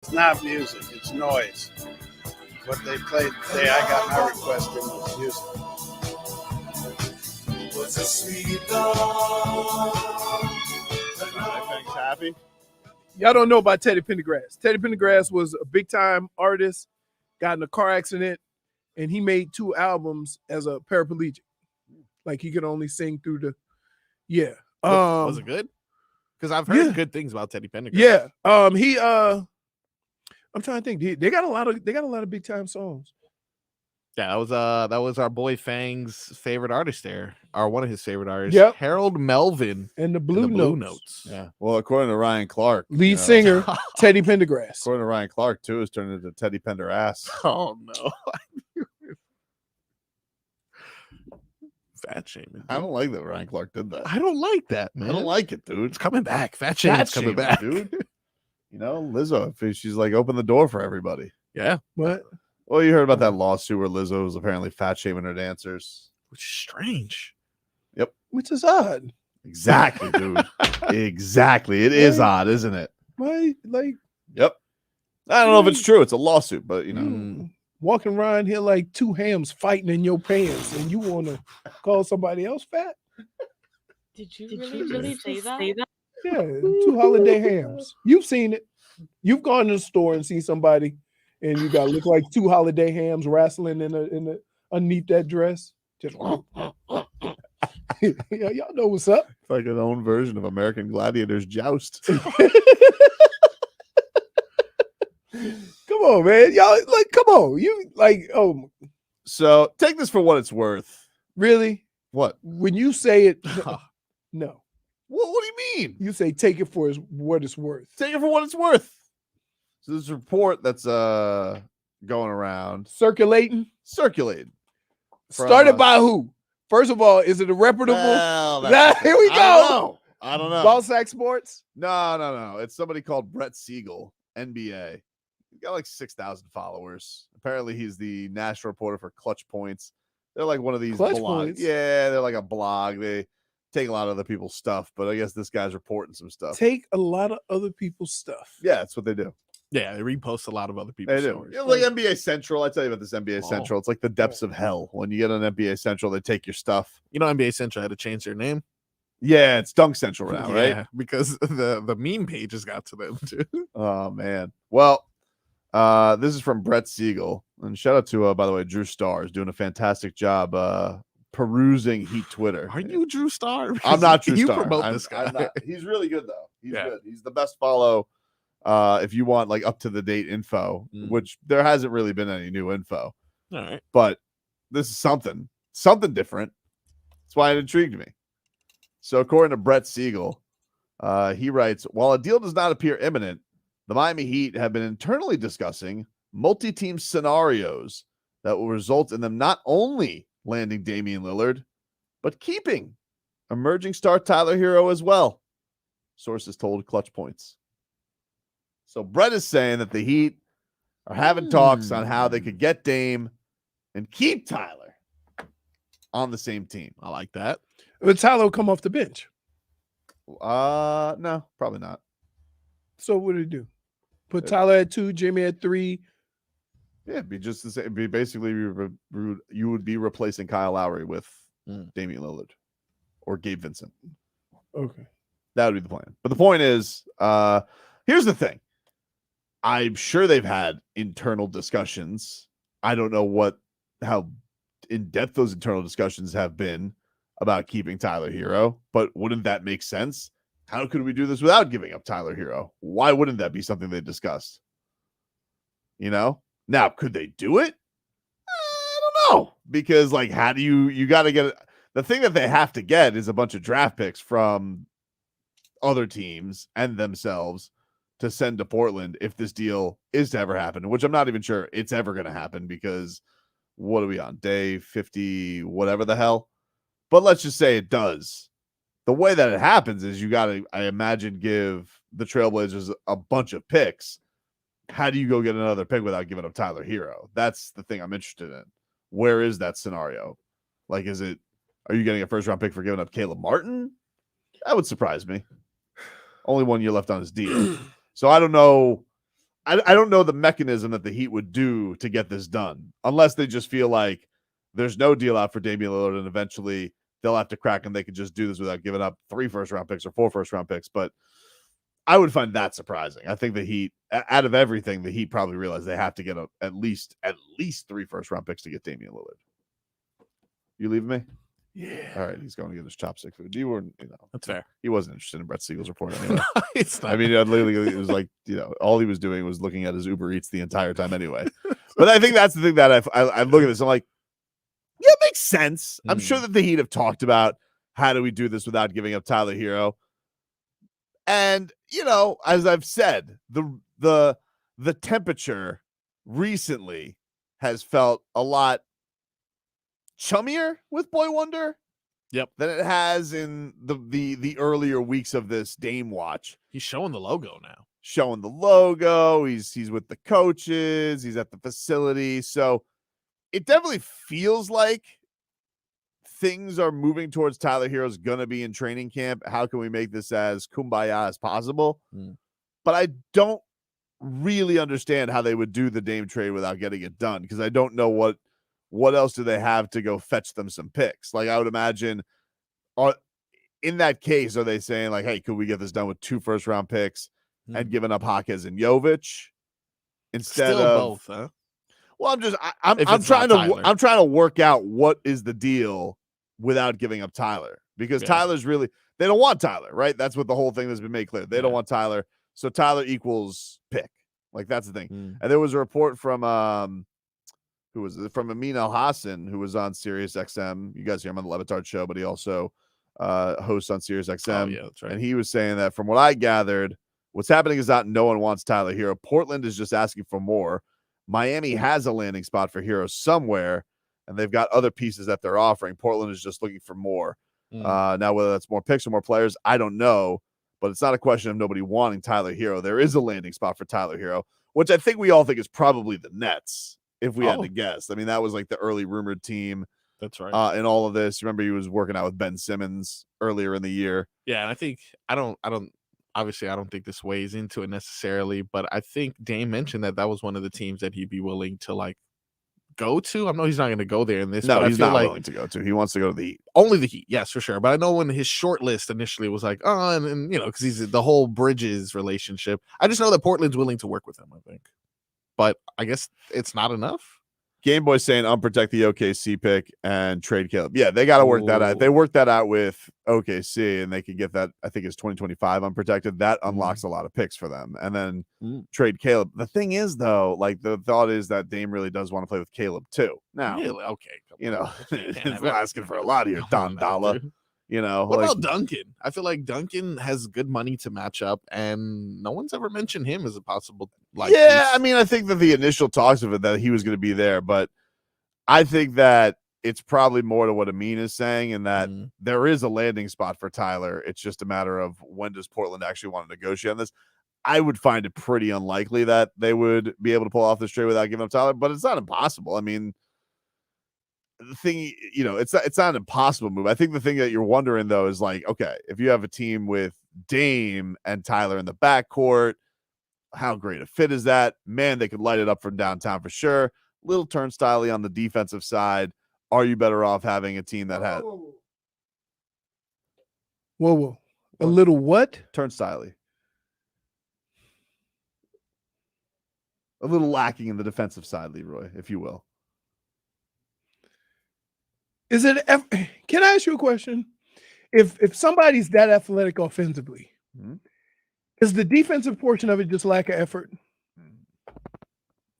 It's not music. It's noise. What they played the day I got my request in was music. Was a sweet love. JFigs happy? Y'all don't know about Teddy Pendergrass. Teddy Pendergrass was a big time artist, got in a car accident, and he made 2 albums as a paraplegic. Like he could only sing through the Was it good? Because I've heard good things about Teddy Pendergrass. Yeah. I'm trying to think. They got a lot of big time songs. Yeah, that was our boy Fang's favorite artist there, or one of his favorite artists. Yep. Harold Melvin And the Blue Notes. Yeah. Well, according to Ryan Clark, Lead singer, Teddy Pendergrass. According to Ryan Clark, too, is turned into Teddy Penderass. Oh no. Fat shaming. I don't like that Ryan Clark did that. I don't like that, man. I don't like it, dude. It's coming back. Fat shaming's coming back, dude. You know, Lizzo, if she's like open the door for everybody. Yeah. What? Well, you heard about that lawsuit where Lizzo was apparently fat shaming her dancers. Which is strange. Yep. Which is odd. Exactly, dude. Exactly. It is odd, isn't it? Why? Like, yep. I don't know if it's true. It's a lawsuit, but you know. Walking around here like 2 hams fighting in your pants, and you want to call somebody else fat? Did you really say that? Yeah, 2 holiday hams. You've seen it. You've gone to the store and seen somebody, and you got look like 2 holiday hams wrestling in a underneath that dress. Just yeah, y'all know what's up. It's like an own version of American Gladiators Joust. Come on, man. Y'all like, come on. You like, oh. So take this for what it's worth. Really? What? When you say it, no. What do you mean? You say take it for what it's worth. Take it for what it's worth. So this report that's going around. Circulating. From, by who? First of all, is it a reputable? Well, here we go. I don't know. Ballsack Sports? No. It's somebody called Brett Siegel, NBA. He's got like 6,000 followers. Apparently, he's the national reporter for Clutch Points. They're like one of these Clutch blogs. Points? Yeah, they're like a blog. They take a lot of other people's stuff, but I guess this guy's reporting some stuff. Take a lot of other people's stuff. Yeah, that's what they do. Yeah, they repost a lot of other people's They do. stories. You know, like NBA Central. I tell you about this NBA Central. It's like the depths of hell. When you get on NBA Central, they take your stuff. You know, NBA Central had to change their name. Yeah, it's Dunk Central now, right? Yeah, because the meme pages got to them too. Oh man. Well, this is from Brett Siegel, and shout out to by the way, Drew Starr is doing a fantastic job perusing Heat Twitter. Are you Drew Starr? I'm not Drew You Starr. promote this guy. I'm not. He's really good though. He's good. He's the best follow. If you want like up to the date info, which there hasn't really been any new info. All right. But this is something different. That's why it intrigued me. So according to Brett Siegel, he writes, while a deal does not appear imminent, the Miami Heat have been internally discussing multi-team scenarios that will result in them not only landing Damian Lillard, but keeping emerging star Tyler Herro as well. Sources told Clutch Points. So Brett is saying that the Heat are having talks on how they could get Dame and keep Tyler on the same team. I like that. But Tyler will come off the bench. No, probably not. So what do you do? Put Tyler at 2, Jimmy at 3. Yeah, it'd be just the same. It'd be basically you would be replacing Kyle Lowry with Damian Lillard or Gabe Vincent. Okay. That would be the plan. But the point is, here's the thing. I'm sure they've had internal discussions. I don't know how in depth those internal discussions have been about keeping Tyler Herro, but wouldn't that make sense? How could we do this without giving up Tyler Herro? Why wouldn't that be something they discussed? You know? Now, could they do it? I don't know. Because, like, how do you got to get it? The thing that they have to get is a bunch of draft picks from other teams and themselves to send to Portland if this deal is to ever happen, which I'm not even sure it's ever going to happen because what are we on? Day 50, whatever the hell. But let's just say it does. The way that it happens is you got to, I imagine, give the Trailblazers a bunch of picks. How do you go get another pick without giving up Tyler Herro? That's the thing I'm interested in. Where is that scenario? Like, are you getting a first round pick for giving up Caleb Martin? That would surprise me. Only 1 year left on his deal. So I don't know I don't know the mechanism that the Heat would do to get this done, unless they just feel like there's no deal out for Damian Lillard, and eventually they'll have to crack and they could just do this without giving up 3 first-round picks or 4 first-round picks. But I would find that surprising. I think the Heat, out of everything, the Heat probably realize they have to get at least 3 first-round picks to get Damian Lillard. You leaving me? Yeah. All right, he's going to get his chopstick food. You weren't, That's fair. He wasn't interested in Brett Siegel's report anyway. It's not. I mean, literally, it was like, all he was doing was looking at his Uber Eats the entire time anyway. But I think that's the thing that I look at this. I'm like, yeah, it makes sense. I'm sure that the Heat have talked about how do we do this without giving up Tyler Herro. And, as I've said, the temperature recently has felt a lot chummier with Boy Wonder. Yep. Than it has in the earlier weeks of this Dame watch. He's showing the logo now. Showing the logo. He's with the coaches. He's at the facility. So it definitely feels like things are moving towards Tyler Herro's going to be in training camp. How can we make this as kumbaya as possible? But I don't really understand how they would do the Dame trade without getting it done, because I don't know what else do they have to go fetch them some picks. Like, I would imagine in that case, are they saying like, hey, could we get this done with 2 first-round picks and giving up Jaquez and Jovic instead Still of both, huh? Well, I'm trying to work out what is the deal without giving up Tyler, because Tyler's really, they don't want Tyler, right? That's what the whole thing has been made clear. They don't want Tyler. So Tyler equals pick. Like, that's the thing. And there was a report from who was it? From Amin Al-Hassan, who was on Sirius XM. You guys hear him on the Levitard show, but he also hosts on Sirius XM. Oh, yeah, that's right. And he was saying that from what I gathered, what's happening is not no one wants Tyler Herro. Portland is just asking for more. Miami has a landing spot for Herro somewhere, and they've got other pieces that they're offering. Portland is just looking for more. Now, whether that's more picks or more players, I don't know, but it's not a question of nobody wanting Tyler Herro. There is a landing spot for Tyler Herro, which I think we all think is probably the Nets, if we had to guess. I mean, that was like the early rumored team. That's right. In all of this, remember he was working out with Ben Simmons earlier in the year. Yeah, and I think obviously I don't think this weighs into it necessarily, but I think Dame mentioned that was one of the teams that he'd be willing to like go to. I know he's not going to go there in this. No, but he's I feel not like willing to go to. He wants to go to the Heat. Only the Heat, yes, for sure. But I know when his short list initially was like, and because he's the whole Bridges relationship. I just know that Portland's willing to work with him, I think. But I guess it's not enough. Game Boy saying unprotect the OKC pick and trade Caleb. Yeah, they got to work that out. They worked that out with OKC, and they could get that. I think it's 2025 unprotected. That unlocks a lot of picks for them. And then trade Caleb. The thing is, though, like the thought is that Dame really does want to play with Caleb too. Now, really? Okay, it's asking for a lot here, Don Dalla. What about Duncan? I feel like Duncan has good money to match up, and no one's ever mentioned him as a possible. I mean, I think that the initial talks of it that he was going to be there, but I think that it's probably more to what Amin is saying, and that there is a landing spot for Tyler. It's just a matter of when does Portland actually want to negotiate on this. I would find it pretty unlikely that they would be able to pull off this trade without giving up Tyler, but it's not impossible. I mean, the thing, it's not an impossible move. I think the thing that you're wondering though is like, okay, if you have a team with Dame and Tyler in the backcourt, how great a fit is that? Man, they could light it up from downtown for sure. Little turnstile-y on the defensive side. Are you better off having a team that had whoa, a little what? Turnstile-y. A little lacking in the defensive side, Leroy, if you will. Can I ask you a question? If somebody's that athletic offensively, is the defensive portion of it just lack of effort?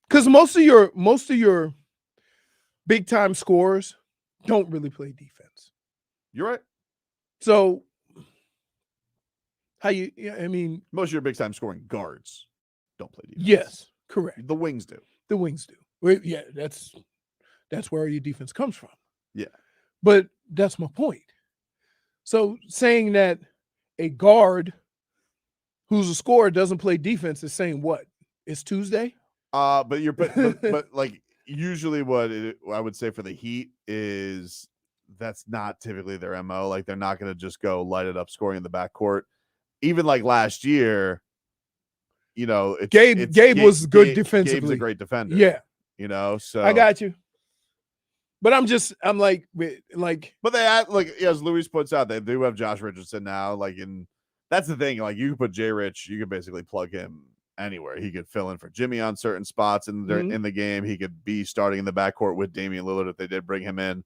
Because most of your big time scorers don't really play defense. You're right. So I mean, most of your big time scoring guards don't play defense. Yes, correct. The wings do. The wings do. Well, yeah, that's where your defense comes from. Yeah. But that's my point. So saying that a guard who's a scorer doesn't play defense is saying what? It's Tuesday? But like usually what I would say for the Heat is that's not typically their MO. Like they're not going to just go light it up scoring in the backcourt. Even like last year, you know, Gabe was good Gabe's a defensively. great defender. Yeah, You know, so I got you. But I'm like, but they act like as Luis puts out, they do have Josh Richardson now. Like, that's the thing. Like, you could put Jay Rich, you could basically plug him anywhere. He could fill in for Jimmy on certain spots in the game. He could be starting in the backcourt with Damian Lillard if they did bring him in.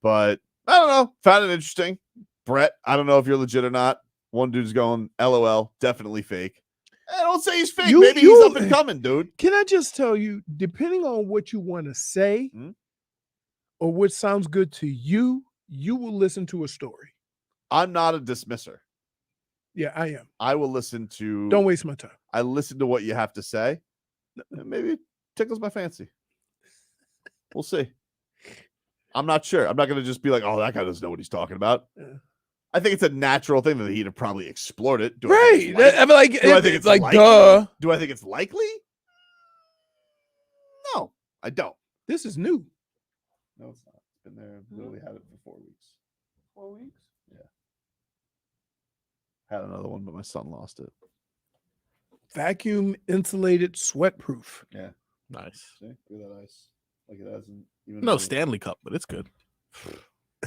But I don't know. Found it interesting. Brett, I don't know if you're legit or not. One dude's going, LOL, definitely fake. I don't say he's fake. Maybe he's up and coming, dude. Can I just tell you, depending on what you want to say or what sounds good to you, you will listen to a story. I'm not a dismisser. Yeah, I am. I will listen to. Don't waste my time. I listen to what you have to say. Maybe it tickles my fancy. We'll see. I'm not sure. I'm not going to just be like, oh, that guy doesn't know what he's talking about. Yeah. I think it's a natural thing that he'd have probably explored it. Do I think it's likely? Duh. Do I think it's likely? No, I don't. This is new. No, it's not. It's been there. Literally had it for 4 weeks. 4 weeks? Yeah. Had another one, but my son lost it. Vacuum insulated, sweat proof. Yeah. Nice. See? Look at that ice. Like it hasn't even. No Stanley Cup, but it's good.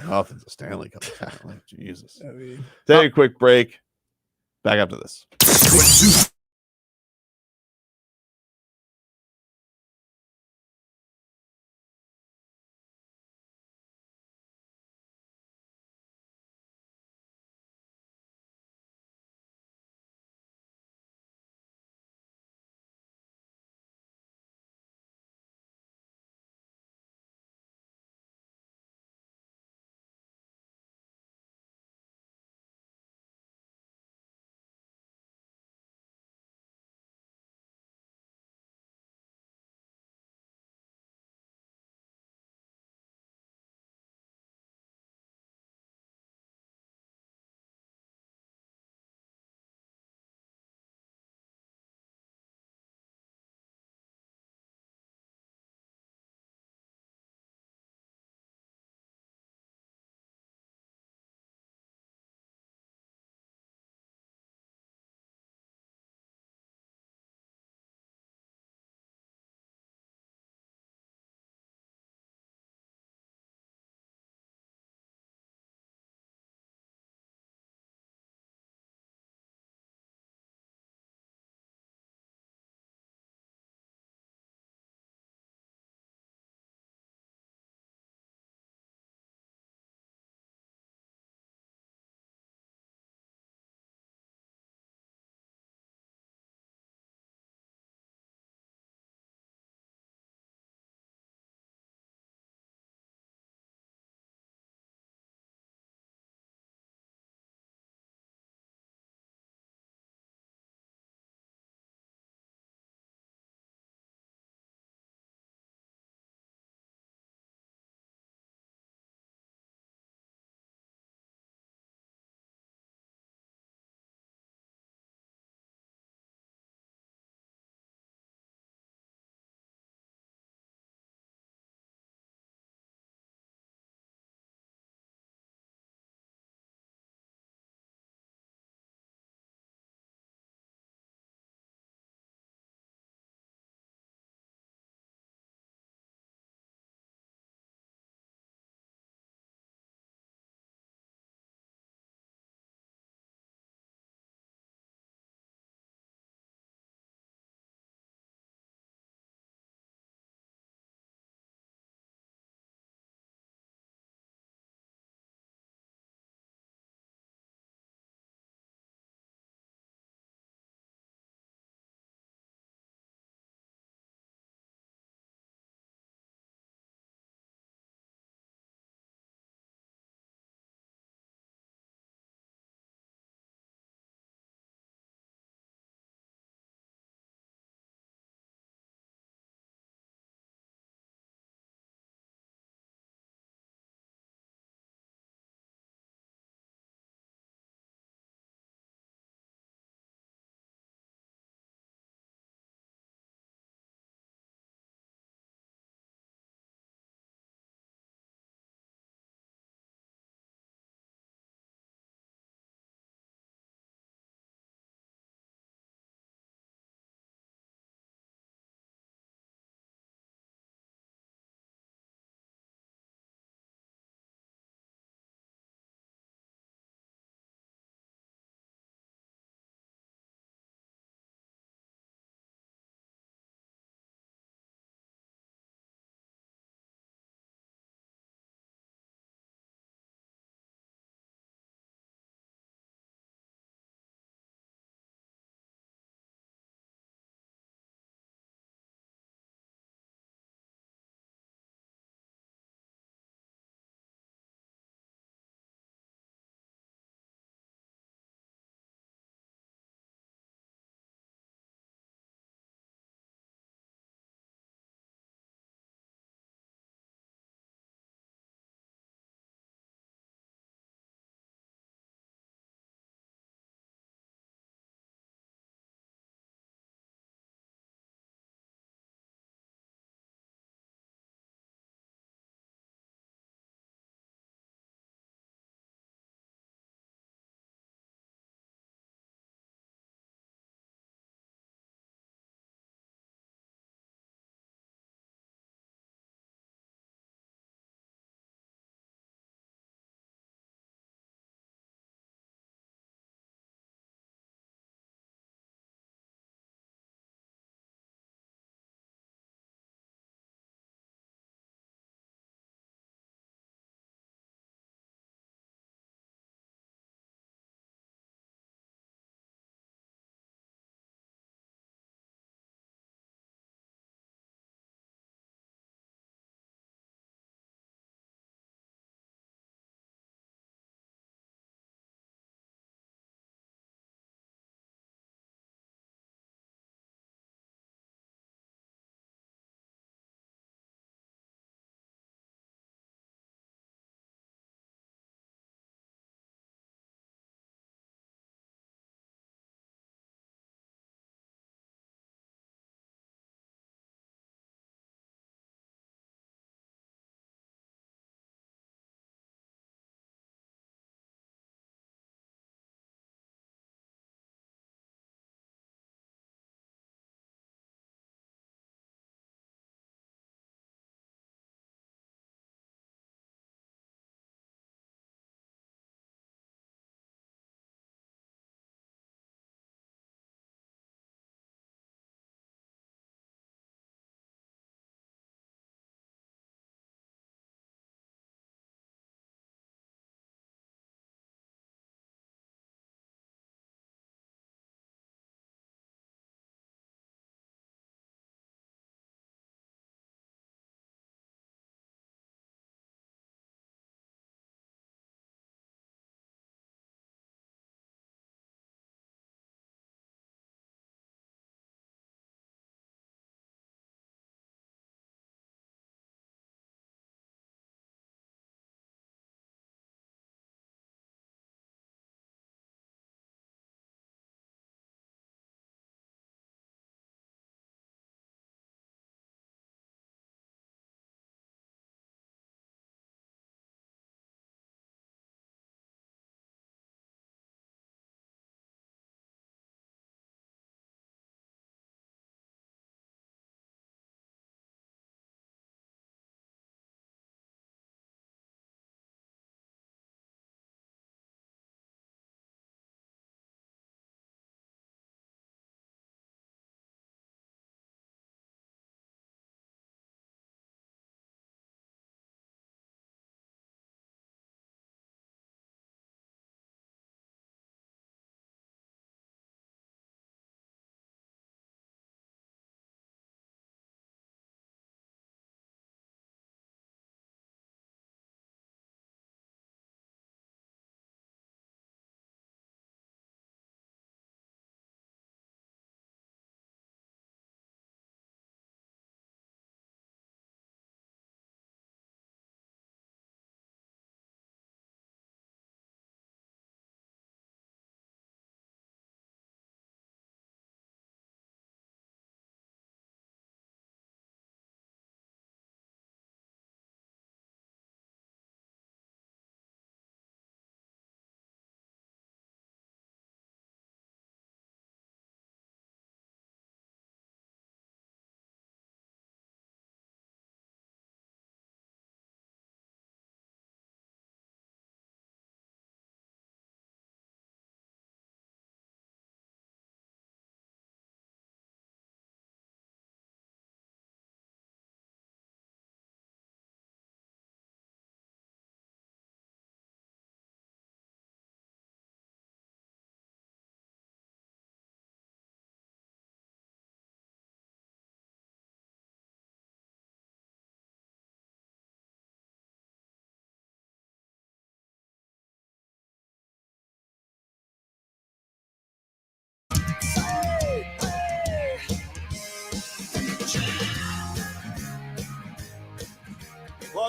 Nothing's a Stanley Cup. Jesus. I mean, Take a quick break. Back up to this.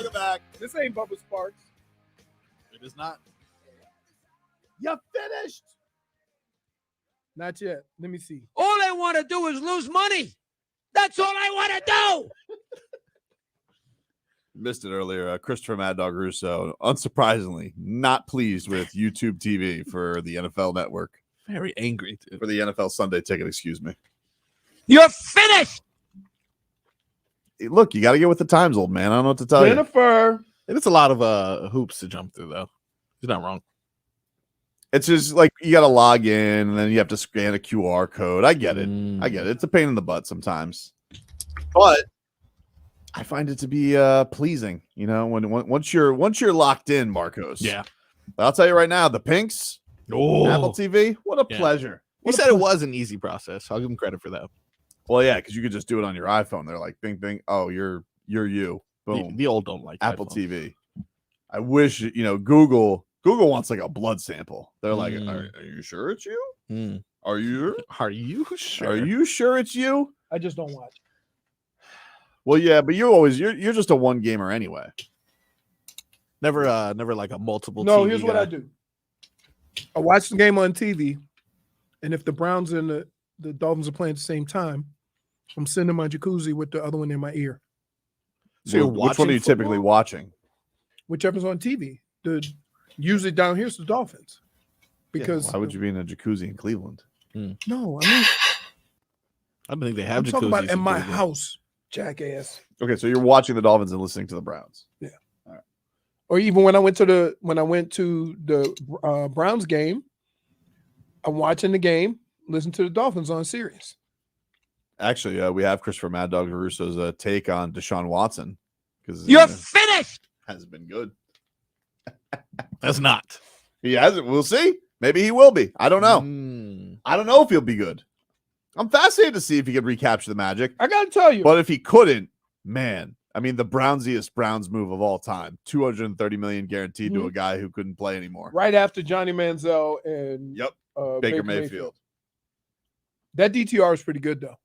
Welcome back. This ain't Bubba Sparks. It is not. You finished. Not yet. Let me see. All I want to do is lose money. That's all I want to do. Missed it earlier. Christopher MadDog Russo, unsurprisingly, not pleased with YouTube TV for the NFL Network. Very angry, dude. For the NFL Sunday ticket, excuse me. You're finished. Hey, look, you got to get with the times, old man. I don't know what to tell you. Jennifer. It's a lot of hoops to jump through, though. He's not wrong. It's just like you got to log in and then you have to scan a QR code. I get it. I get it. It's a pain in the butt sometimes. But I find it to be pleasing, you know, when once you're locked in, Marcos. Yeah. But I'll tell you right now, the Pinks, Apple TV, what a Yeah. pleasure. He said it was an easy process. I'll give him credit for that. Well, yeah, because you could just do it on your iPhone. They're like, bing, bing. Oh, you're you. Boom. The old don't like Apple iPhone. TV. I wish, you know, Google wants like a blood sample. They're like, are you sure it's you? Are you sure? Are you sure it's you? I just don't watch. Well, yeah, but you're just a one gamer anyway. Never like a multiple. No, TV here's what guy. I do. I watch the game on TV, and if the Browns and the Dolphins are playing at the same time, I'm sitting in my jacuzzi with the other one in my ear. So you're Which one watching are you typically football? watching? Whichever's on TV. Usually down here's the Dolphins. Because Why would you be in a jacuzzi in Cleveland? No, I mean I don't think they have I'm talking about jacuzzis in my Cleveland. house, jackass. Okay, so you're watching the Dolphins and listening to the Browns. Yeah. All right. Or even when I went to the Browns game, I'm watching the game, listen to the Dolphins on Sirius. Actually, we have Christopher MadDog Russo's take on Deshaun Watson because You're finished. Hasn't been good. That's not. He hasn't. We'll see. Maybe he will be. I don't know. I don't know if he'll be good. I'm fascinated to see if he could recapture the magic. I gotta tell you. But if he couldn't, man, I mean, the Brownsiest Browns move of all time. $230 million guaranteed to a guy who couldn't play anymore. Right after Johnny Manziel and Baker Mayfield. That DTR is pretty good though.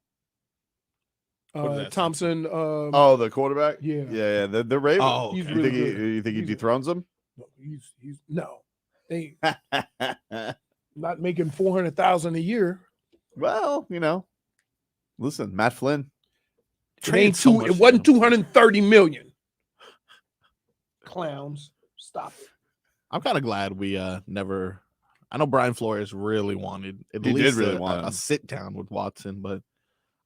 What is that? Thompson. The quarterback. Yeah. The Ravens. Oh, he's okay. really you good. think he dethrones them? No, he's no. They not making 400,000 a year. Well, you know, listen, Matt Flynn. It wasn't 230 million. Clowns, stop it. I'm kind of glad we never. I know Brian Flores really wanted at He did least really a, want a him. sit down with Watson, but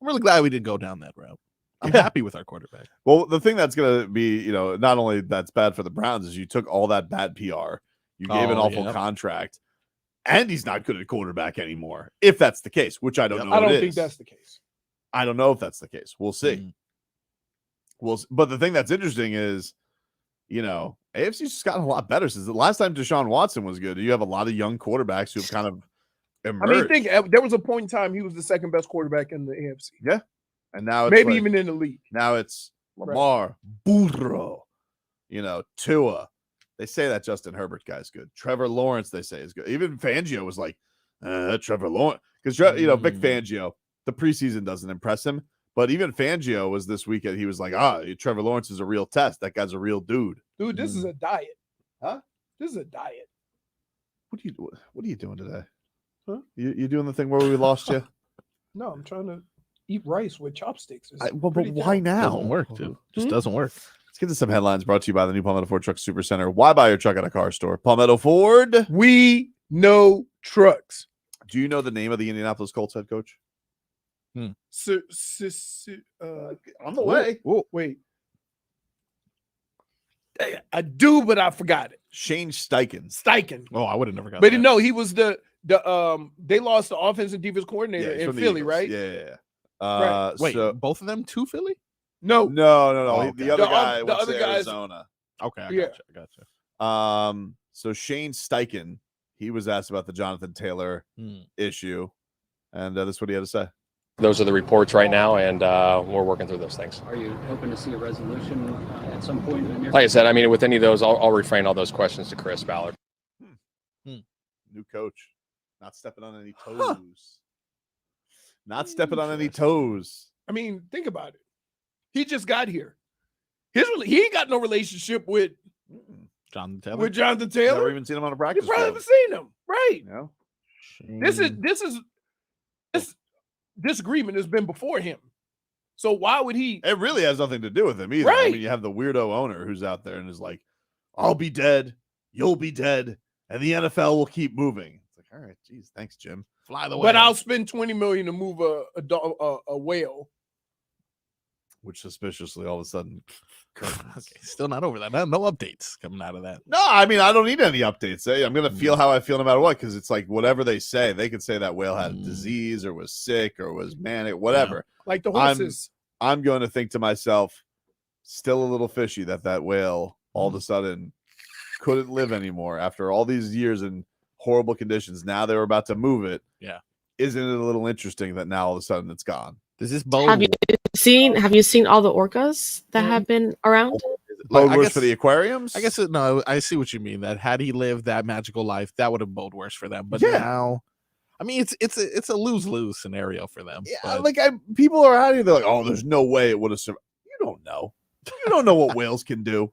I'm really glad we didn't go down that route. I'm happy with our quarterback. Well, the thing that's going to be, you know, not only that's bad for the Browns is you took all that bad PR, you gave an awful contract, and he's not good at quarterback anymore. If that's the case, which I don't know. I don't it think is. that's the case. I don't know if that's the case. We'll see. But the thing that's interesting is, you know, AFC's just gotten a lot better since the last time Deshaun Watson was good. You have a lot of young quarterbacks who have kind of emerged. I mean, there was a point in time he was the second best quarterback in the AFC. Yeah. And now it's Maybe like- even in the league. Now it's Lamar, Burrow, you know, Tua. They say that Justin Herbert guy's good. Trevor Lawrence, they say, is good. Even Fangio was like, Trevor Lawrence. Because, you know, Vic Fangio, the preseason doesn't impress him. But even Fangio was this weekend. He was like, Trevor Lawrence is a real test. That guy's a real dude. Dude, this is a diet. Huh? This is a diet. What are you doing today? Huh? You doing the thing where we lost you? No, I'm trying to eat rice with chopsticks. It's But pretty why terrible. now? Doesn't work, dude. Just doesn't work. Let's get to some headlines brought to you by the new Palmetto Ford Truck Super Center. Why buy your truck at a car store? Palmetto Ford. We know trucks. Do you know the name of the Indianapolis Colts head coach? On the way. Wait. I do, but I forgot it. Shane Steichen. Oh, I would have never got But that. no, he was the they lost the offense and defense coordinator he's in from the Philly, Eagles. right? Yeah. Right. Wait, so- both of them to Philly? No. No. Oh, okay. The other The guy the went other to guys- Arizona. Okay, I Yeah. gotcha. So Shane Steichen, he was asked about the Jonathan Taylor issue, and this is what he had to say. Those are the reports right now, and we're working through those things. Are you hoping to see a resolution at some point in the near Like I said, I mean, with any of those, I'll refrain all those questions to Chris Ballard. New coach, not stepping on any toes. Not stepping on any toes. I mean, think about it. He just got here. He ain't got no relationship with Jonathan Taylor. Jonathan Taylor. Never even seen him on a practice You probably field. haven't seen him, right? You know? This disagreement has been before him. So why would he? It really has nothing to do with him either. Right. I mean, you have the weirdo owner who's out there and is like, "I'll be dead, you'll be dead, and the NFL will keep moving." It's like, all right, geez, thanks, Jim. Fly the way. But I'll spend $20 million to move a whale. Which suspiciously, all of a sudden, Okay, still not over that. No updates coming out of that. no, I mean, I don't need any updates. I'm going to feel how I feel no matter what, because it's like whatever they say, they could say that whale had a disease or was sick or was manic, whatever. Like the horses. I'm going to think to myself, still a little fishy that whale all of a sudden couldn't live anymore after all these years in horrible conditions. Now they were about to move it. Yeah. Isn't it a little interesting that now all of a sudden it's gone? Does this bode? Have you seen all the orcas that have been around? Bode I worse guess- for the aquariums? I guess no. I see what you mean. That had he lived that magical life, that would have bode worse for them. But Yeah. now, I mean, it's a lose-lose scenario for them. Yeah, but- people are out here. They're like, "Oh, there's no way it would have survived." You don't know. You don't know what whales can do.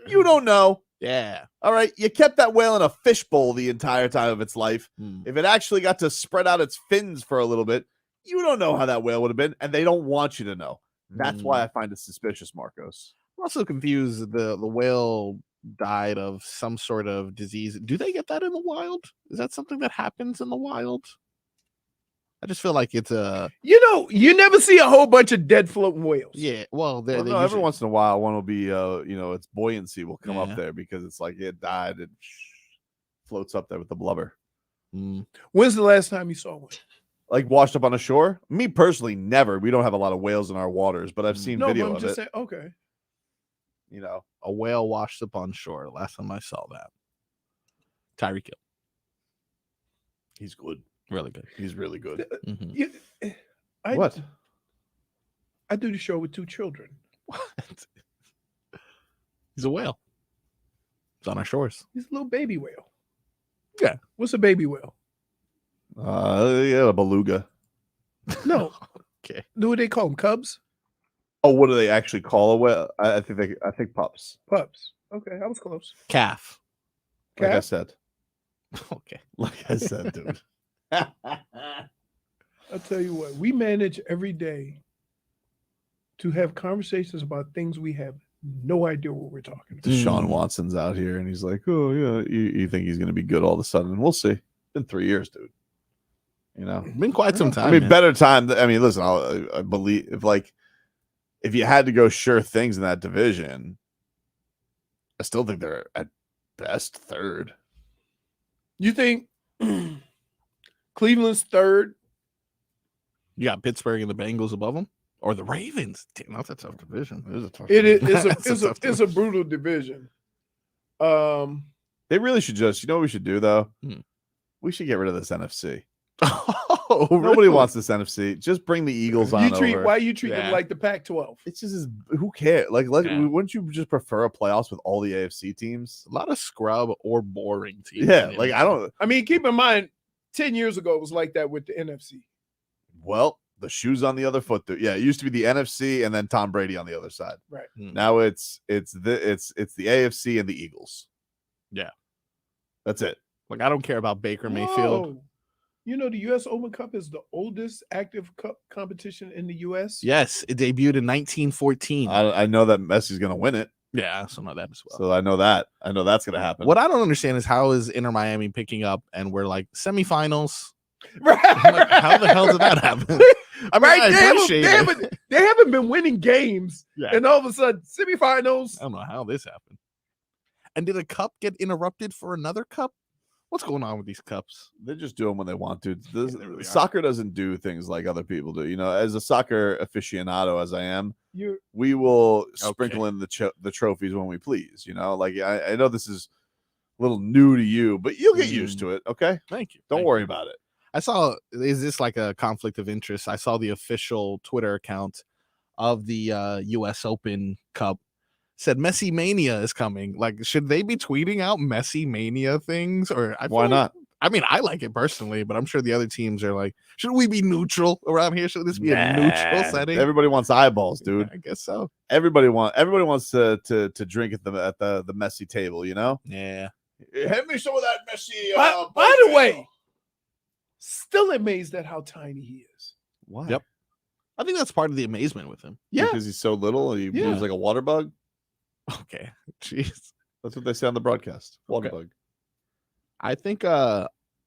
You don't know. yeah. All right, you kept that whale in a fishbowl the entire time of its life. Hmm. If it actually got to spread out its fins for a little bit, you don't know how that whale would have been, and they don't want you to know. That's why I find it suspicious, Marcos. I'm also confused. The whale died of some sort of disease. Do they get that in the wild? Is that something that happens in the wild? I just feel like it's a You never see a whole bunch of dead floating whales. yeah. Well, they Well, no, every usually- once in a while, one will be, its buoyancy will come Yeah. up there because it's like it died and floats up there with the blubber. Mm. When's the last time you saw one? Like washed up on a shore? Me personally, never. We don't have a lot of whales in our waters, but I've seen No, but video I'm of just it. saying. Okay. You know, A whale washed up on shore. Last time I saw that. Tyreek Hill, he's good. really good. He's really good. Mhm. What? I do the show with 2 children. What? He's a whale. It's on our shores. He's a little baby whale. Yeah. What's a baby whale? Yeah, a beluga. No. Okay. Do they call them? Cubs? Oh, what do they actually call a whale? I think pups. Pups. Okay, I was close. Calf. Like I Calf? said. Okay. Like I said, dude. I'll tell you what, we manage every day to have conversations about things we have no idea what we're talking about. Deshaun Watson's out here and he's like, "Oh yeah, you think he's gonna be good all of a sudden?" We'll see. It's been 3 years, dude. You know, Been quite some time. I mean, man. better time. I mean, listen, I believe if you had to go sure things in that division, I still think they're at best third. You think Cleveland's third? You got Pittsburgh and the Bengals above them, or the Ravens. Damn, that's a tough division. It is a tough. It is. division. It's a brutal division. They really should just. You know what we should do though? Hmm. We should get rid of this NFC. Oh, Nobody really? wants this NFC. Just bring the Eagles on over. Why you treat Yeah. them like the Pac-12? It's just who cares? Yeah. Wouldn't you just prefer a playoffs with all the AFC teams? A lot of scrub or boring teams. Yeah, in like it. I don't. I mean, keep in mind, 10 years ago it was like that with the NFC. Well, the shoes on the other foot. Yeah, it used to be the NFC and then Tom Brady on the other side. Right. Now it's the AFC and the Eagles. Yeah. That's it. Like I don't care about Baker Mayfield. Whoa. You know, the U.S. Open Cup is the oldest active cup competition in the U.S. Yes, it debuted in 1914. I know that Messi's going to win it, Yeah, so know that as well. so I know that. I know that's going to happen. What I don't understand is how is Inter Miami picking up and we're like semifinals. Right. I'm like, how the hell did that happen? I mean, Right? I They appreciate it. haven't been winning games, Yeah. and all of a sudden, semifinals. I don't know how this happened. And did a cup get interrupted for another cup? What's going on with these cups? They just do them when they want to. This, they really are. soccer doesn't do things like other people do. You know, as a soccer aficionado as I am, You're we will sprinkle in the trophies when we please. You know, like I know this is a little new to you, but you'll get used to it. Okay, Thank you. don't Thank worry you. about it. I saw, is this like a conflict of interest? I saw the official Twitter account of the US Open Cup said Messi Mania is coming. Like, should they be tweeting out Messi Mania things? Or Why not? I mean, I like it personally, but I'm sure the other teams are like, should we be neutral around here? Should this be a neutral setting? Everybody wants eyeballs, dude. I guess so. Everybody wants to drink at the messy table, you know? Yeah. Hand me some of that messy. By the way, still amazed at how tiny he is. Why? Yep. I think that's part of the amazement with him. Yeah. Because he's so little, he Yeah. moves like a water bug. Okay. Jeez. That's what they say on the broadcast. Water bug. I think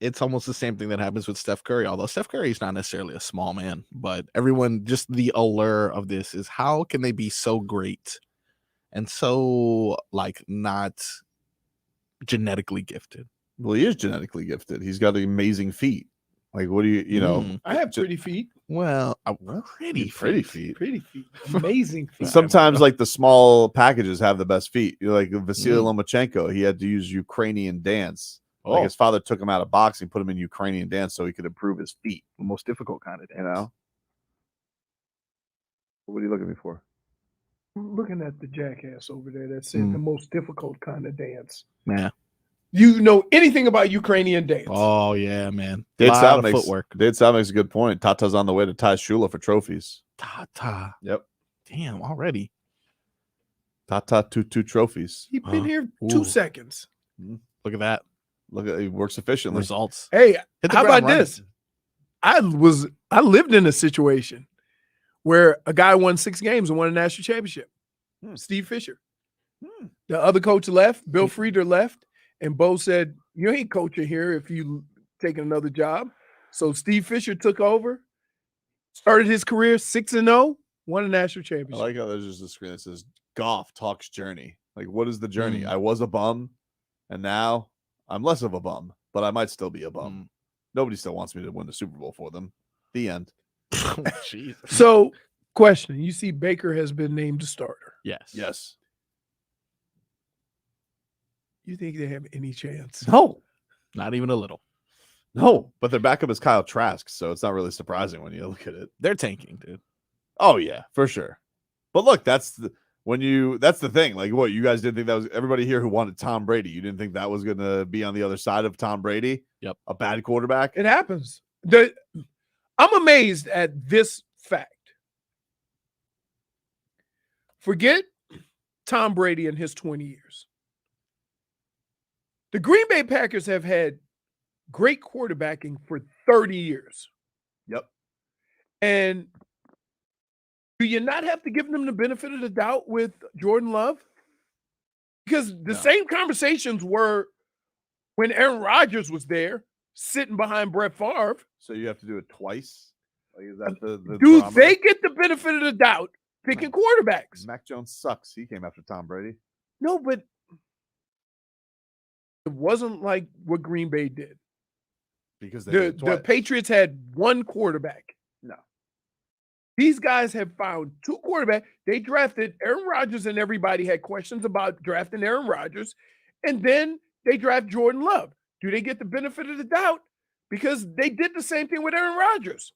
it's almost the same thing that happens with Steph Curry, although Steph Curry is not necessarily a small man, but everyone, just the allure of this is how can they be so great and so like not genetically gifted? Well, he is genetically gifted. He's got amazing feet. Like, what do you know? I have pretty feet. Well, pretty feet. Pretty feet. Amazing feet. Sometimes, like the small packages have the best feet. You're like Vasily Mm. Lomachenko. He had to use Ukrainian dance. Like his father took him out of boxing, put him in Ukrainian dance so he could improve his feet. The most difficult kind of dance. You know. What are you looking at me for? I'm looking at the jackass over there that said the most difficult kind of dance. Yeah. You know anything about Ukrainian dance? Oh yeah, man. Dave Sal Lot of makes footwork. Dave Sal makes a good point. Tata's on the way to Ty Shula for trophies. Tata. Yep. Damn, already. Tata 2 trophies. He's been here 2 seconds. Look at that. Look at he works efficiently. Results. Hey, Hit the how ground about running. this? I lived in a situation where a guy won 6 games and won a national championship. Steve Fisher. The other coach left, Bill Frieder left, and Bo said, "You ain't coaching here if you take another job." So Steve Fisher took over, started his career 6-0, won a national I championship. like how there's just a screen that says Goff talks journey. Like, what is the journey? I was a bum, and now I'm less of a bum, but I might still be a bum. Nobody still wants me to win the Super Bowl for them. The end. Jeez. So, question: you see, Baker has been named a starter. Yes. Yes. You think they have any chance? No. Not even a little. No. But their backup is Kyle Trask, so it's not really surprising when you look at it. They're tanking, dude. Oh yeah, for sure. But look, that's the thing. Like, what, you guys didn't think that was everybody here who wanted Tom Brady? You didn't think that was going to be on the other side of Tom Brady? Yep. A bad quarterback. It happens. I'm amazed at this fact. Forget Tom Brady and his 20 years. The Green Bay Packers have had great quarterbacking for 30 years. Yep. And do you not have to give them the benefit of the doubt with Jordan Love? Because the same conversations were when Aaron Rodgers was there, sitting behind Brett Favre. So you have to do it twice? Like, is that the Do barometer? they get the benefit of the doubt picking quarterbacks? Mac Jones sucks. He came after Tom Brady. No, but it wasn't like what Green Bay did. Because they did it The twice. Patriots had one quarterback. No. These guys have found 2 quarterbacks. They drafted Aaron Rodgers, and everybody had questions about drafting Aaron Rodgers. And then they draft Jordan Love. Do they get the benefit of the doubt? Because they did the same thing with Aaron Rodgers.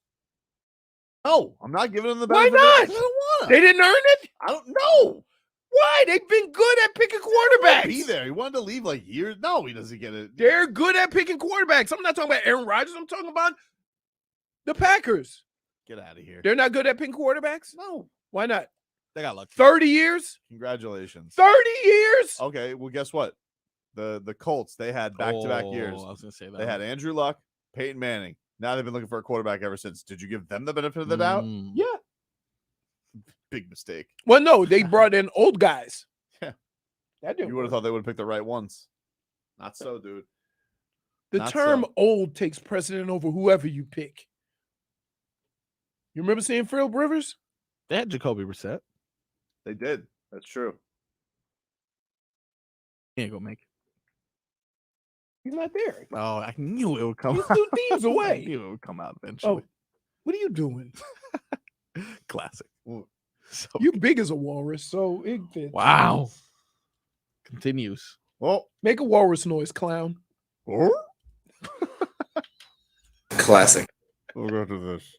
No, I'm not giving them the Why benefit. not? I don't want They didn't earn it? I don't know. Why? They've been good at picking quarterbacks. Be there. He wanted to leave like years. No, he doesn't get it. They're good at picking quarterbacks. I'm not talking about Aaron Rodgers. I'm talking about the Packers. Get out of here. They're not good at picking quarterbacks? No. Why not? They got lucky. 30 years? Congratulations. 30 years? Okay, well, guess what? The Colts, they had back-to-back years. I was gonna say that. They had Andrew Luck, Peyton Manning. Now they've been looking for a quarterback ever since. Did you give them the benefit of the doubt? Yeah. Big mistake. Well, no, they brought in old guys. Yeah. That didn't You would have work. thought they would have picked the right ones. Not so, dude. The Not term so. old takes precedent over whoever you pick. You remember seeing Phil Rivers? They had Jacoby Brissett. They did. That's true. He ain't gonna make it. He's not there. Oh, I knew it would come He's out. 2 teams I away. knew it would come out eventually. Oh, what are you doing? Classic. So You big as a walrus, so it fits. wow. Continues. Well, Make a walrus noise, clown. Classic. we'll go to this.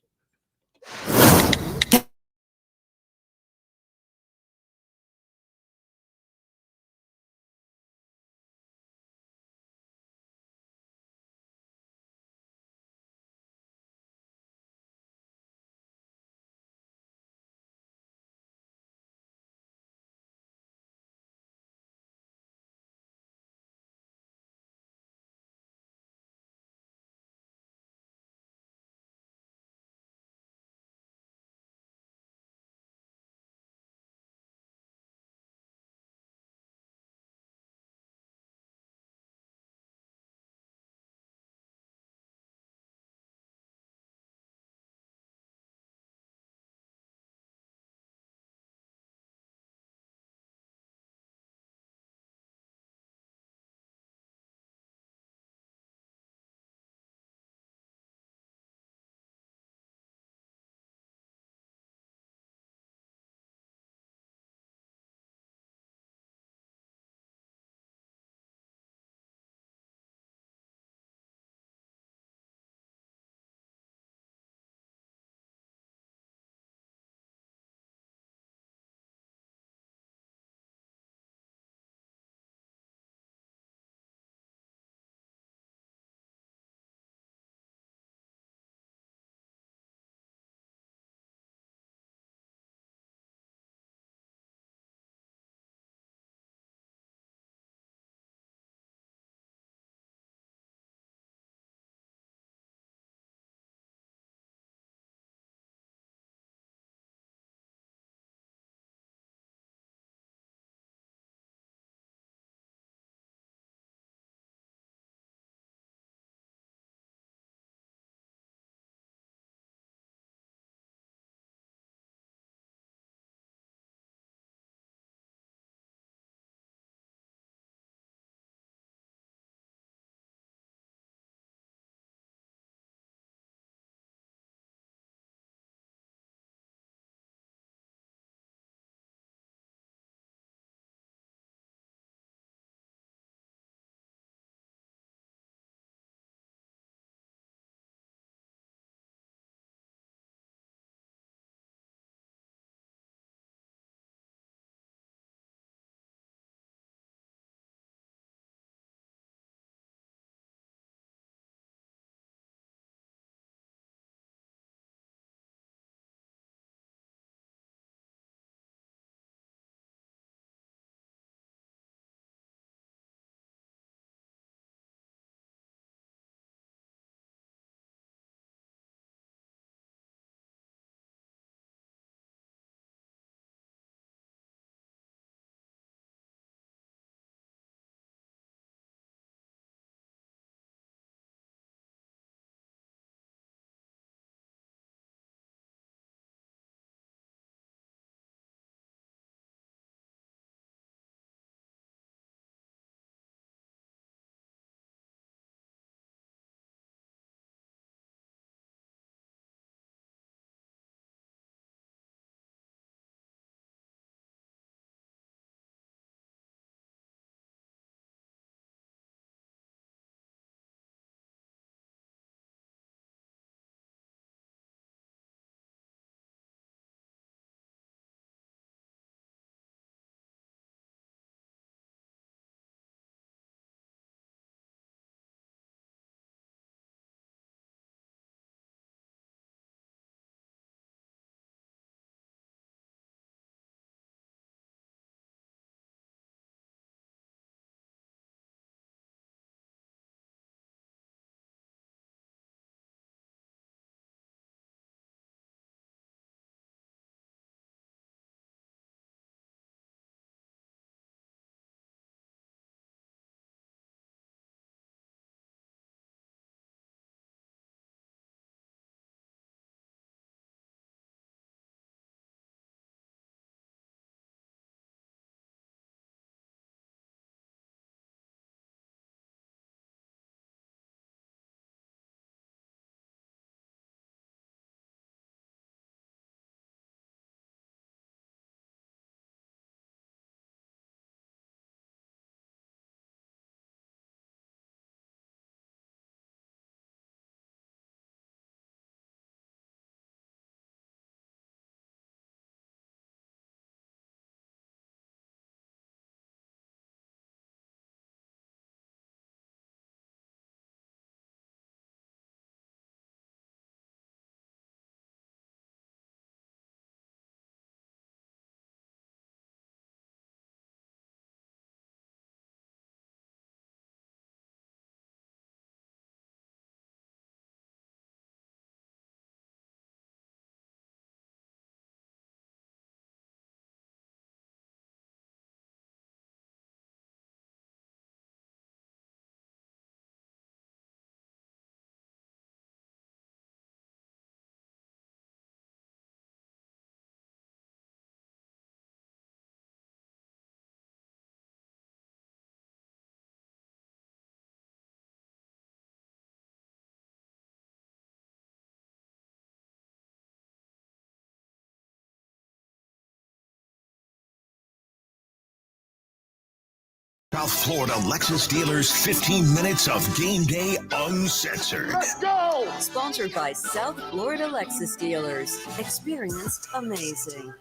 South Florida Lexus dealers 15 minutes of game day uncensored. Let's go! Sponsored by South Florida Lexus dealers. Experienced amazing.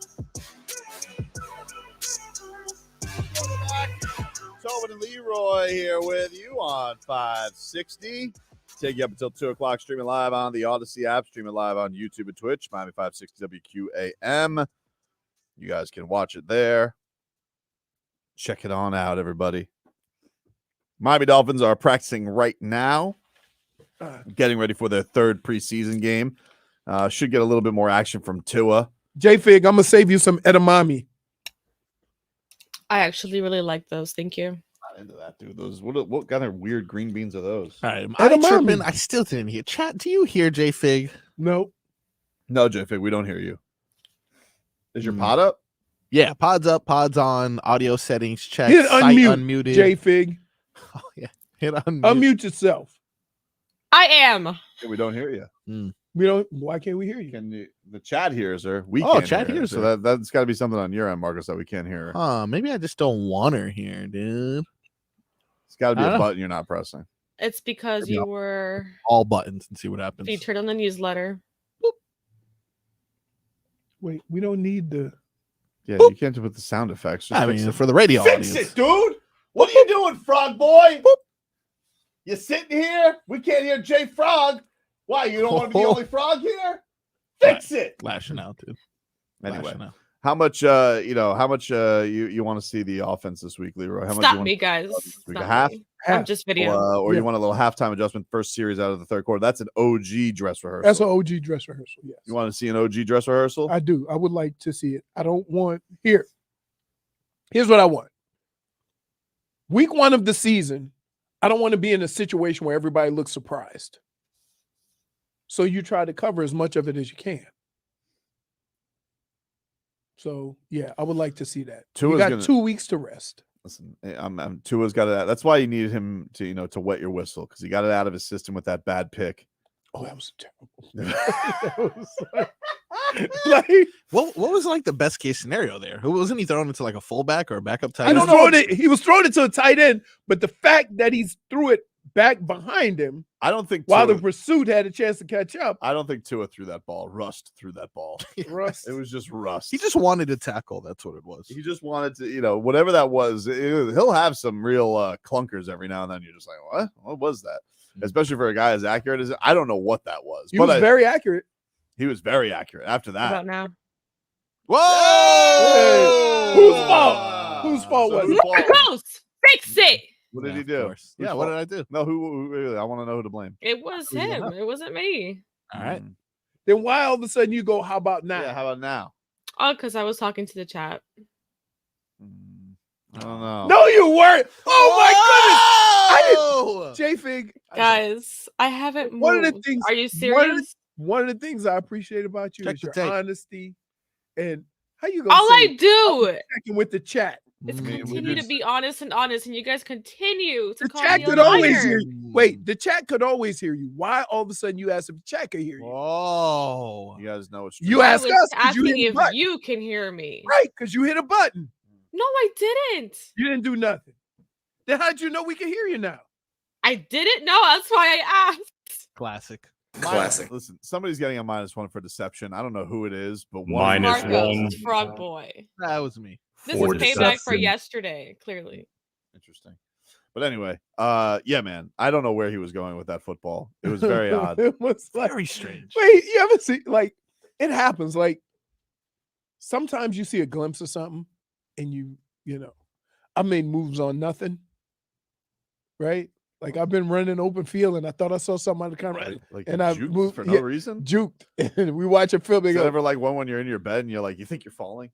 Tobin and Leroy here with you on 560. Take you up until 2 o'clock, streaming live on the Odyssey app, streaming live on YouTube and Twitch, Miami 560 WQAM. You guys can watch it there. Check it on out, everybody. Miami Dolphins are practicing right now, getting ready for their third preseason game. Should get a little bit more action from Tua. JFig, I'm going to save you some edamame. I actually really like those. Thank you. Not into that, dude. Those what kind of weird green beans are those? All right, I tripping. I still didn't hear. Chat, do you hear JFig? Nope. No, JFig, we don't hear you. Is your pod up? Yeah, pod's up, pod's on, audio settings checked, Hit site unmute, unmuted. JFig. Oh, yeah. Hit unmute. Unmute yourself. I am. Yeah, we don't hear you. We don't. Why can't we hear you? The chat hears her. We Oh, can't chat hear her. hears So her. that's got to be something on your end, Marcus, that we can't hear her. Maybe I just don't want her here, dude. It's got to be I a don't know. button you're not pressing. It's because you were All buttons and see what happens. featured on the newsletter. Wait, we don't need the. Yeah, you can't put the sound effects. Just I fix mean, it. for the radio Fix audience. it, dude. What are you doing, Frog Boy? You sitting here? We can't hear Jay Frog. Why? You don't want to be the only frog here? Fix it. Lashing out, dude. Anyway, Lashing out. how much you want to see the offense this week, Leroy? How much Stop you want me, guys. week? Stop A half? me. I'm just video. Or you want a little halftime adjustment first series out of the third quarter? That's an OG dress rehearsal. That's an OG dress rehearsal. Yes. You want to see an OG dress rehearsal? I do. I would like to see it. I don't want here. Here's what I want. Week 1 of the season, I don't want to be in a situation where everybody looks surprised. So you try to cover as much of it as you can. So yeah, I would like to see that. You got 2 weeks to rest. Listen, Tua's got it. That's why you needed him to wet your whistle, because he got it out of his system with that bad pick. Oh, that was terrible. What was like the best case scenario there? Who wasn't he thrown into like a fullback or a backup tight I end? don't know. He was throwing it to a tight end, but the fact that he threw it back behind him, I don't think while Tua, the pursuit had a chance to catch up. I don't think Tua threw that ball. Rust threw that ball. Rust. It was just rust. He just wanted to tackle. That's what it was. He just wanted to, whatever that was. He'll have some real clunkers every now and then. You're just like, what? What was that? Especially for a guy as accurate as I don't know what that was. He was very accurate. He was very accurate. After How that, about now? whoa! Whose fault? Whose fault was it? Marcos, fix it. What did Yeah, he of do? course. Yeah, what did I do? No, who I want to know who to blame. It was him. It wasn't me. All right. Then why all of a sudden you go, how about now? Yeah, how about now? Oh, because I was talking to the chat. I don't know. No, you weren't. Oh my goodness. I didn't. JFig. Guys, I haven't moved. One of the things. Are you serious? One of the things I appreciate about you Check is the your tape. honesty and how you gonna All say I do checking with the chat. is we continue to just- be honest, and you guys continue to The call chat me a could always liar. hear you. Wait, the chat could always hear you. Why all of a sudden you ask if the chat could hear you? Oh, You guys know it's You I ask was us 'cause you asking hit a if button. you can hear me. Right, because you hit a button. No, I didn't. You didn't do nothing. Then how'd you know we can hear you now? I didn't know. That's why I asked. classic. Classic. Listen, somebody's getting a -1 for deception. I don't know who it is, but Minus Marcos, one. Frog Boy. That was me. This For is payback for deception. yesterday, clearly. Interesting. But anyway, yeah, man. I don't know where he was going with that football. It was very odd. It was like, Very strange. wait, you ever see, like, it happens. Like, sometimes you see a glimpse of something and I made moves on nothing, right? Like, I've been running open field and I thought I saw something on the camera. Like And I juked moved for no reason. Juked. And we watch a film and Is that go, ever like one when you're in your bed and you're like, you think you're falling?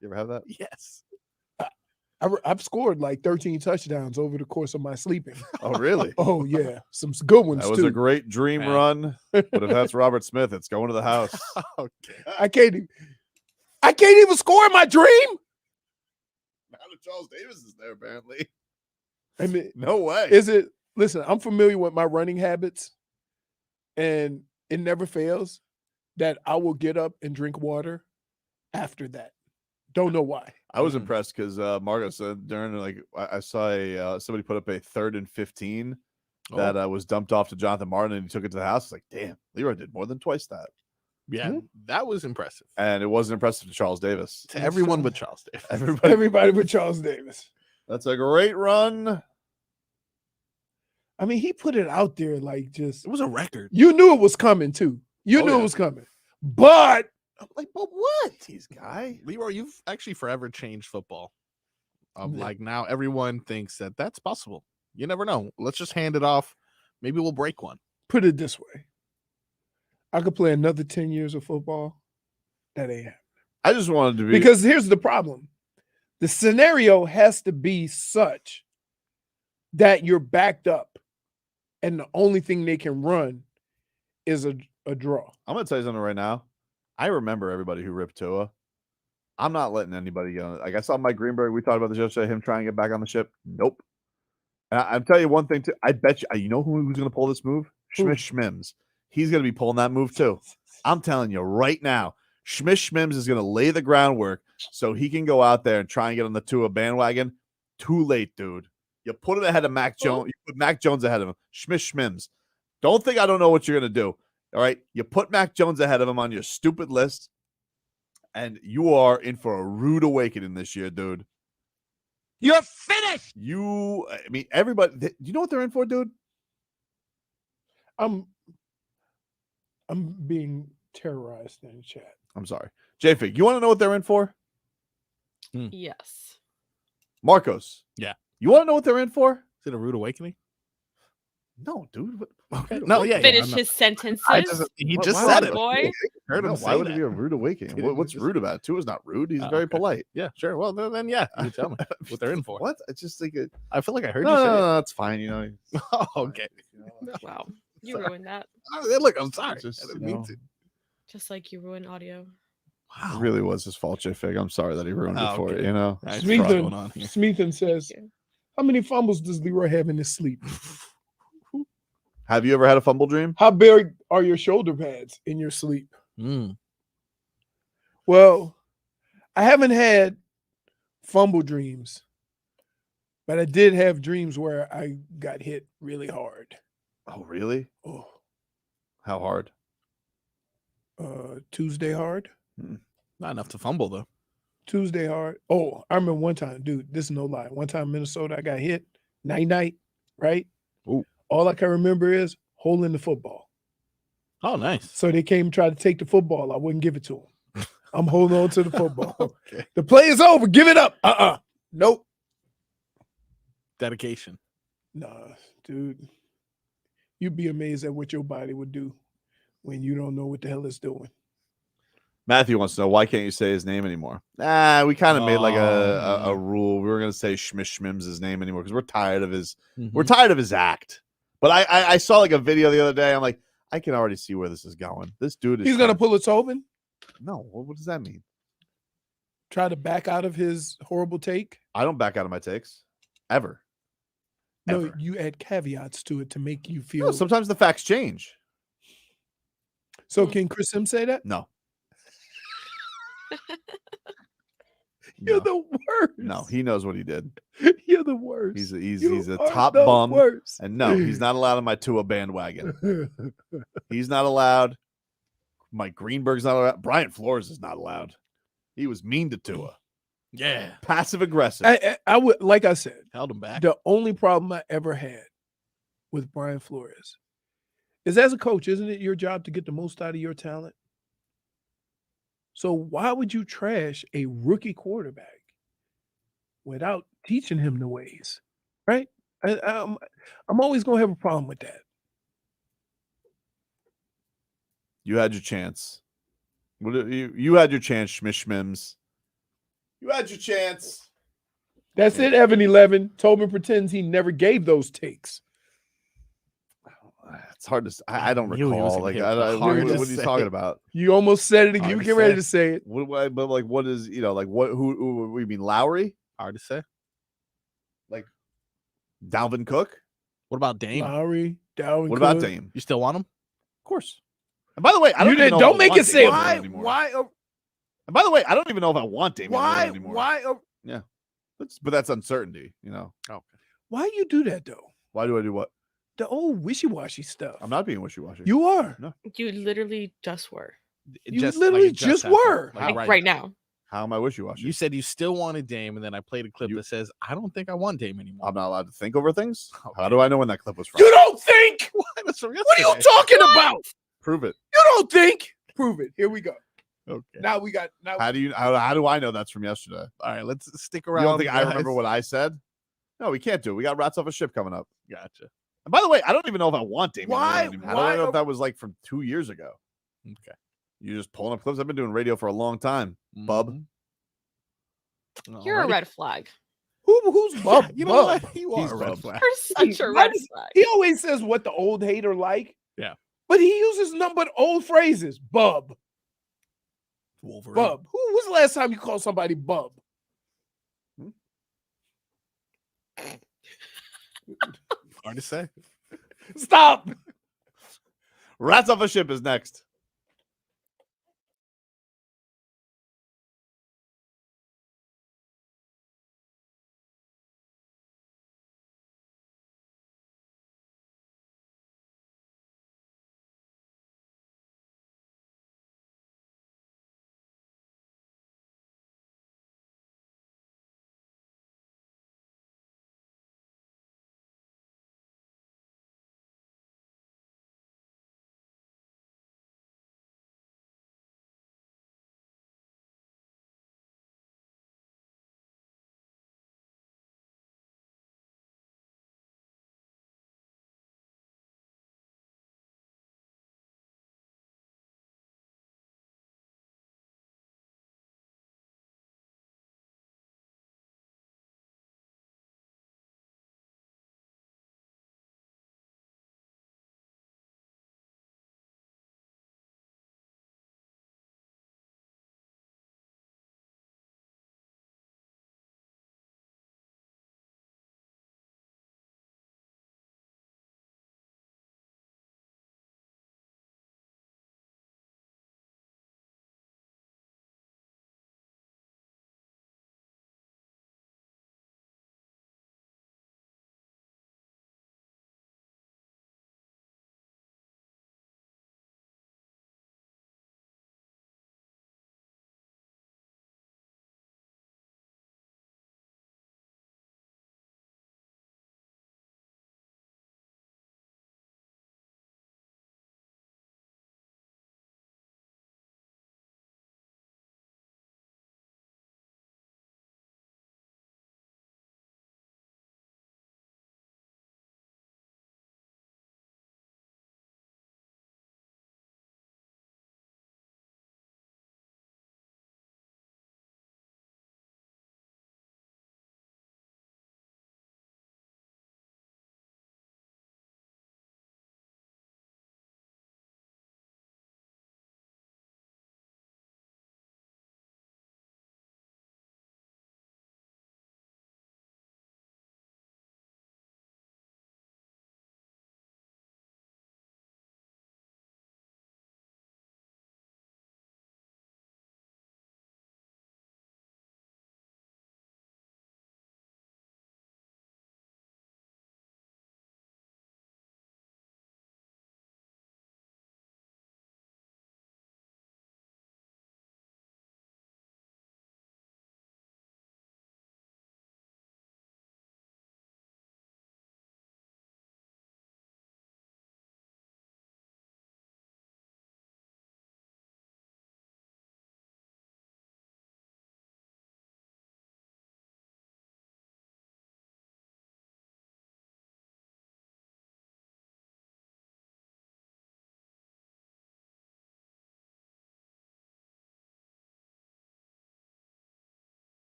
You ever have that? Yes. I've scored like 13 touchdowns over the course of my sleeping. Oh, really? Oh, yeah. Some good ones, That was too. a great dream Man. run. But if that's Robert Smith, it's going to the house. Okay. I can't even score in my dream. Now that Charles Davis is there, apparently. I mean, No way. listen, I'm familiar with my running habits, and it never fails that I will get up and drink water after that. Don't know why. I was impressed because Margo said during I saw somebody put up a 3rd and 15 that was dumped off to Jonathan Martin and he took it to the house. It's like, damn, Leroy did more than twice that. Yeah, that was impressive. And it wasn't impressive to Charles Davis. To everyone but Charles Davis. Everybody but Charles Davis. That's a great run. I mean, he put it out there like just. It was a record. You knew it was coming too. You knew it was coming. But I'm like, but what? He's guy. Leroy, you've actually forever changed football. Like now everyone thinks that that's possible. You never know. Let's just hand it off. Maybe we'll break one. Put it this way. I could play another 10 years of football. That ain't happening. I just wanted to be. Because here's the problem. The scenario has to be such that you're backed up and the only thing they can run is a draw. I'm going to tell you something right now. I remember everybody who ripped Tua. I'm not letting anybody go. Like I saw Mike Greenberg. We talked about this yesterday, him trying to get back on the ship. Nope. And I'm telling you one thing, too. I bet you know who's going to pull this move? Schmims. He's going to be pulling that move, too. I'm telling you right now. Schmims is going to lay the groundwork so he can go out there and try and get on the Tua bandwagon. Too late, dude. You put it ahead of Mac Jones. You put Mac Jones ahead of him. Schmims. Don't think I don't know what you're going to do. All right? You put Mac Jones ahead of him on your stupid list, and you are in for a rude awakening this year, dude. You're finished. I mean, everybody. Do you know what they're in for, dude? I'm being terrorized in the chat. I'm sorry. JFig, you want to know what they're in for? Yes. Marcos. Yeah. You want to know what they're in for? Is it a rude awakening? No, dude. Okay. No, yeah. Finish his sentences. He just said it. Boy. Heard him why would say it be a rude awakening? What's rude about it? Tua's not rude. He's very polite. Yeah, sure. Well, then yeah. You tell me what they're in for. What? I just think it. I feel like I heard No, you say no, it. no, that's fine. You know. Oh, okay. Wow. You ruined that. Look, I'm sorry. Just, I didn't mean to. Just like you ruined audio. It really was his fault, JFig. I'm sorry that he ruined it for okay. you. You know. Smeathan says, how many fumbles does Leroy have in his sleep? Have you ever had a fumble dream? How big are your shoulder pads in your sleep? Mm. Well, I haven't had fumble dreams, but I did have dreams where I got hit really hard. Oh, really? Oh. How hard? Tuesday hard. Not enough to fumble, though. Tuesday hard. Oh, I remember one time, dude, this is no lie. One time in Minnesota, I got hit. Night, right? Ooh. All I can remember is holding the football. Oh, nice. So they came and tried to take the football. I wouldn't give it to them. I'm holding on to the football. Okay. The play is over. Give it up. Nope. Dedication. Nah, dude. You'd be amazed at what your body would do when you don't know what the hell it's doing. Matthew wants to know, why can't you say his name anymore? We kind of made like a rule. We were going to say Schmim's name anymore because we're tired of his we're tired of his act. But I saw like a video the other day. I'm like, I can already see where this is going. This dude is He's going to pull a Tobin? No. What does that mean? Try to back out of his horrible take? I don't back out of my takes. Ever. No, you add caveats to it to make you feel. No, sometimes the facts change. So can Chris Sim say that? No. You're the worst. No, he knows what he did. You're the worst. He's a top bum. Worst. And no, he's not allowed on my Tua bandwagon. He's not allowed. Mike Greenberg's not allowed. Brian Flores is not allowed. He was mean to Tua. Yeah. Passive aggressive. I would, like I said, held him back. The only problem I ever had with Brian Flores is, as a coach, isn't it your job to get the most out of your talent? So why would you trash a rookie quarterback without teaching him the ways, right? I'm always going to have a problem with that. You had your chance. You had your chance, Schmims. You had your chance. That's it, Evan 11. Tobin pretends he never gave those takes. It's hard to. I don't recall. Like, what are you talking about? You almost said it. You get ready to say it. But like, what is like what? Who? We mean Lowry? Hard to say. Like Dalvin Cook. What about Dame? Lowry, Dalvin. What about Dame? You still want him? Of course. And by the way, I don't make it say why. And by the way, I don't even know if I want Damian Lillard anymore. Why? But that's uncertainty, you know. Okay. Why you do that though? Why do I do what? The old wishy-washy stuff. I'm not being wishy-washy. You are. No. You literally just were. You literally just were. Like right now. How am I wishy-washy? You said you still wanted Dame, and then I played a clip that says, I don't think I want Dame anymore. I'm not allowed to think over things? How do I know when that clip was from? You don't think? That's from What are you talking about? Prove it. You don't think? Prove it. Here we go. Okay. Now we got. Now How do I know that's from yesterday? All right, let's stick around. You don't think I guys. remember what I said? No, we can't do it. We got Rats Off a Ship coming up. Gotcha. And by the way, I don't even know if I want Damian Why- Lillard anymore. I don't why- know if that was like from 2 years ago. Okay. You just pulling up clips. I've been doing radio for a long time, bub. You're a red flag. Who's Bub? You know Bub? what? You He's are a red Bub. flag. You're such a red flag. He always says what the old hater like. Yeah. But he uses nothing but old phrases. Bub. Wolverine. Bub. Who was the last time you called somebody Bub? Hard to say. Stop. Rats Off a Ship is next.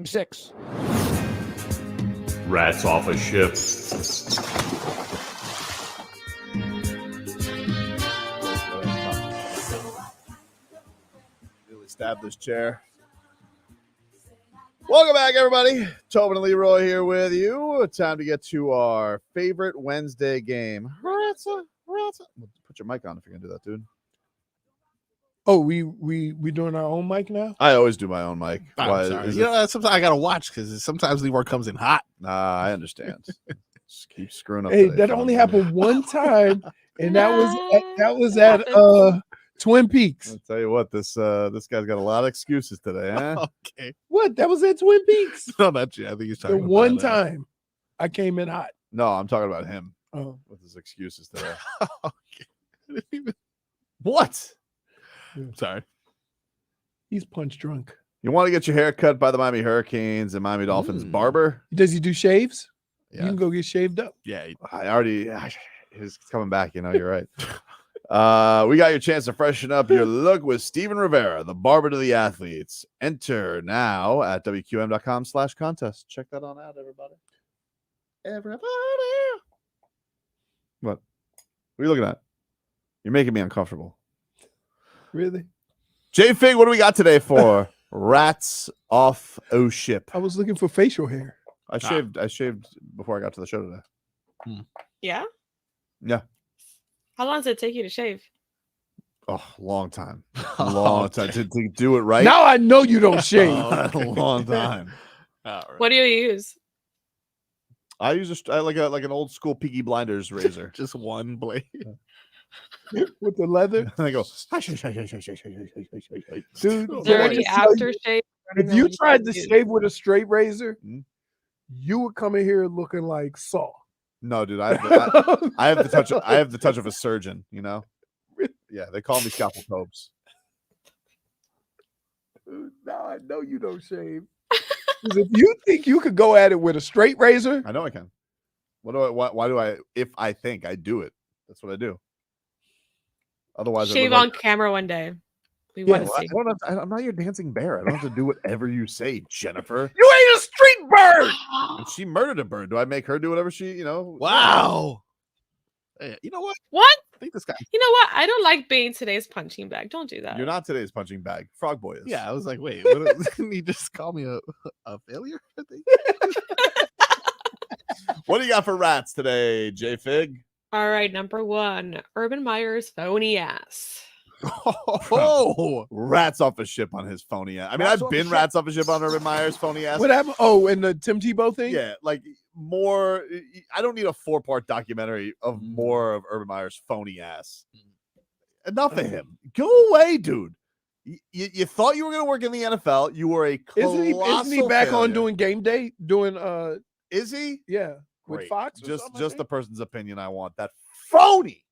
6. Rats off a ship. Really stab this chair. Welcome back, everybody. Tobin and Leroy here with you. Time to get to our favorite Wednesday game. Put your mic on if you're gonna do that, dude. Oh, we doing our own mic now? I always do my own mic. I'm sorry. You know, sometimes I gotta watch because sometimes Leroy comes in hot. I understand. Just keep screwing up. Hey, today, that only happened one time, and that was at Twin Peaks. I'll tell you what, this guy's got a lot of excuses today, huh? Okay. What? That was at Twin Peaks. No, not you. I think he's The talking about one time I came in hot. No, I'm talking about him with his excuses today. Okay. What? Sorry. He's punch drunk. You want to get your hair cut by the Miami Hurricanes and Miami Dolphins barber? Does he do shaves? Yeah. You can go get shaved up. Yeah. He's coming back. You know, you're right. We got your chance to freshen up your look with Steven Rivera, the barber to the athletes. Enter now at WQM.com/contest. Check that on out, everybody. What? What are you looking at? You're making me uncomfortable. Really? JFig, what do we got today for Rats Off O Ship? I was looking for facial hair. I shaved before I got to the show today. Yeah. Yeah. How long does it take you to shave? Oh, long time. Long time. To do it right. Now I know you don't shave. A long time. What do you use? I use like an old school Peaky Blinders razor. Just one blade. With the leather. And I go, dude. Dirty aftershave. If you tried to shave with a straight razor, you would come in here looking like Saw. No, dude, I have the touch. I have the touch of a surgeon. You know. Yeah, they call me Scalpel Tobes. Dude, now I know you don't shave. If you think you could go at it with a straight razor, I know I can. Why do I? If I think I do it, that's what I do. Otherwise, shave on camera one day. We want to see. I'm not your dancing bear. I don't have to do whatever you say, Jennifer. You ain't a street bird. And she murdered a bird. Do I make her do whatever she? Wow. Hey, you know what? What? I think this guy. You know what? I don't like being today's punching bag. Don't do that. You're not today's punching bag. Frog Boy is. Yeah, I was like, wait, didn't he just call me a failure? I think. What do you got for rats today, JFig? All right, number 1, Urban Meyer's phony ass. Oh, rats off a ship on his phony ass. I mean, I've been rats off a ship on Urban Meyer's phony ass. What happened? Oh, in the Tim Tebow thing? Yeah, like more. I don't need a 4-part documentary of more of Urban Meyer's phony ass. Enough of him. Go away, dude. You thought you were going to work in the NFL. You were a colossal Isn't he back failure. on doing game day? Doing Is he? Yeah. Great. With Fox? Just the person's opinion I want. That phony.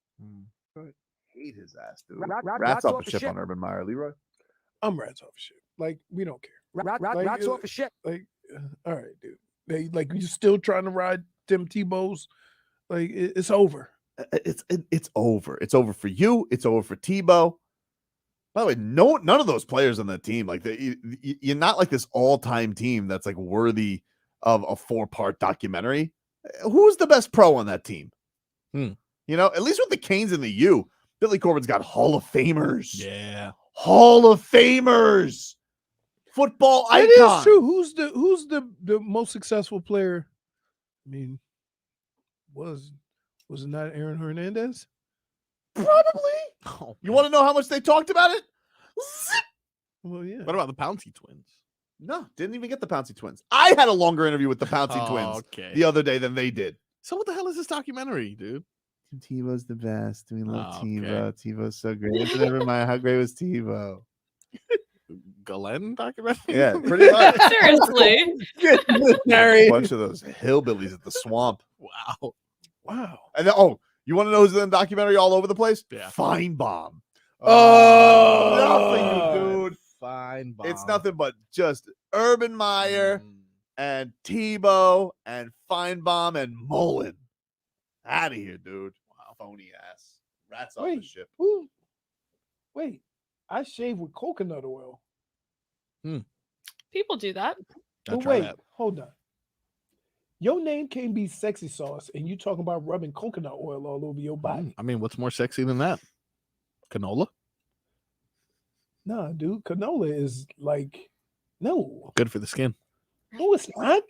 Hate his ass, dude. Rats off a ship on Urban Meyer. Leroy? I'm rats off a ship. Like, we don't care. Rats off a ship. Like, all right, dude. They you still trying to ride Tim Tebow's? Like, it's over. It's over. It's over for you. It's over for Tebow. By the way, none of those players on that team, like you're not like this all-time team that's like worthy of a 4-part documentary. Who's the best pro on that team? You know, at least with the Canes and the U, Billy Corbin's got Hall of Famers. Yeah, Hall of Famers. Football icon. It is true. Who's the most successful player? I mean, was it not Aaron Hernandez? Probably. You want to know how much they talked about it? Zip. Well, yeah. What about the Pouncey twins? No, didn't even get the Pouncey twins. I had a longer interview with the Pouncey twins the other day than they did. So what the hell is this documentary, dude? Tebow's the best. We love Tebow. Tebow's so great. Never mind. How great was Tebow? Glenn documentary? Yeah, pretty much. Seriously. A bunch of those hillbillies at the swamp. Wow. And then, you want to know who's in the documentary all over the place? Yeah. Feinbaum. Oh, nothing, dude. Feinbaum. It's nothing but just Urban Meyer and Tebow and Feinbaum and Mullen. Out of here, dude. Wow, phony ass. Rats off the ship. Wait, I shave with coconut oil. People do that. But try wait, that. hold on. Your name can't be Sexy Sauce, and you talking about rubbing coconut oil all over your body. I mean, what's more sexy than that? Canola? Nah, dude, canola is like, no. Good for the skin. No, it's not.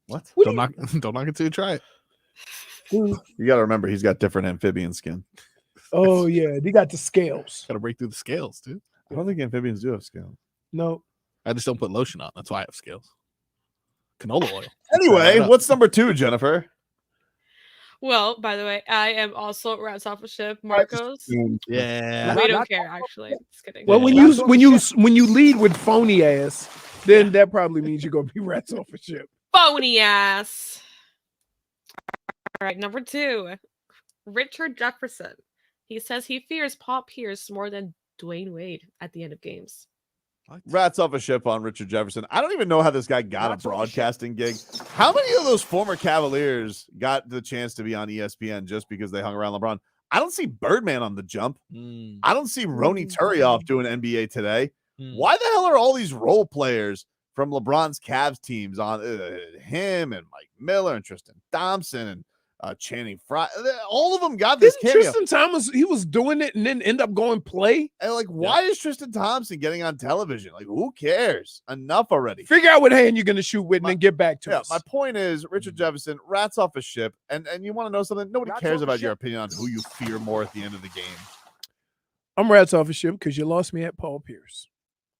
What? Don't knock it until you try it. Dude. You got to remember, he's got different amphibian skin. Oh, yeah. They got the scales. Got to break through the scales, dude. I don't think amphibians do have scales. No. I just don't put lotion on. That's why I have scales. Canola oil. Anyway, what's number 2, Jennifer? Well, by the way, I am also Rats Off a Ship, Marcos. Yeah. We don't care, actually. Just kidding. Well, when you lead with phony ass, then that probably means you're gonna be Rats Off a Ship. Phony ass. All right, number 2, Richard Jefferson. He says he fears Paul Pierce more than Dwayne Wade at the end of games. Rats off a ship on Richard Jefferson. I don't even know how this guy got a broadcasting gig. How many of those former Cavaliers got the chance to be on ESPN just because they hung around LeBron? I don't see Birdman on the jump. I don't see Roni Turioff doing NBA today. Why the hell are all these role players from LeBron's Cavs teams on him and Mike Miller and Tristan Thompson and Channing Frye? All of them got this cameo. Tristan Thomas, he was doing it and then end up going play. And like, why is Tristan Thompson getting on television? Like, who cares? Enough already. Figure out what hand you're going to shoot with and then get back to us. My point is, Richard Jefferson, rats off a ship. And you want to know something? Nobody cares about your opinion on who you fear more at the end of the game. I'm rats off a ship because you lost me at Paul Pierce.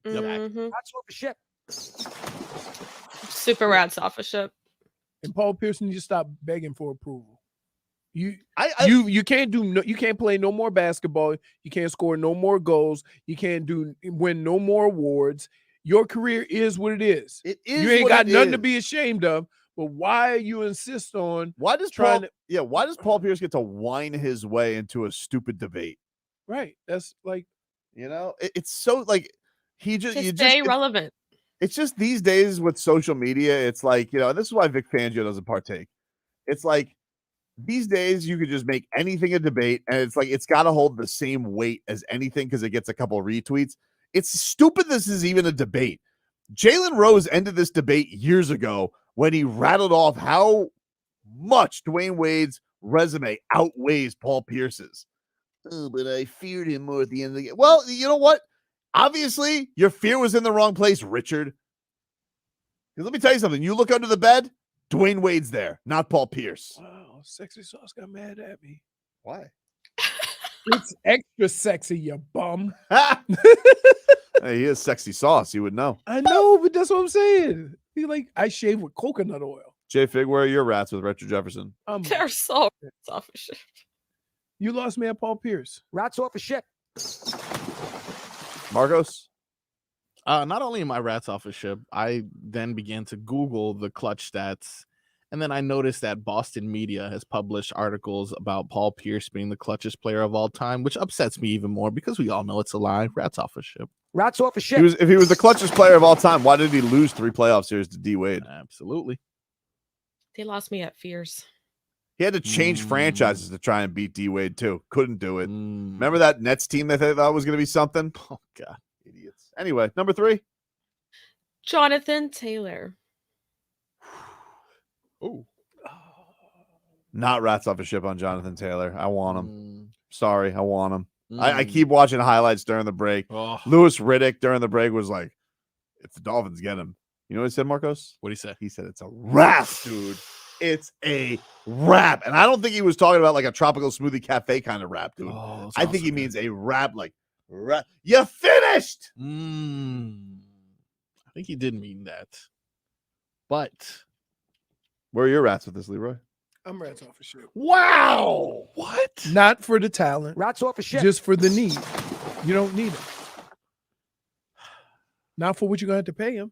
Rats off a ship. Super Rats Off a Ship. And Paul Pierce needs to stop begging for approval. You can't you can't play no more basketball. You can't score no more goals. You can't win no more awards. Your career is what it is. It is. You ain't what got it nothing is. to be ashamed of. But why you insist on why does trying why does Paul Pierce get to whine his way into a stupid debate? Right. That's like, it's so like you stay relevant. It's just these days with social media, it's like, and this is why Vic Fangio doesn't partake. It's like these days you could just make anything a debate, and it's like it's got to hold the same weight as anything because it gets a couple retweets. It's stupid this is even a debate. Jalen Rose ended this debate years ago when he rattled off how much Dwayne Wade's resume outweighs Paul Pierce's. Oh, but I feared him more at the end of the game. Well, you know what? Obviously, your fear was in the wrong place, Richard. Because let me tell you something. You look under the bed, Dwayne Wade's there, not Paul Pierce. wow, Sexy Sauce got mad at me. Why? It's extra sexy, you bum. Hey, he is Sexy Sauce. You would know. I know, but that's what I'm saying. He like, I shave with coconut oil. JFig, where are your rats with Richard Jefferson? They're so Rats Off a Ship. You lost me at Paul Pierce. Rats off a ship. Marcos? Not only am I rats off a ship, I then began to Google the clutch stats. And then I noticed that Boston media has published articles about Paul Pierce being the clutchest player of all time, which upsets me even more because we all know it's a lie. Rats off a ship. Rats off a ship. If he was the clutchest player of all time, why did he lose 3 playoff series to D Wade? Absolutely. They lost me at Fears. He had to change franchises to try and beat D Wade too. Couldn't do it. Remember that Nets team that they thought was going to be something? Oh God, idiots. Anyway, number 3. Jonathan Taylor. Oh, not rats off a ship on Jonathan Taylor. I want him. Sorry, I want him. I keep watching highlights during the break. Louis Riddick during the break was like, if the Dolphins get him, you know what he said, Marcos? What did he say? He said it's a wrap, dude. It's a wrap. And I don't think he was talking about like a tropical smoothie cafe kind of wrap, dude. I think he means a wrap, like wrap. You finished. I think he did mean that. But where are your rats with this, Leroy? I'm rats off a ship. Wow. What? Not for the talent. Rats off a ship. Just for the need. You don't need it. Not for what you're going to have to pay him.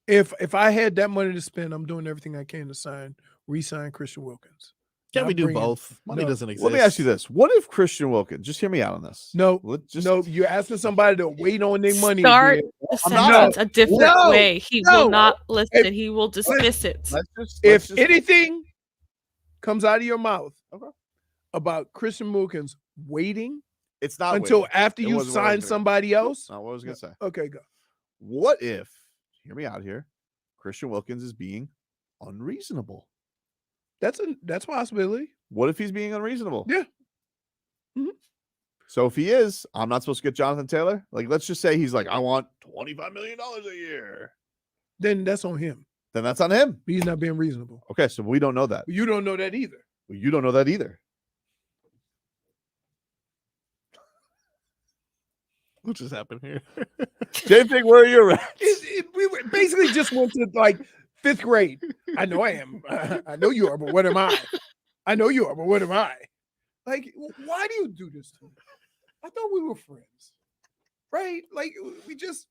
If I had that money to spend, I'm doing everything I can to re-sign Christian Wilkins. Can we do both? Money doesn't exist. Let me ask you this. What if Christian Wilkins, just hear me out on this. No, you're asking somebody to wait on their money. Start the sentence a different way. He will not listen. He will dismiss it. If anything comes out of your mouth about Christian Wilkins waiting, it's not until waiting. after you sign somebody else. Not what I was going to say. Okay, go. What if, hear me out here, Christian Wilkins is being unreasonable. That's a possibility. What if he's being unreasonable? Yeah. Mhm. So if he is, I'm not supposed to get Jonathan Taylor. Like, let's just say he's like, I want $25 million a year. Then that's on him. Then that's on him. He's not being reasonable. Okay, so we don't know that. You don't know that either. Well, you don't know that either. What just happened here? JFig, where are you at? We basically just went to like 5th grade. I know I am. I know you are, but what am I? I know you are, but what am I? Like, why do you do this to me? I thought we were friends, right? Like, we just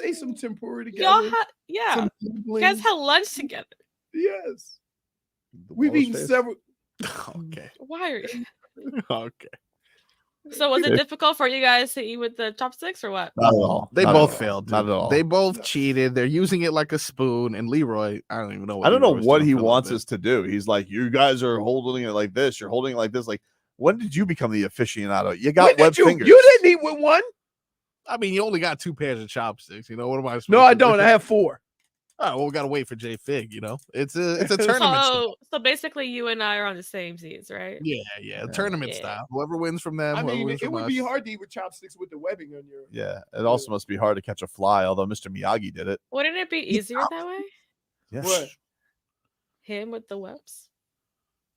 ate some tempura together. Yeah. You guys had lunch together. Yes. We've eaten several. Okay. Why are you? Okay. So was it difficult for you guys to eat with the chopsticks or what? Not at all. They Not both at failed. Not at all. They both cheated. They're using it like a spoon. And Leroy, I don't even know. I don't know Leroy's what doing he for a wants little us to do. He's like, you guys are holding it like this. You're holding it like this. Like, when did you become the aficionado? You got web fingers. You didn't eat with one. I mean, you only got 2 pairs of chopsticks. You know what am I? No, I don't. I have 4. All right, well, we gotta wait for JFig. You know, it's a tournament. So basically, you and I are on the same seats, right? Yeah, tournament style. Whoever wins from them. I mean, wins it from would us. be hard to eat with chopsticks with the webbing on your. Yeah, it also must be hard to catch a fly, although Mr. Miyagi did it. Wouldn't it be easier that way? Yes. What? Him with the webs?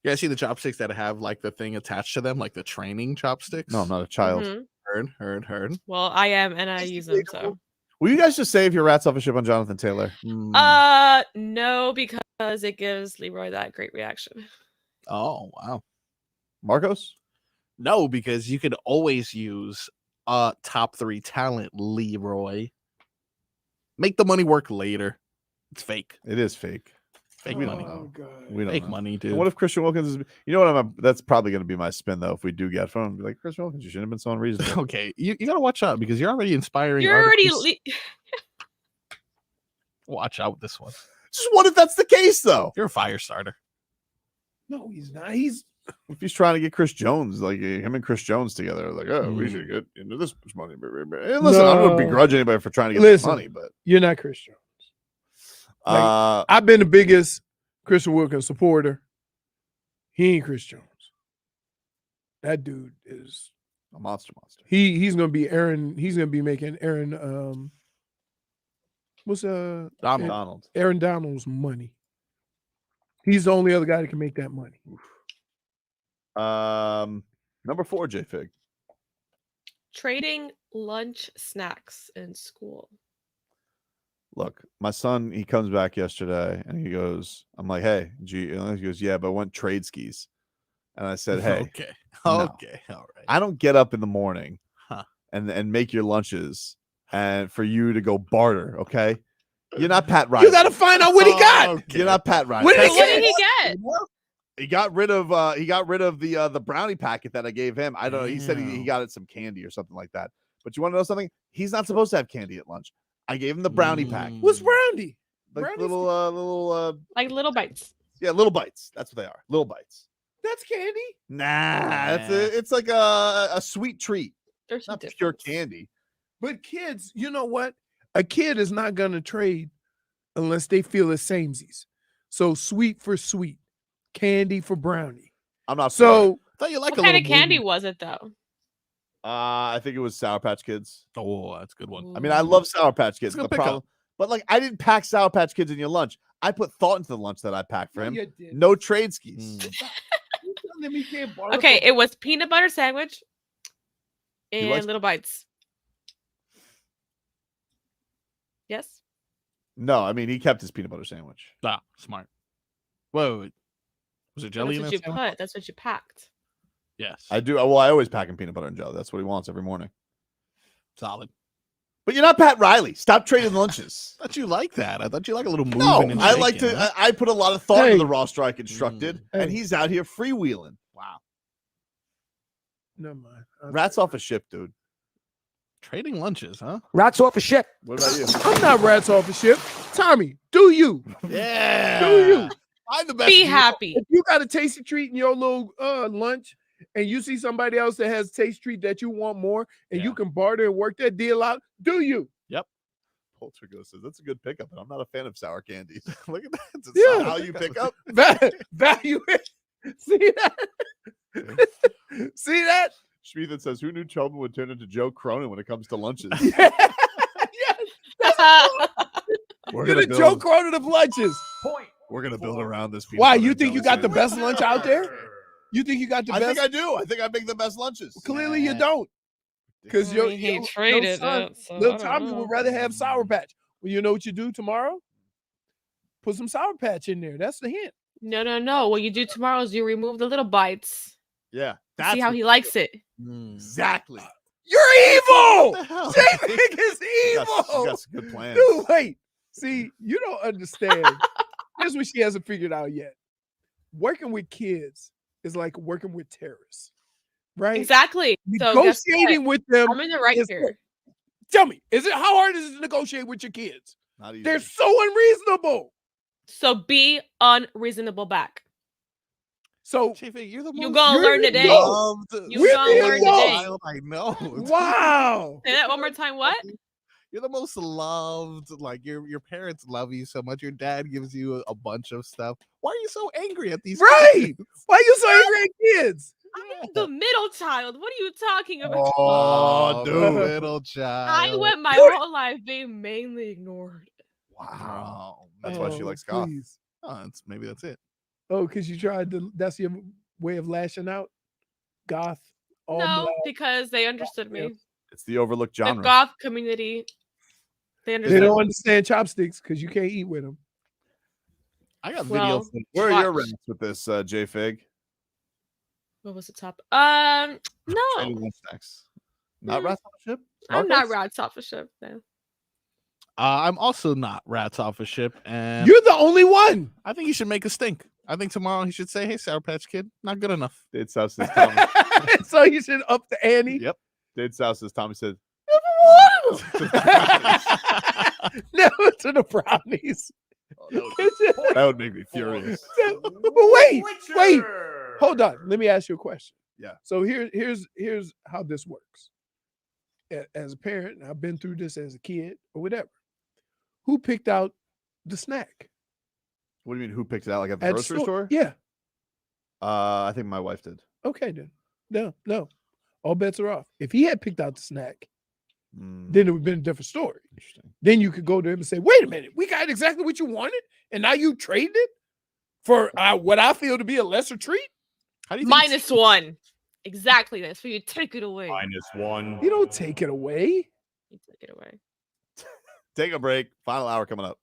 Yeah, see the chopsticks that have like the thing attached to them, like the training chopsticks. No, I'm not a child. Mhm. Heard. Well, I am, and I use them. So. Will you guys just save your rats off a ship on Jonathan Taylor? No, because it gives Leroy that great reaction. Oh wow, Marcos? No, because you could always use top 3 talent, Leroy. Make the money work later. It's fake. It is fake. Fake money. God. We don't Fake know. money, dude. And what if Christian Wilkins is? You know what? That's probably going to be my spin though. If we do get from him, be like Christian Wilkins, you shouldn't have been so unreasonable. Okay, you gotta watch out because you're already inspiring. You're already. articles. Watch out with this one. Just what if that's the case though? You're a fire starter. No, he's not. He's. If he's trying to get Chris Jones, like him and Chris Jones together, like, oh, we should get into this much money. And listen, I don't begrudge anybody for trying to get this money, but you're not Chris Jones. Like, I've been the biggest Christian Wilkins supporter. He ain't Chris Jones. That dude is a monster. He's gonna be Aaron. He's gonna be making Aaron. What's Donald? Aaron Donald's money. He's the only other guy that can make that money. Number 4, JFig. Trading lunch snacks in school. Look, my son, he comes back yesterday and he goes, I'm like, hey, G, and he goes, yeah, but I want trade skis. And I said, hey, okay, no. okay, all right. I don't get up in the morning and make your lunches and for you to go barter, okay? You're not Pat Riley. You got to find out what he got. Okay. You're not Pat Riley. What did he get? He got rid of the brownie packet that I gave him. I don't know. He said he got it some candy or something like that. But you want to know something? He's not supposed to have candy at lunch. I gave him the brownie pack. What's brownie? Like little like little bites. Yeah, little bites. That's what they are. Little bites. That's candy. Nah, it's like a sweet treat. There's not pure candy. But kids, you know what? A kid is not gonna trade unless they feel it's samesies. So sweet for sweet, candy for brownie. I'm not so. I thought you like what kind of candy was it though? I think it was Sour Patch Kids. Oh, that's a good one. I mean, I love Sour Patch Kids. It's a good The problem, but like, I didn't pack Sour Patch Kids in your lunch. I put thought into the lunch that I packed for him. you did. No trade skis. Okay, it was peanut butter sandwich and likes- little bites. Yes. No, I mean, he kept his peanut butter sandwich. Ah, smart. Whoa, was it jelly That's in what that you sandwich? put. That's what you packed. Yes, I do. Well, I always pack him peanut butter and jelly. That's what he wants every morning. solid. But you're not Pat Riley. Stop trading lunches. I thought you like that. I thought you like a little moving. No, and I like shaking, to. huh? I put a lot of thought Hey. into the roster I constructed, and Hey. he's out here freewheeling. Wow, Never mind. Rats off a ship, dude. trading lunches, huh? Rats off a ship. What about you? I'm not rats off the ship. Tommy, do you? Yeah. Do you? I'm the best. Be deal. happy. If you got a tasty treat in your little lunch and you see somebody else that has taste treat that you want more and you can barter and work that deal out, do you? Poltergeist says that's a good pickup, and I'm not a fan of sour candies. Look at that. It's a Yeah. value pickup. Value it. See that? See that? Schmieden says, "Who knew Tobin would turn into Joe Cronin when it comes to lunches?" Yes, that's We're You're gonna the Joe build. Cronin of lunches. We're gonna build around this. peanut Why? butter You and think you jelly got the sandwich. best lunch out there? You think you got the I best? think I do. I think I make the best lunches. Clearly, you don't. Because I mean, he traded son, it, so I little don't Tommy know. would rather have Sour Patch. Well, you know what you do tomorrow? Put some Sour Patch in there. That's the hint. No. What you do tomorrow is you remove the little bites. Yeah, See how he likes it. Exactly. You're evil. What the hell? JFig is You evil. got some good plans. Dude, wait. See, you don't understand. Here's what she hasn't figured out yet. Working with kids is like working with terrorists, right? Exactly. So guess Negotiating what? with them. I'm in the right is here. what? Tell me, how hard is it to negotiate with your kids? Not easy. They're so unreasonable. So be unreasonable back. So JFig, you're the You most gonna learn today. loved You gonna learn today. child I know. Wow. Say that one more time. What? You're the most loved. Like your parents love you so much. Your dad gives you a bunch of stuff. Why are you so angry at these Right. kids? Why are you so angry at kids? I'm the middle child. What are you talking about? Oh, the dude. little child. I went my whole life being mainly ignored. Wow. That's why she likes goth. Please. Oh, maybe that's it. Oh, because you tried to, that's your way of lashing out? Goth. All No, black. because they understood me. It's the overlooked The genre. goth community. They They understood. don't understand chopsticks because you can't eat with them. I got Well, video. Where are your watch. rants with this, JFig? What was the top? Trading No. lunch snacks. Not rats on the ship? I'm not Smarties? rats off a ship. No. I'm also not rats off a ship, and You're the only one. I think you should make a stink. I think tomorrow he should say, "Hey, Sour Patch Kid, not good enough." Dade South says Tommy. So you should up the ante. Yep. Dade South says Tommy said, Never to the brownies. that would make me furious. But wait. Hold on. Let me ask you a question. Yeah. So here's how this works. As a parent, and I've been through this as a kid or whatever. Who picked out the snack? What do you mean? Who picked it out? Like at the At grocery store? Yeah. I think my wife did. Okay, then. No. All bets are off. If he had picked out the snack, then it would have been a different story. Interesting. Then you could go to him and say, wait a minute, we got exactly what you wanted, and now you traded it for what I feel to be a lesser treat? How do you think -1. Exactly. That's where you take it away. -1. You don't take it away. You take it away. Take a break. Final hour coming up.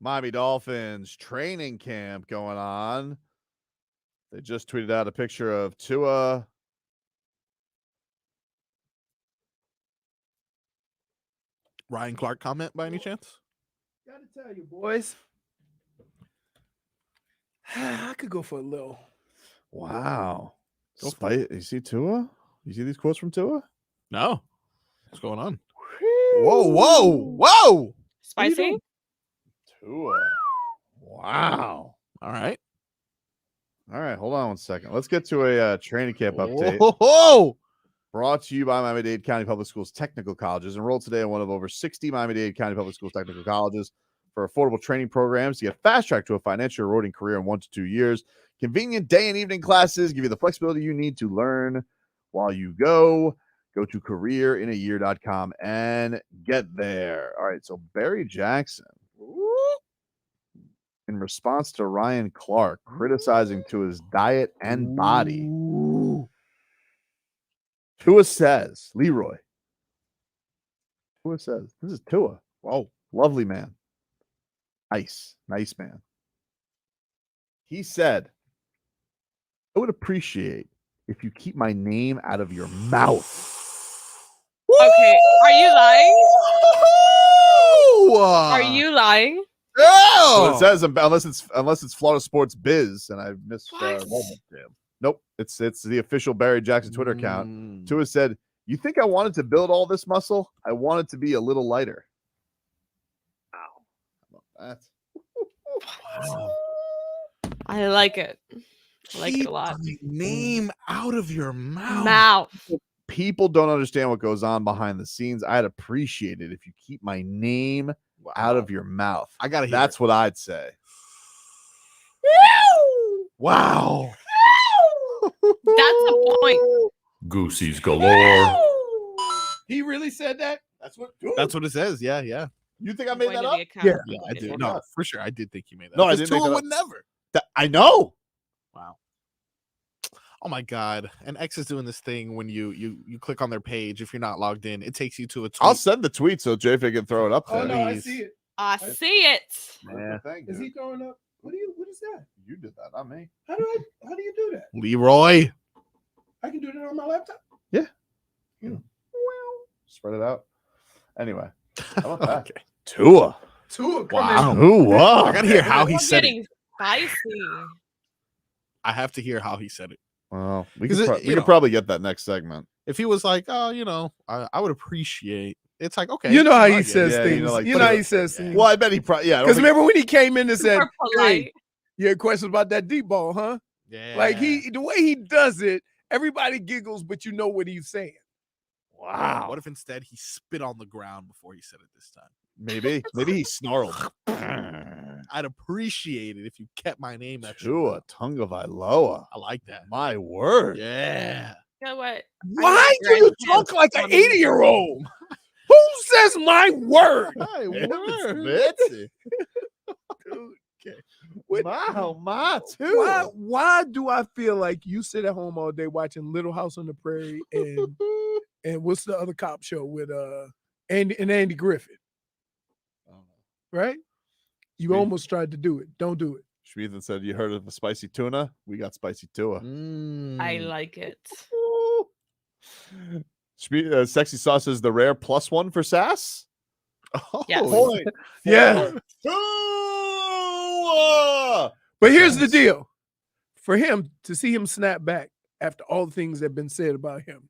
Miami Dolphins training camp going on. They just tweeted out a picture of Tua. Ryan Clark comment by any chance? Gotta tell you, boys. I could go for a little. Wow. You see Tua? You see these quotes from Tua? No. What's going on? Whoa. Spicy? Tua. Wow. All right. Hold on 1 second. Let's get to a training camp update. Whoa. Brought to you by Miami-Dade County Public Schools Technical Colleges. Enroll today in one of over 60 Miami-Dade County Public Schools Technical Colleges for affordable training programs to get fast-tracked to a financially rewarding career in 1 to 2 years. Convenient day and evening classes give you the flexibility you need to learn while you go. Go to careerinayear.com and get there. All right, so Barry Jackson, in response to Ryan Clark criticizing Tua's diet and body, Tua says, Leroy. Tua says, this is Tua. Whoa, lovely man. Nice man. He said, I would appreciate if you keep my name out of your mouth. Okay, are you lying? Are you lying? Well, it says unless it's Florida Sports Biz, and I missed. Nope, it's the official Barry Jackson Twitter account. Tua said, "You think I wanted to build all this muscle? I wanted to be a little lighter." Wow, how about that? Wow. I like it. I like it a lot. Name out of your mouth. People don't understand what goes on behind the scenes. I'd appreciate it if you keep my name out of your mouth. I gotta hear That's it. what I'd say. Wow. That's a point. Goosies galore. He really said that? That's what it says. Yeah. You think I made that up? Yeah, I do. No, for sure. I did think you made that No, up. I didn't make Tua that would up. never. I know. Wow. Oh my God. And X is doing this thing when you click on their page. If you're not logged in, it takes you to a tweet. I'll send the tweet so JFig can throw it up there. Oh no, I see it. I see it. Yeah. Is he throwing up? What is that? You did that, not me. How do you do that? Leroy. I can do that on my laptop. Yeah. Spread it out. Anyway. How about that? Okay. Tua. Wow. Tua. I gotta hear how he We're said getting it. spicy. I have to hear how he said it. Well, we Because could probably get that next segment. If he was like, oh, I would appreciate. It's like, okay. You know how I he get says it. things. You know how he says things. Well, I bet he probably, yeah. Because remember when he came in and said, Super polite. hey, you had questions about that deep ball, huh? Yeah. Like the way he does it, everybody giggles, but you know what he's saying. Wow. What if instead he spit on the ground before he said it this time? Maybe he snarled. I'd appreciate it if you kept my name at Tua Tagovailoa. I like that. My word. Yeah. You know what? Why do you talk like an 80-year-old? Who says my word? My Bitsy. Okay. Wow, my too. Why do I feel like you sit at home all day watching Little House on the Prairie and what's the other cop show with Andy Griffith? Right? You almost tried to do it. Don't do it. Schmieden said, you heard of a spicy tuna? We got spicy Tua. I like it. Sexy Sauce is the rare +1 for Sass. Oh, Yes. Yeah. Tua! But here's the deal. For him to see him snap back after all the things that have been said about him.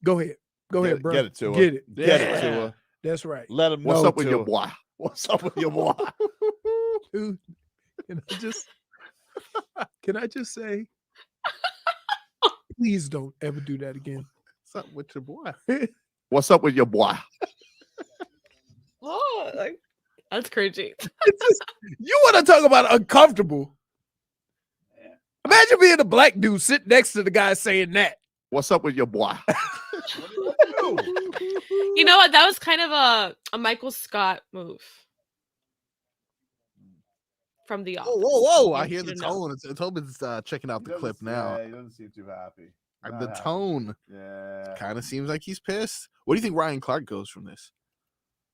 Go ahead. Go ahead, bro. Get it, Tua. Get it. Get it, Tua. That's right. Let him know. What's up with your boy? What's up with your boy? Dude, can I just say, please don't ever do that again. What's up with your boy? What's up with your boy? Oh, that's crazy. You want to talk about uncomfortable? Imagine being a black dude sitting next to the guy saying that. What's up with your boy? You know what? That was kind of a Michael Scott move from The Office. Whoa! I hear the tone. Tobin's checking out the clip now. Yeah, he doesn't seem too happy. The tone, yeah, kind of seems like he's pissed. What do you think Ryan Clark goes from this?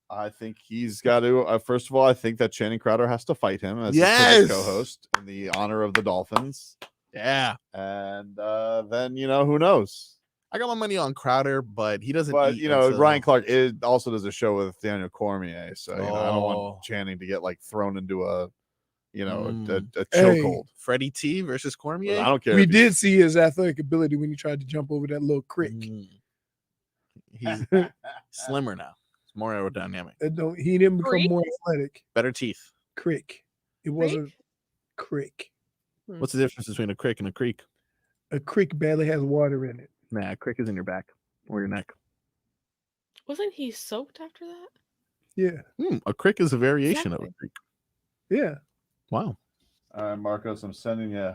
I think he's got to. First of all, I think that Channing Crowder has to fight him as Yes! his co-host in the honor of the Dolphins. Yeah. And then who knows? I got my money on Crowder, but he doesn't. But eat Ryan Clark also does a show with Daniel Cormier, so I don't Oh. want Channing to get like thrown into a Mm. a chokehold. Freddie T versus Cormier. I don't care. We if he's- did see his athletic ability when he tried to jump over that little crick. He's slimmer now. It's more aerodynamic. He didn't become Creek? more athletic. Better teeth. Crick. It wasn't crick. What's the difference between a crick and a creek? A crick barely has water in it. Nah, a crick is in your back or your neck. Wasn't he soaked after that? Yeah. A crick is a variation of a creek. Yeah. Wow. All right, Marcos, I'm sending you.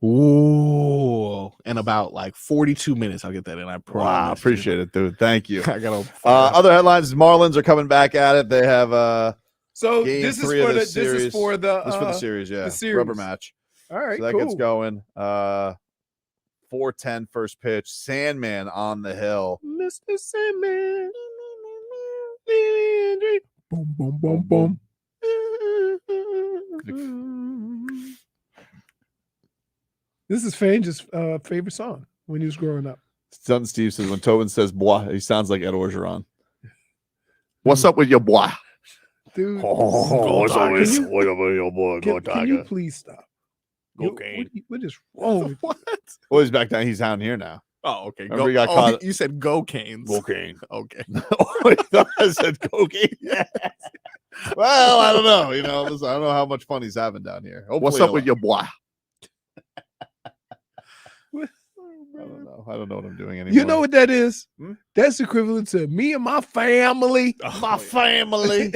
Ooh, in about like 42 minutes, I'll get that in. I promise. Wow, appreciate it, dude. Thank you. I got other headlines. Marlins are coming back at it. They have So game this is 3 for of the this series. this is for the This is for the series, yeah. the series. Rubber match. All right, So that cool. gets going. 4:10 first pitch. Sandman on the hill. Mr. Sandman. Boom, boom, boom, boom. This is Fange's favorite song when he was growing up. Son Steve says when Tobin says bois, he sounds like Ed Orgeron. What's up with your bois? Dude, what's up with your boy? can you please stop? Cocaine. What is wrong with What? Well, he's back down. He's down here now. Oh, okay. Remember he got caught. You said go canes. Cocaine. Okay. I thought I said cocaine. Yes. Well, I don't know. Listen, I don't know how much fun he's having down here. What's up with your bois? I don't know what I'm doing anymore. You know what that is? Hmm? That's equivalent to me and my family. My family.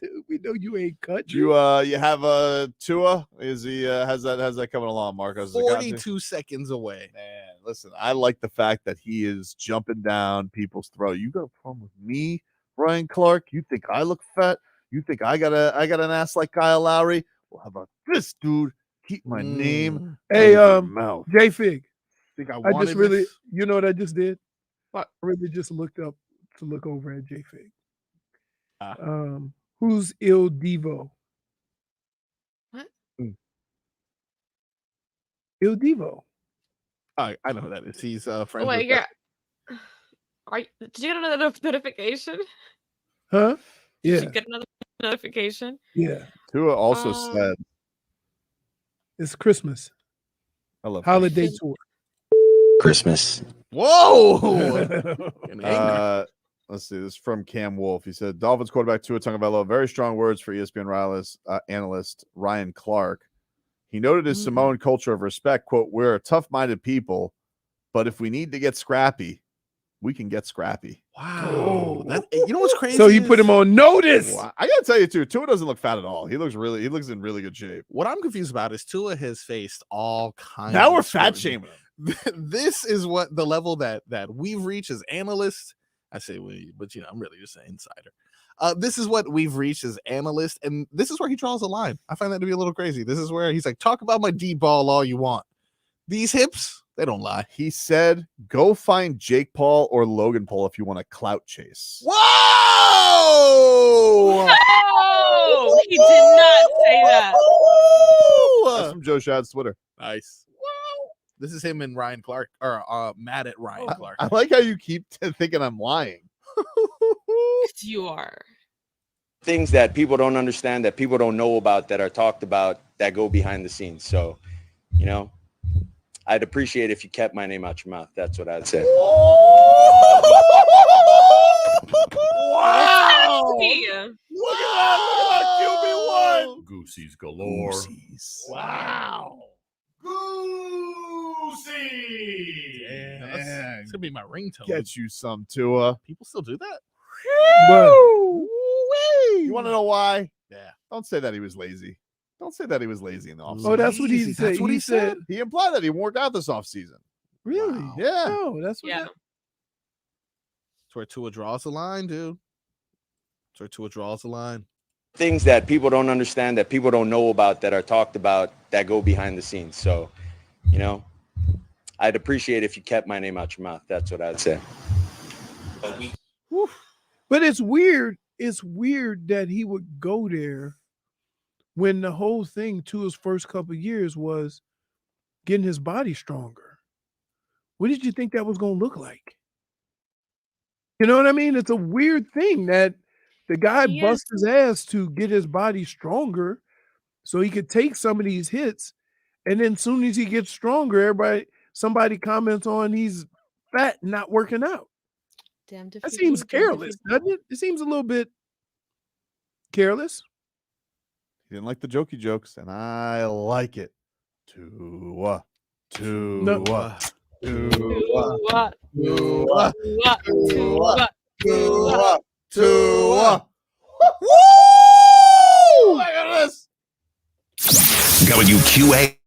Dude, we know you ain't country. You have Tua? Is he has that coming along, Marcos? 42 seconds away. Man, listen, I like the fact that he is jumping down people's throat. You got a problem with me, Ryan Clark? You think I look fat? You think I got an ass like Kyle Lowry? Well, how about this, dude? Keep my name. Hey, out of your mouth. JFig. Think I wanted just really, this? you know what I just did? What? I really just looked up to look over at JFig. Who's Il Divo? What? Il Divo. I know who that is. He's friends Oh my with god. Did you get another notification? Huh? Did Yeah. you get another notification? Yeah. Tua also said, It's Christmas. I love Holiday tour. Christmas. Whoa. Let's see. This is from Cam Wolf. He said, Dolphins quarterback Tua Tagovailoa, very strong words for ESPN analyst Ryan Clark. He noted his Samoan culture of respect. Quote, we're a tough-minded people, but if we need to get scrappy, we can get scrappy. Wow. You know what's crazy? So he put him on notice. Wow. I gotta tell you too, Tua doesn't look fat at all. He looks in really good shape. What I'm confused about is Tua has faced all kinds Now of we're fat scrutiny. shaming him. This is what the level that we've reached as analysts. I say we, but I'm really just an insider. This is what we've reached as analysts, and this is where he draws a line. I find that to be a little crazy. This is where he's like, talk about my deep ball all you want. These hips, they don't lie. He said, go find Jake Paul or Logan Paul if you want a clout chase. Whoa! No, he did not say that. That's from Joe Shad's Twitter. Nice. This is him and Ryan Clark, or mad at Ryan Clark. I like how you keep thinking I'm lying. You are. Things that people don't understand, that people don't know about, that are talked about, that go behind the scenes. So, I'd appreciate if you kept my name out your mouth. That's what I'd say. Wow! Yeah. Look at that! QB1! Goosies galore. Goosies. Wow. Goosey. That's gonna be my ringtone. Get you some, Tua. People still do that? You want to know why? Yeah. Don't say that he was lazy. Don't say that he was lazy in the offseason. Oh, that's what he said. That's what he said. He implied that he won't work out this offseason. Really? Wow. Yeah. No, that's what Yeah. that- That's where Tua draws the line, dude. That's where Tua draws the line. Things that people don't understand, that people don't know about, that are talked about, that go behind the scenes. So, I'd appreciate if you kept my name out your mouth. That's what I'd say. But it's weird. it's weird that he would go there when the whole thing to his first couple of years was getting his body stronger. What did you think that was going to look like? You know what I mean? It's a weird thing that the guy He bust is. his ass to get his body stronger so he could take some of these hits. And then as soon as he gets stronger, somebody comments on he's fat and not working out. Damned if That you seems do, damned if careless, you doesn't it? It seems a little bit careless. He didn't like the jokey jokes, and I like it. Tua, No. Tua, Tua, Tua, Tua, Tua, Tua, Tua. Woo! Look at this. WQA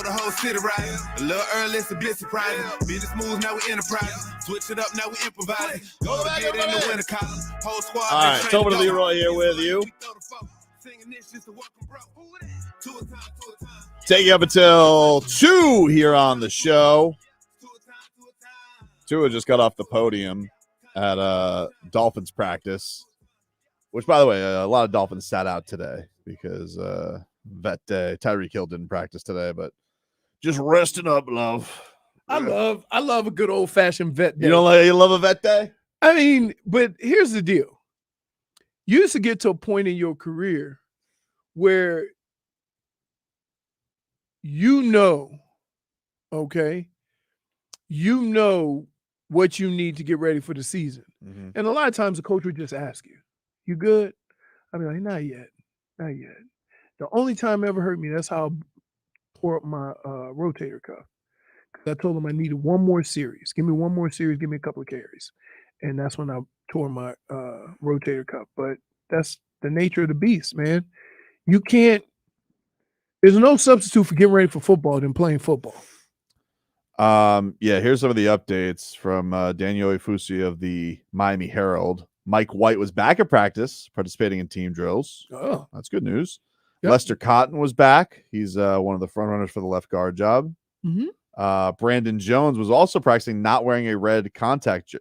the whole city right. A little early, it's a bit surprising. Business moves, now we enterprise. Switch it up, now we improvise. Go get in the winter column. Whole squad. All right, Tobin and Leroy here with you. Take you up until 2 here on the show. Tua just got off the podium at Dolphins practice, which, by the way, a lot of Dolphins sat out today because vet day. Tyreek Hill didn't practice today, but just resting up, love. I love a good old fashioned vet day. You love a vet day? I mean, but here's the deal. You used to get to a point in your career where okay, what you need to get ready for the season. Mm-hmm. And a lot of times the coach would just ask you, you good? I'd be like, not yet. The only time it ever hurt me, that's how I tore up my rotator cuff. I told him I needed one more series. Give me one more series, give me a couple of carries. And that's when I tore my rotator cuff. But that's the nature of the beast, man. There's no substitute for getting ready for football than playing football. Here's some of the updates from Daniel Efusi of the Miami Herald. Mike White was back at practice, participating in team drills. Oh, that's good news. Yep. Lester Cotton was back. He's one of the front runners for the left guard job. Mm-hmm. Brandon Jones was also practicing not wearing a red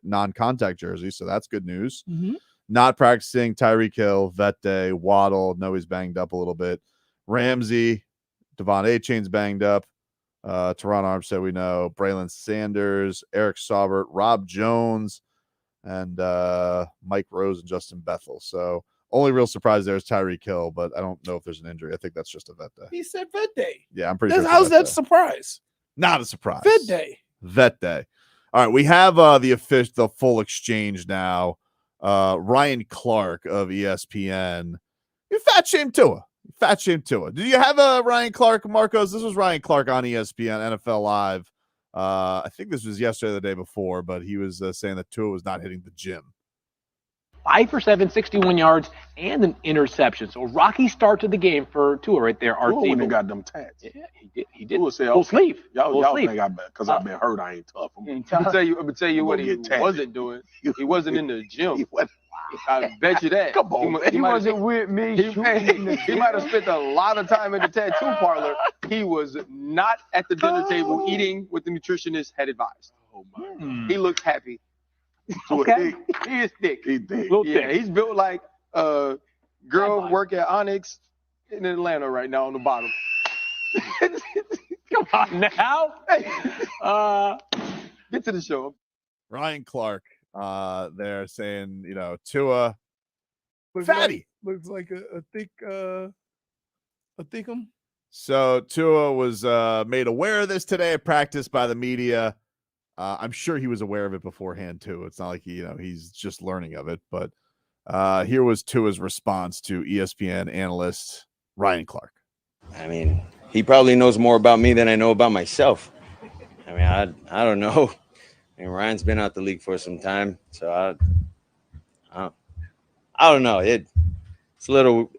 non-contact jersey, so that's good news. Mm-hmm. Not practicing Tyreek Hill, vet day, Waddle. No, he's banged up a little bit. Ramsey, Devon A-Chain's banged up. Teron Armstead, we know. Braylon Sanders, Eric Saubert, Rob Jones, and Mike Rose and Justin Bethel. So only real surprise there is Tyreek Hill, but I don't know if there's an injury. I think that's just a vet day. He said vet day. Yeah, I'm pretty sure. How's that a surprise? Not a surprise. Vet day. All right, we have the full exchange now. Ryan Clark of ESPN. You fat shame Tua. Did you have Ryan Clark, Marcos? This was Ryan Clark on ESPN NFL Live. I think this was yesterday or the day before, but he was saying that Tua was not hitting the gym. 5 for 7, 61 yards, and an interception. So rocky start to the game for Tua right there. Our team got them tats. Yeah, he did. Tua said, Full sleeve. Y'all think I bet because I've been hurt. I ain't tough. I'm gonna tell you what he wasn't doing. He wasn't in the gym. I bet you that. Come on, he wasn't with me. He might have spent a lot of time in the tattoo parlor. He was not at the dinner table eating what the nutritionist had advised. Oh my! He looks happy. Okay. He is thick. He's thick. Yeah, he's built like a girl work at Onyx in Atlanta right now on the bottom. Come on now. Get to the show. Ryan Clark there saying, Tua fatty. Looks like a thickum. So Tua was made aware of this today at practice by the media. I'm sure he was aware of it beforehand too. It's not like he's just learning of it. But here was Tua's response to ESPN analyst Ryan Clark. I mean, he probably knows more about me than I know about myself. I mean, I don't know. I mean, Ryan's been out the league for some time, so I don't know. It's a little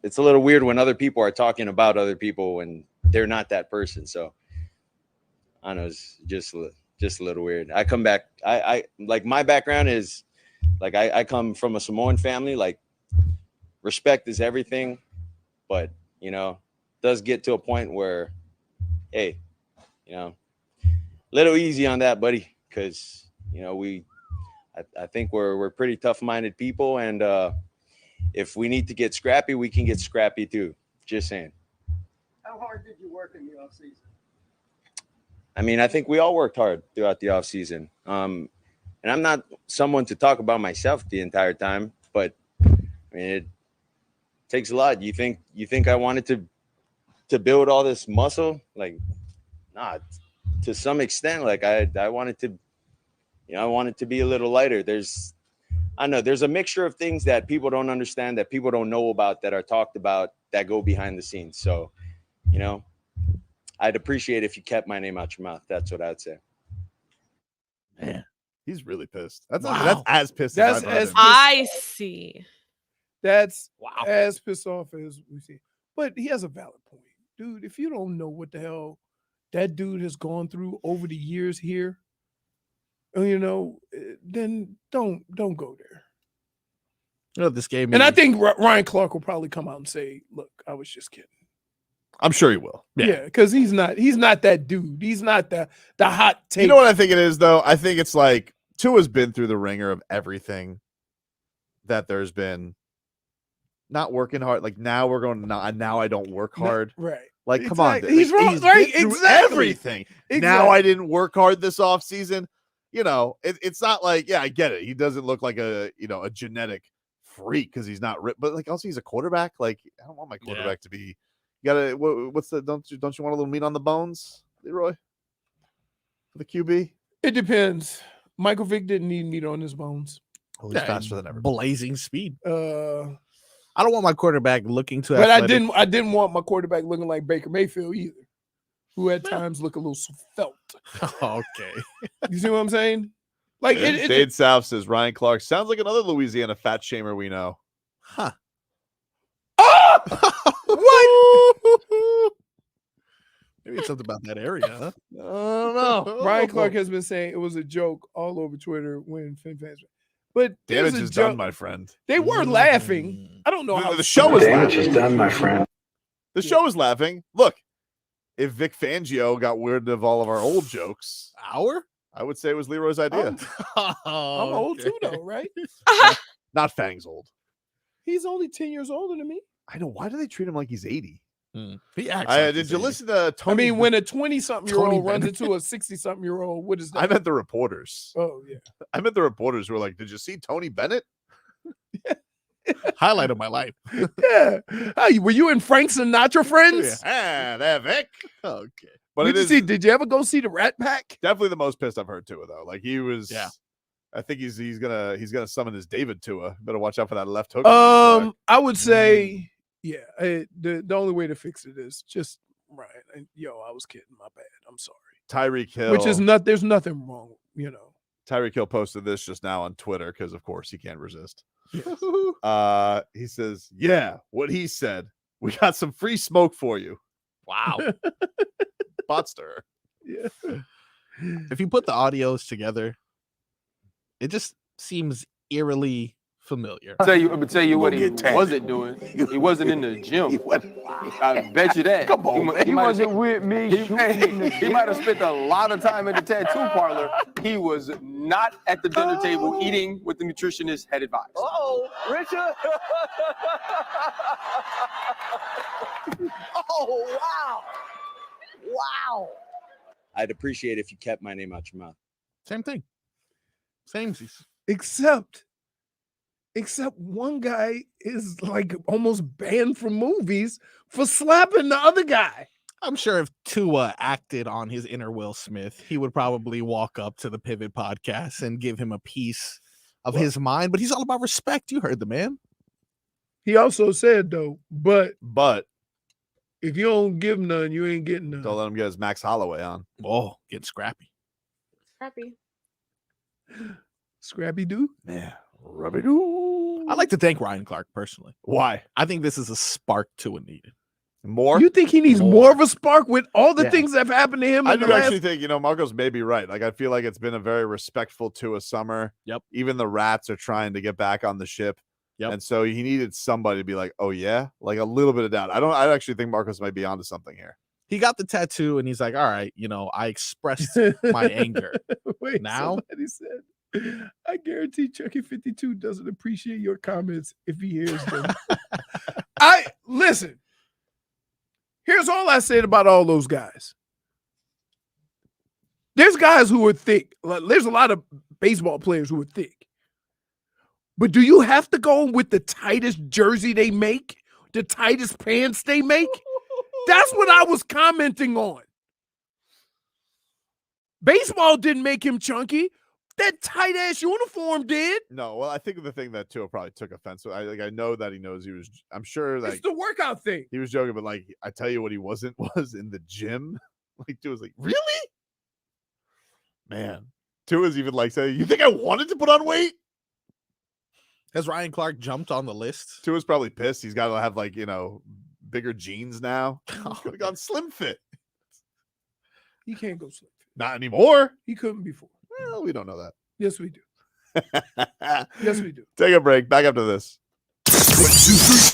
weird when other people are talking about other people when they're not that person. So I don't know. It's just a little weird. I come back. I like my background is like I come from a Samoan family. Like respect is everything, but does get to a point where, hey, little easy on that, buddy, because I think we're pretty tough-minded people, and if we need to get scrappy, we can get scrappy too. Just saying. How hard did you work in the offseason? I mean, I think we all worked hard throughout the offseason. And I'm not someone to talk about myself the entire time, but I mean, it takes a lot. You think I wanted to build all this muscle? Like, nah, to some extent, like I wanted to, I wanted to be a little lighter. There's a mixture of things that people don't understand, that people don't know about, that are talked about, that go behind the scenes. So, I'd appreciate if you kept my name out your mouth. That's what I'd say. Man, he's really pissed. That's as pissed That's as I've heard him. I see. That's as pissed off as we see. But he has a valid point. Dude, if you don't know what the hell that dude has gone through over the years here, then don't go there. This game. And I think Ryan Clark will probably come out and say, "Look, I was just kidding." I'm sure he will. Yeah, because he's not that dude. He's not the hot take. You know what I think it is, though? I think it's like Tua's been through the ringer of everything that there's been. Not working hard. Like now we're going. Now I don't work hard. Right. Like come on. He's wrong. He's Right. been through Exactly. everything. Exactly. Now I didn't work hard this off season. It's not like I get it. He doesn't look like a genetic freak because he's not ripped. But like also he's a quarterback. Like I don't want my quarterback to be. You gotta. What's the? Don't you want a little meat on the bones, Leroy? For the QB. It depends. Michael Vick didn't need meat on his bones. Oh, he's faster than ever. Blazing speed. I don't want my quarterback looking too. But athletic. I didn't want my quarterback looking like Baker Mayfield either, who at times look a little felt. Okay. You see what I'm saying? Like Dade South says Ryan Clark sounds like another Louisiana fat shamer we know. Huh. What? Maybe it's something about that area, huh? I don't know. Ryan Clark has been saying it was a joke all over Twitter when fans. But damage is done, my friend. They were laughing. I don't know how the show was Damage laughing. is done, my friend. The show is laughing. Look, if Vic Fangio got weird of all of our old jokes, I would say it was Leroy's idea. I'm old too, though, right? Not Fang's old. He's only 10 years older than me. I know. Why do they treat him like he's 80? He acts like did you listen to Tony? I mean, when a 20-something-year-old Tony runs Bennett. into a 60-something-year-old, what is that? I meant the reporters. Oh, yeah. I meant the reporters who were like, did you see Tony Bennett? Highlight of my life. Yeah. Hey, were you and Frank Sinatra friends? Yeah, there, Vic. Okay. But Did you ever go see the Rat Pack? Definitely the most pissed I've heard Tua, though. Like he was. Yeah. I think he's gonna summon his David Tua. Better watch out for that left hook. I would say, yeah. The only way to fix it is just right. I was kidding. My bad. I'm sorry. Tyreek Hill, Which is not. There's nothing wrong. Tyreek Hill posted this just now on Twitter because, of course, he can't resist. Yes. He says, "Yeah, what he said. We got some free smoke for you." Wow. Botster. Yeah. If you put the audios together, it just seems eerily familiar. I'm gonna tell you what he wasn't doing. He wasn't in the gym. I bet you that. Come on, he wasn't with me. He might have spent a lot of time at the tattoo parlor. He was not at the dinner table eating what the nutritionist had advised. Oh, Richard. Oh, wow. Wow. I'd appreciate if you kept my name out your mouth. Same thing. Samesies. Except one guy is like almost banned from movies for slapping the other guy. I'm sure if Tua acted on his inner Will Smith, he would probably walk up to the Pivot podcast and give him a piece of his mind. But he's all about respect. You heard the man. He also said, though, but if you don't give none, you ain't getting none. Don't let him get his Max Holloway on. Oh, getting scrappy. Scrappy doo? Yeah. Rubby doo. I'd like to thank Ryan Clark personally. Why? I think this is a spark Tua needed. More? You think he needs more of a spark with all the things that have happened to him? I do actually think, Marcos may be right. Like, I feel like it's been a very respectful Tua summer. Yep. Even the Rats are trying to get back on the ship. Yep. And so he needed somebody to be like, oh, yeah? Like a little bit of doubt. I actually think Marcos might be onto something here. He got the tattoo and he's like, all right, I expressed my anger. Wait, now somebody said, I guarantee Chucky 52 doesn't appreciate your comments if he hears them. Listen. Here's all I said about all those guys. There's guys who are thick. There's a lot of baseball players who are thick. But do you have to go with the tightest jersey they make? The tightest pants they make? That's what I was commenting on. Baseball didn't make him chunky. That tight-ass uniform did. No, well, I think the thing that Tua probably took offense with, I know that he knows he was, I'm sure that it's the workout thing. He was joking, but like, I tell you what he wasn't was in the gym. Like, Tua's like, really? Man. Tua's even like saying, you think I wanted to put on weight? Has Ryan Clark jumped on the list? Tua's probably pissed. He's got to have bigger jeans now. Could have gone slim fit. He can't go slick fit. Not anymore. He couldn't before. Well, we don't know that. Yes, we do. Yes, we do. Take a break. Back after this. 1, 2, 3.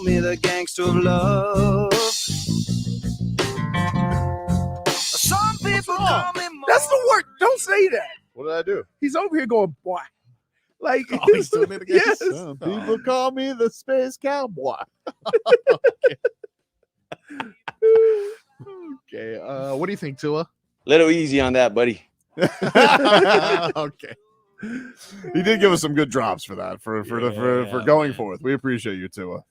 call me the gangster of love. Some people call me That's the word. Don't say that. What did I do? He's over here going, boy. Like, he's doing it again. Yes. Some people call me the space cowboy. Okay. What do you think, Tua? Little easy on that, buddy. Okay. He did give us some good drops for that, for going forth. We appreciate you, Tua.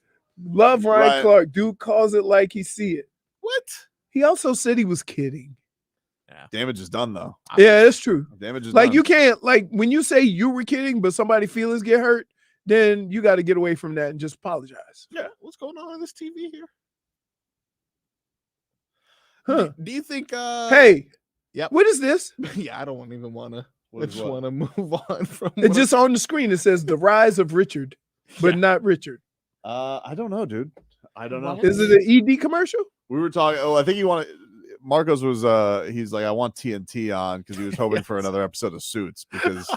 Love Ryan Right. Clark. Dude calls it like he see it. What? He also said he was kidding. Damage is done, though. Yeah, it's true. Damage is Like done. you can't, like when you say you were kidding, but somebody feelings get hurt, then you got to get away from that and just apologize. Yeah. What's going on this TV here? Huh. Do you think? Hey. Yep. What is this? Yeah, I don't even want to. I is just what? want to move on from. It's just on the screen. It says the rise of Richard, but not Richard. I don't know, dude. I don't know. Is it an ED commercial? We were talking. Oh, I think he wanted. Marcos was. He's like, I want TNT on because he was hoping for another episode of Suits because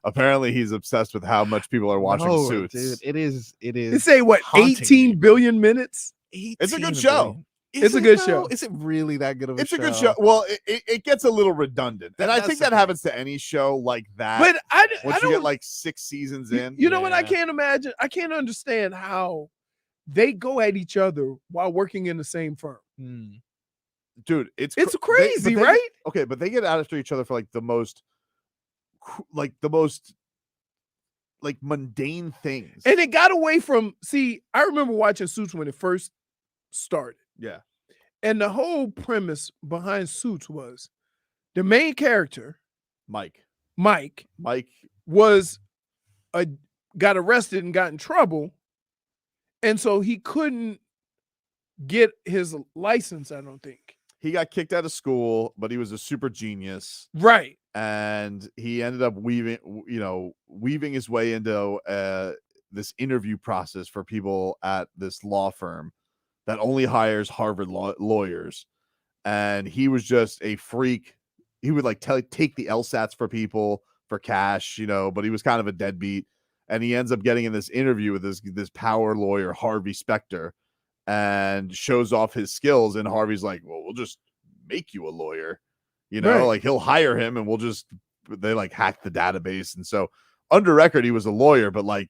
apparently he's obsessed with how much people are watching No, Suits. dude, it is. It say what? haunting 18 billion minutes. It's a good 18 show. billion. It's Is a it, good though? show. Is it really that good of a It's show? a good show. Well, it gets a little redundant, and I That's think the that thing. happens to any show like that. But I once you don't get like 6 seasons in, You know what? I Yeah. can't imagine. I can't understand how they go at each other while working in the same firm. dude, it's It's cr- crazy, but they- right? Okay, but they get after each other for like the most like mundane things. And it got away from. See, I remember watching Suits when it first started. Yeah. And the whole premise behind Suits was the main character, Mike was got arrested and got in trouble. And so he couldn't get his license, I don't think. He got kicked out of school, but he was a super genius. Right. And he ended up weaving his way into this interview process for people at this law firm that only hires Harvard lawyers. And he was just a freak. He would like take the LSATs for people for cash, but he was kind of a deadbeat. And he ends up getting in this interview with this power lawyer, Harvey Specter, and shows off his skills. And Harvey's like, well, we'll just make you a lawyer, Right. like he'll hire him and they like hack the database. And so under record, he was a lawyer, but like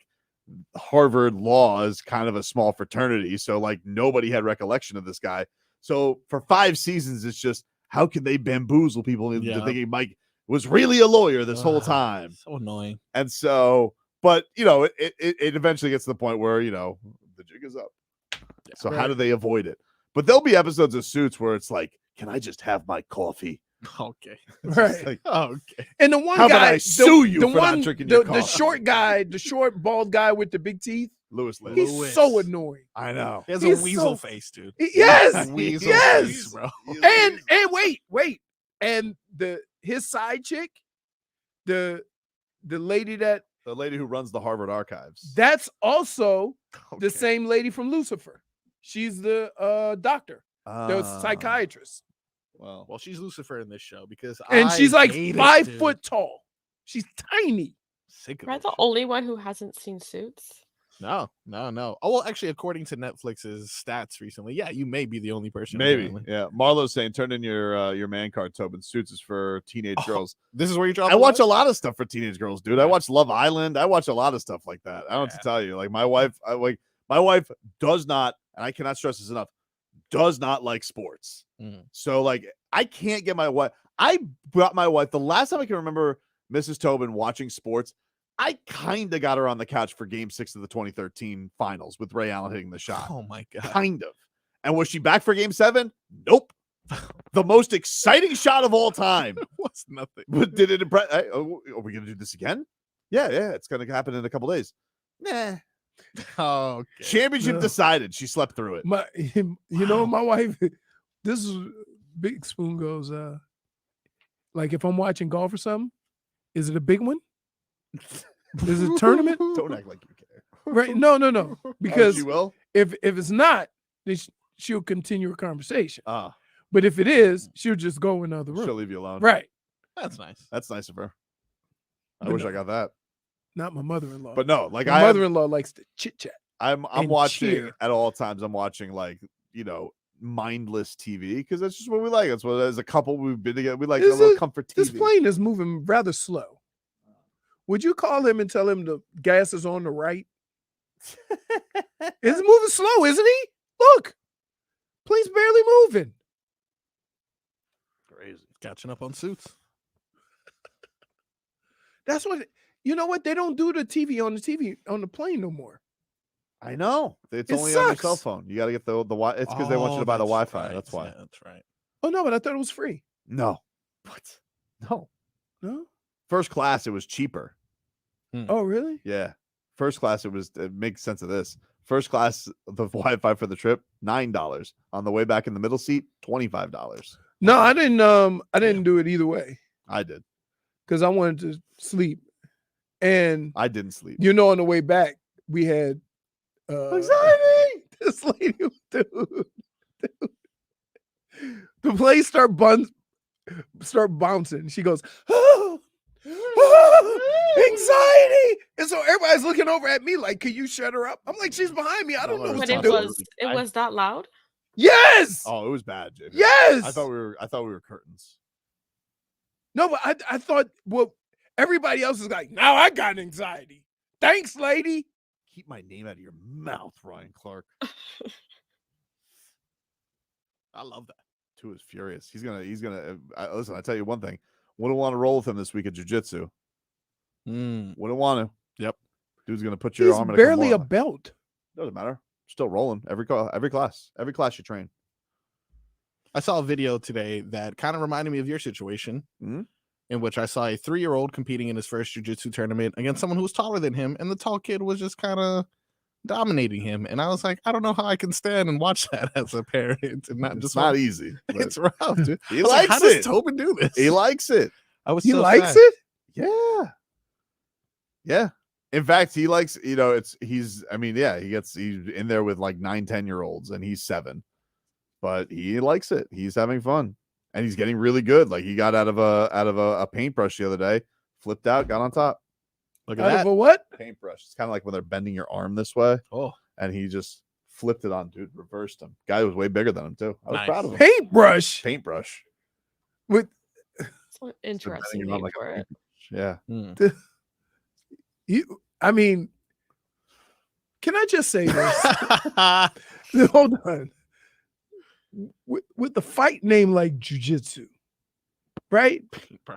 Harvard law is kind of a small fraternity. So like nobody had recollection of this guy. So for 5 seasons, it's just, how can they bamboozle people into thinking Mike was really a lawyer this whole time? So annoying. And so, but it eventually gets to the point where, the jig is up. So how do they avoid it? But there'll be episodes of Suits where it's like, can I just have my coffee? Okay. It's Right. just like, Okay. And the one How about guy, I sue you the for not one, drinking your the coffee? short guy, the short bald guy with the big teeth. Lewis Lynn. He's so annoying. I know. He has He's a weasel so- face, dude. Yes, Weasel yes. face, bro. And wait, and his side chick, the lady The lady who runs the Harvard archives. that's also the Okay. same lady from Lucifer. She's the doctor, the psychiatrist, Well, Well, she's Lucifer in this show because and she's like hate it, 5 dude. foot tall. She's tiny. Sick of Am I it. the only one who hasn't seen Suits? No. Oh, well, actually, according to Netflix's stats recently, yeah, you may be the only person. maybe. apparently. Yeah. Marlo's saying, turn in your man card, Tobin. Suits is for teenage girls. This is where you drop. I the watch line? a lot of stuff for teenage girls, dude. I watch Love Island. I watch a lot of stuff like that. I don't have to tell you. Like my wife does not, and I cannot stress this enough, does not like sports. So like I can't get my wife. I brought my wife the last time I can remember Mrs. Tobin watching sports. I kind of got her on the couch for Game 6 of the 2013 finals with Ray Allen hitting the shot. Oh my god. Kind of. And was she back for Game 7? Nope. The most exciting shot of all time. What's nothing? But did it impress? Are we going to do this again? Yeah. It's going to happen in a couple days. Nah. Oh, okay. Championship No. decided. She slept through it. My wife, this is Big Spoon goes, like if I'm watching golf or something, is it a big one? Is it a tournament? Don't act like you care. Right? No. Because she will. if it's not, then she'll continue her conversation. Ah, But if it is, she'll just go in the other room. she'll leave you alone. Right. That's nice. That's nice of her. I But wish no. I got that. Not my mother-in-law. But no, like my mother-in-law likes to chit chat. I'm and watching cheer. at all times. I'm watching like, mindless TV because that's just what we like. That's what as a couple we've been together. We like a little comfort TV. This plane is moving rather slow. Would you call him and tell him the gas is on the right? It's moving slow, isn't he? Look, plane's barely moving. Crazy. Catching up on Suits. That's what, you know what? They don't do the TV on the plane no more. I know. It's It only on your sucks. cell phone. You got to get the Wi. It's because they want you to buy the Wi-Fi. Right. That's why. Yeah, that's right. Oh, no, but I thought it was free. No. What? No. No? First class, it was cheaper. Oh, really? Yeah. First class, it makes sense of this. First class, the Wi-Fi for the trip, $9. On the way back in the middle seat, $25. No, I didn't do it either way I did. because I wanted to sleep. And I didn't sleep. on the way back, we had anxiety. This lady, dude. The place start bouncing. She goes, oh, anxiety. And so everybody's looking over at me like, can you shut her up? I'm like, she's behind me. I don't know what But to it do. was that loud? Yes. Oh, it was bad, JFig. Yes. I thought we were curtains. No, but I thought, well, everybody else is like, now I got anxiety. Thanks, lady. Keep my name out of your mouth, Ryan Clark. I love that. Tua's furious. He's gonna. Listen, I tell you one thing. Wouldn't want to roll with him this week at jiu-jitsu. Wouldn't want to. Yep. Dude's gonna put your He's arm in barely a Kimura. belt. Doesn't matter. Still rolling every class you train. I saw a video today that kind of reminded me of your situation, in which I saw a 3-year-old competing in his first jiu-jitsu tournament against someone who was taller than him, and the tall kid was just kind of dominating him. And I was like, I don't know how I can stand and watch that as a parent. And not It's just not easy. but It's rough, dude. He I was like, likes how does it. Tobin do this? He likes it. I was He so likes sad. it? Yeah. Yeah. In fact, he likes, he's in there with like 9-10-year-olds and he's 7. But he likes it. He's having fun. And he's getting really good. Like he got out of a paintbrush the other day, flipped out, got on top. Look Out of a what? Paintbrush. It's kind of like when they're bending your arm this way. Oh. And he just flipped it on, dude, reversed him. Guy was way bigger than him, too. I was Nice. proud of him. Paintbrush. Paintbrush. With It's an interesting Bending him on name like a for it. paintbrush. Yeah. I mean, can I just say this? Hold on. With the fight name like jiu-jitsu, right?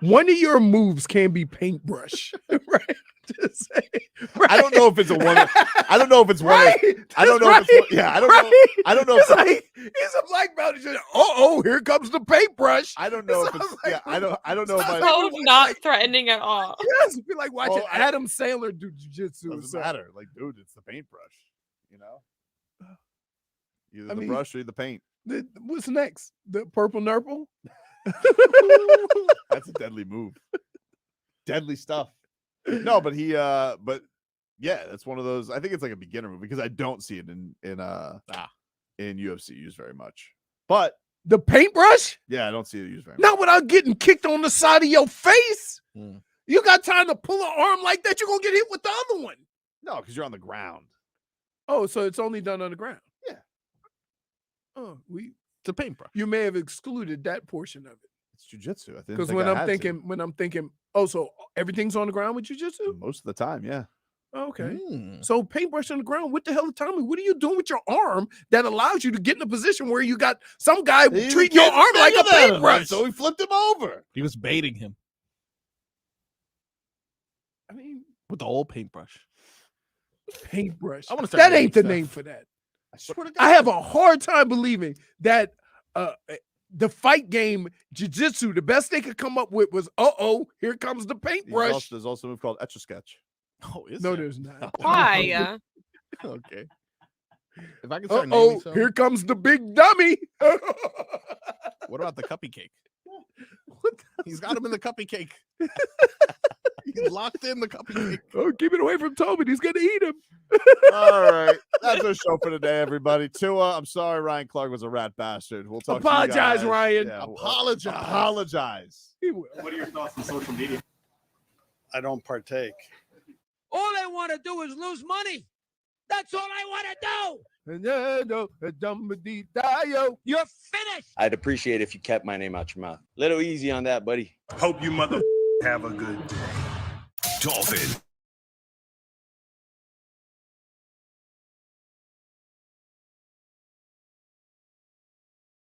One of your moves can be paintbrush, right? Just say, right? I don't know if it's a one. I don't know if it's one. Right? I don't know. Right? If it's, yeah, I don't know. Right? I don't know. It's If like he's a black belt. He's just, here comes the paintbrush. I don't know if it's. Yeah, I don't know if I. So not threatening at all. Yes, it'd be like watching Well, Adam Sandler do jiu-jitsu. Doesn't matter. Like, dude, it's the paintbrush. Either I the mean, brush or the paint. What's next? The purple nurple? That's a deadly move. Deadly stuff. No, but yeah, that's one of those. I think it's like a beginner move because I don't see it in UFC used very much. But the paintbrush? Yeah, I don't see it used very much. Not without getting kicked on the side of your face. You got time to pull an arm like that, you're gonna get hit with the other one. No, because you're on the ground. Oh, so it's only done on the ground. Yeah. Oh, it's a paintbrush. You may have excluded that portion of it. It's jiu-jitsu. I think Because when I'm thinking, oh, so everything's on the ground with jiu-jitsu? Most of the time, yeah. Okay. So paintbrush on the ground. What the hell, Tommy? What are you doing with your arm that allows you to get in a position where you got some guy treating your arm like a paintbrush? So he flipped him over. He was baiting him. I mean, with the old paintbrush. Paintbrush. I want to start That naming ain't the stuff. name for that. I swear to God. I have a hard time believing that the fight game jiu-jitsu, the best they could come up with was, here comes the paintbrush. There's also a move called Etch-a-Sketch. Oh, is No, there? there's not. Why? Okay. If I can start naming some. Here comes the big dummy. What about the cuppy cake? He's got him in the cuppy cake. He's locked in the cuppy cake. Oh, keep it away from Tobin. He's gonna eat him. All right. That's our show for today, everybody. Tua, I'm sorry Ryan Clark was a rat bastard. We'll talk Apologize, to you guys. Ryan. Yeah, Apologize. What are your thoughts on social media? I don't partake. All they want to do is lose money. That's all I want to do. You're finished. I'd appreciate if you kept my name out your mouth. Little easy on that, buddy. Hope you mother have a good day. Dolphin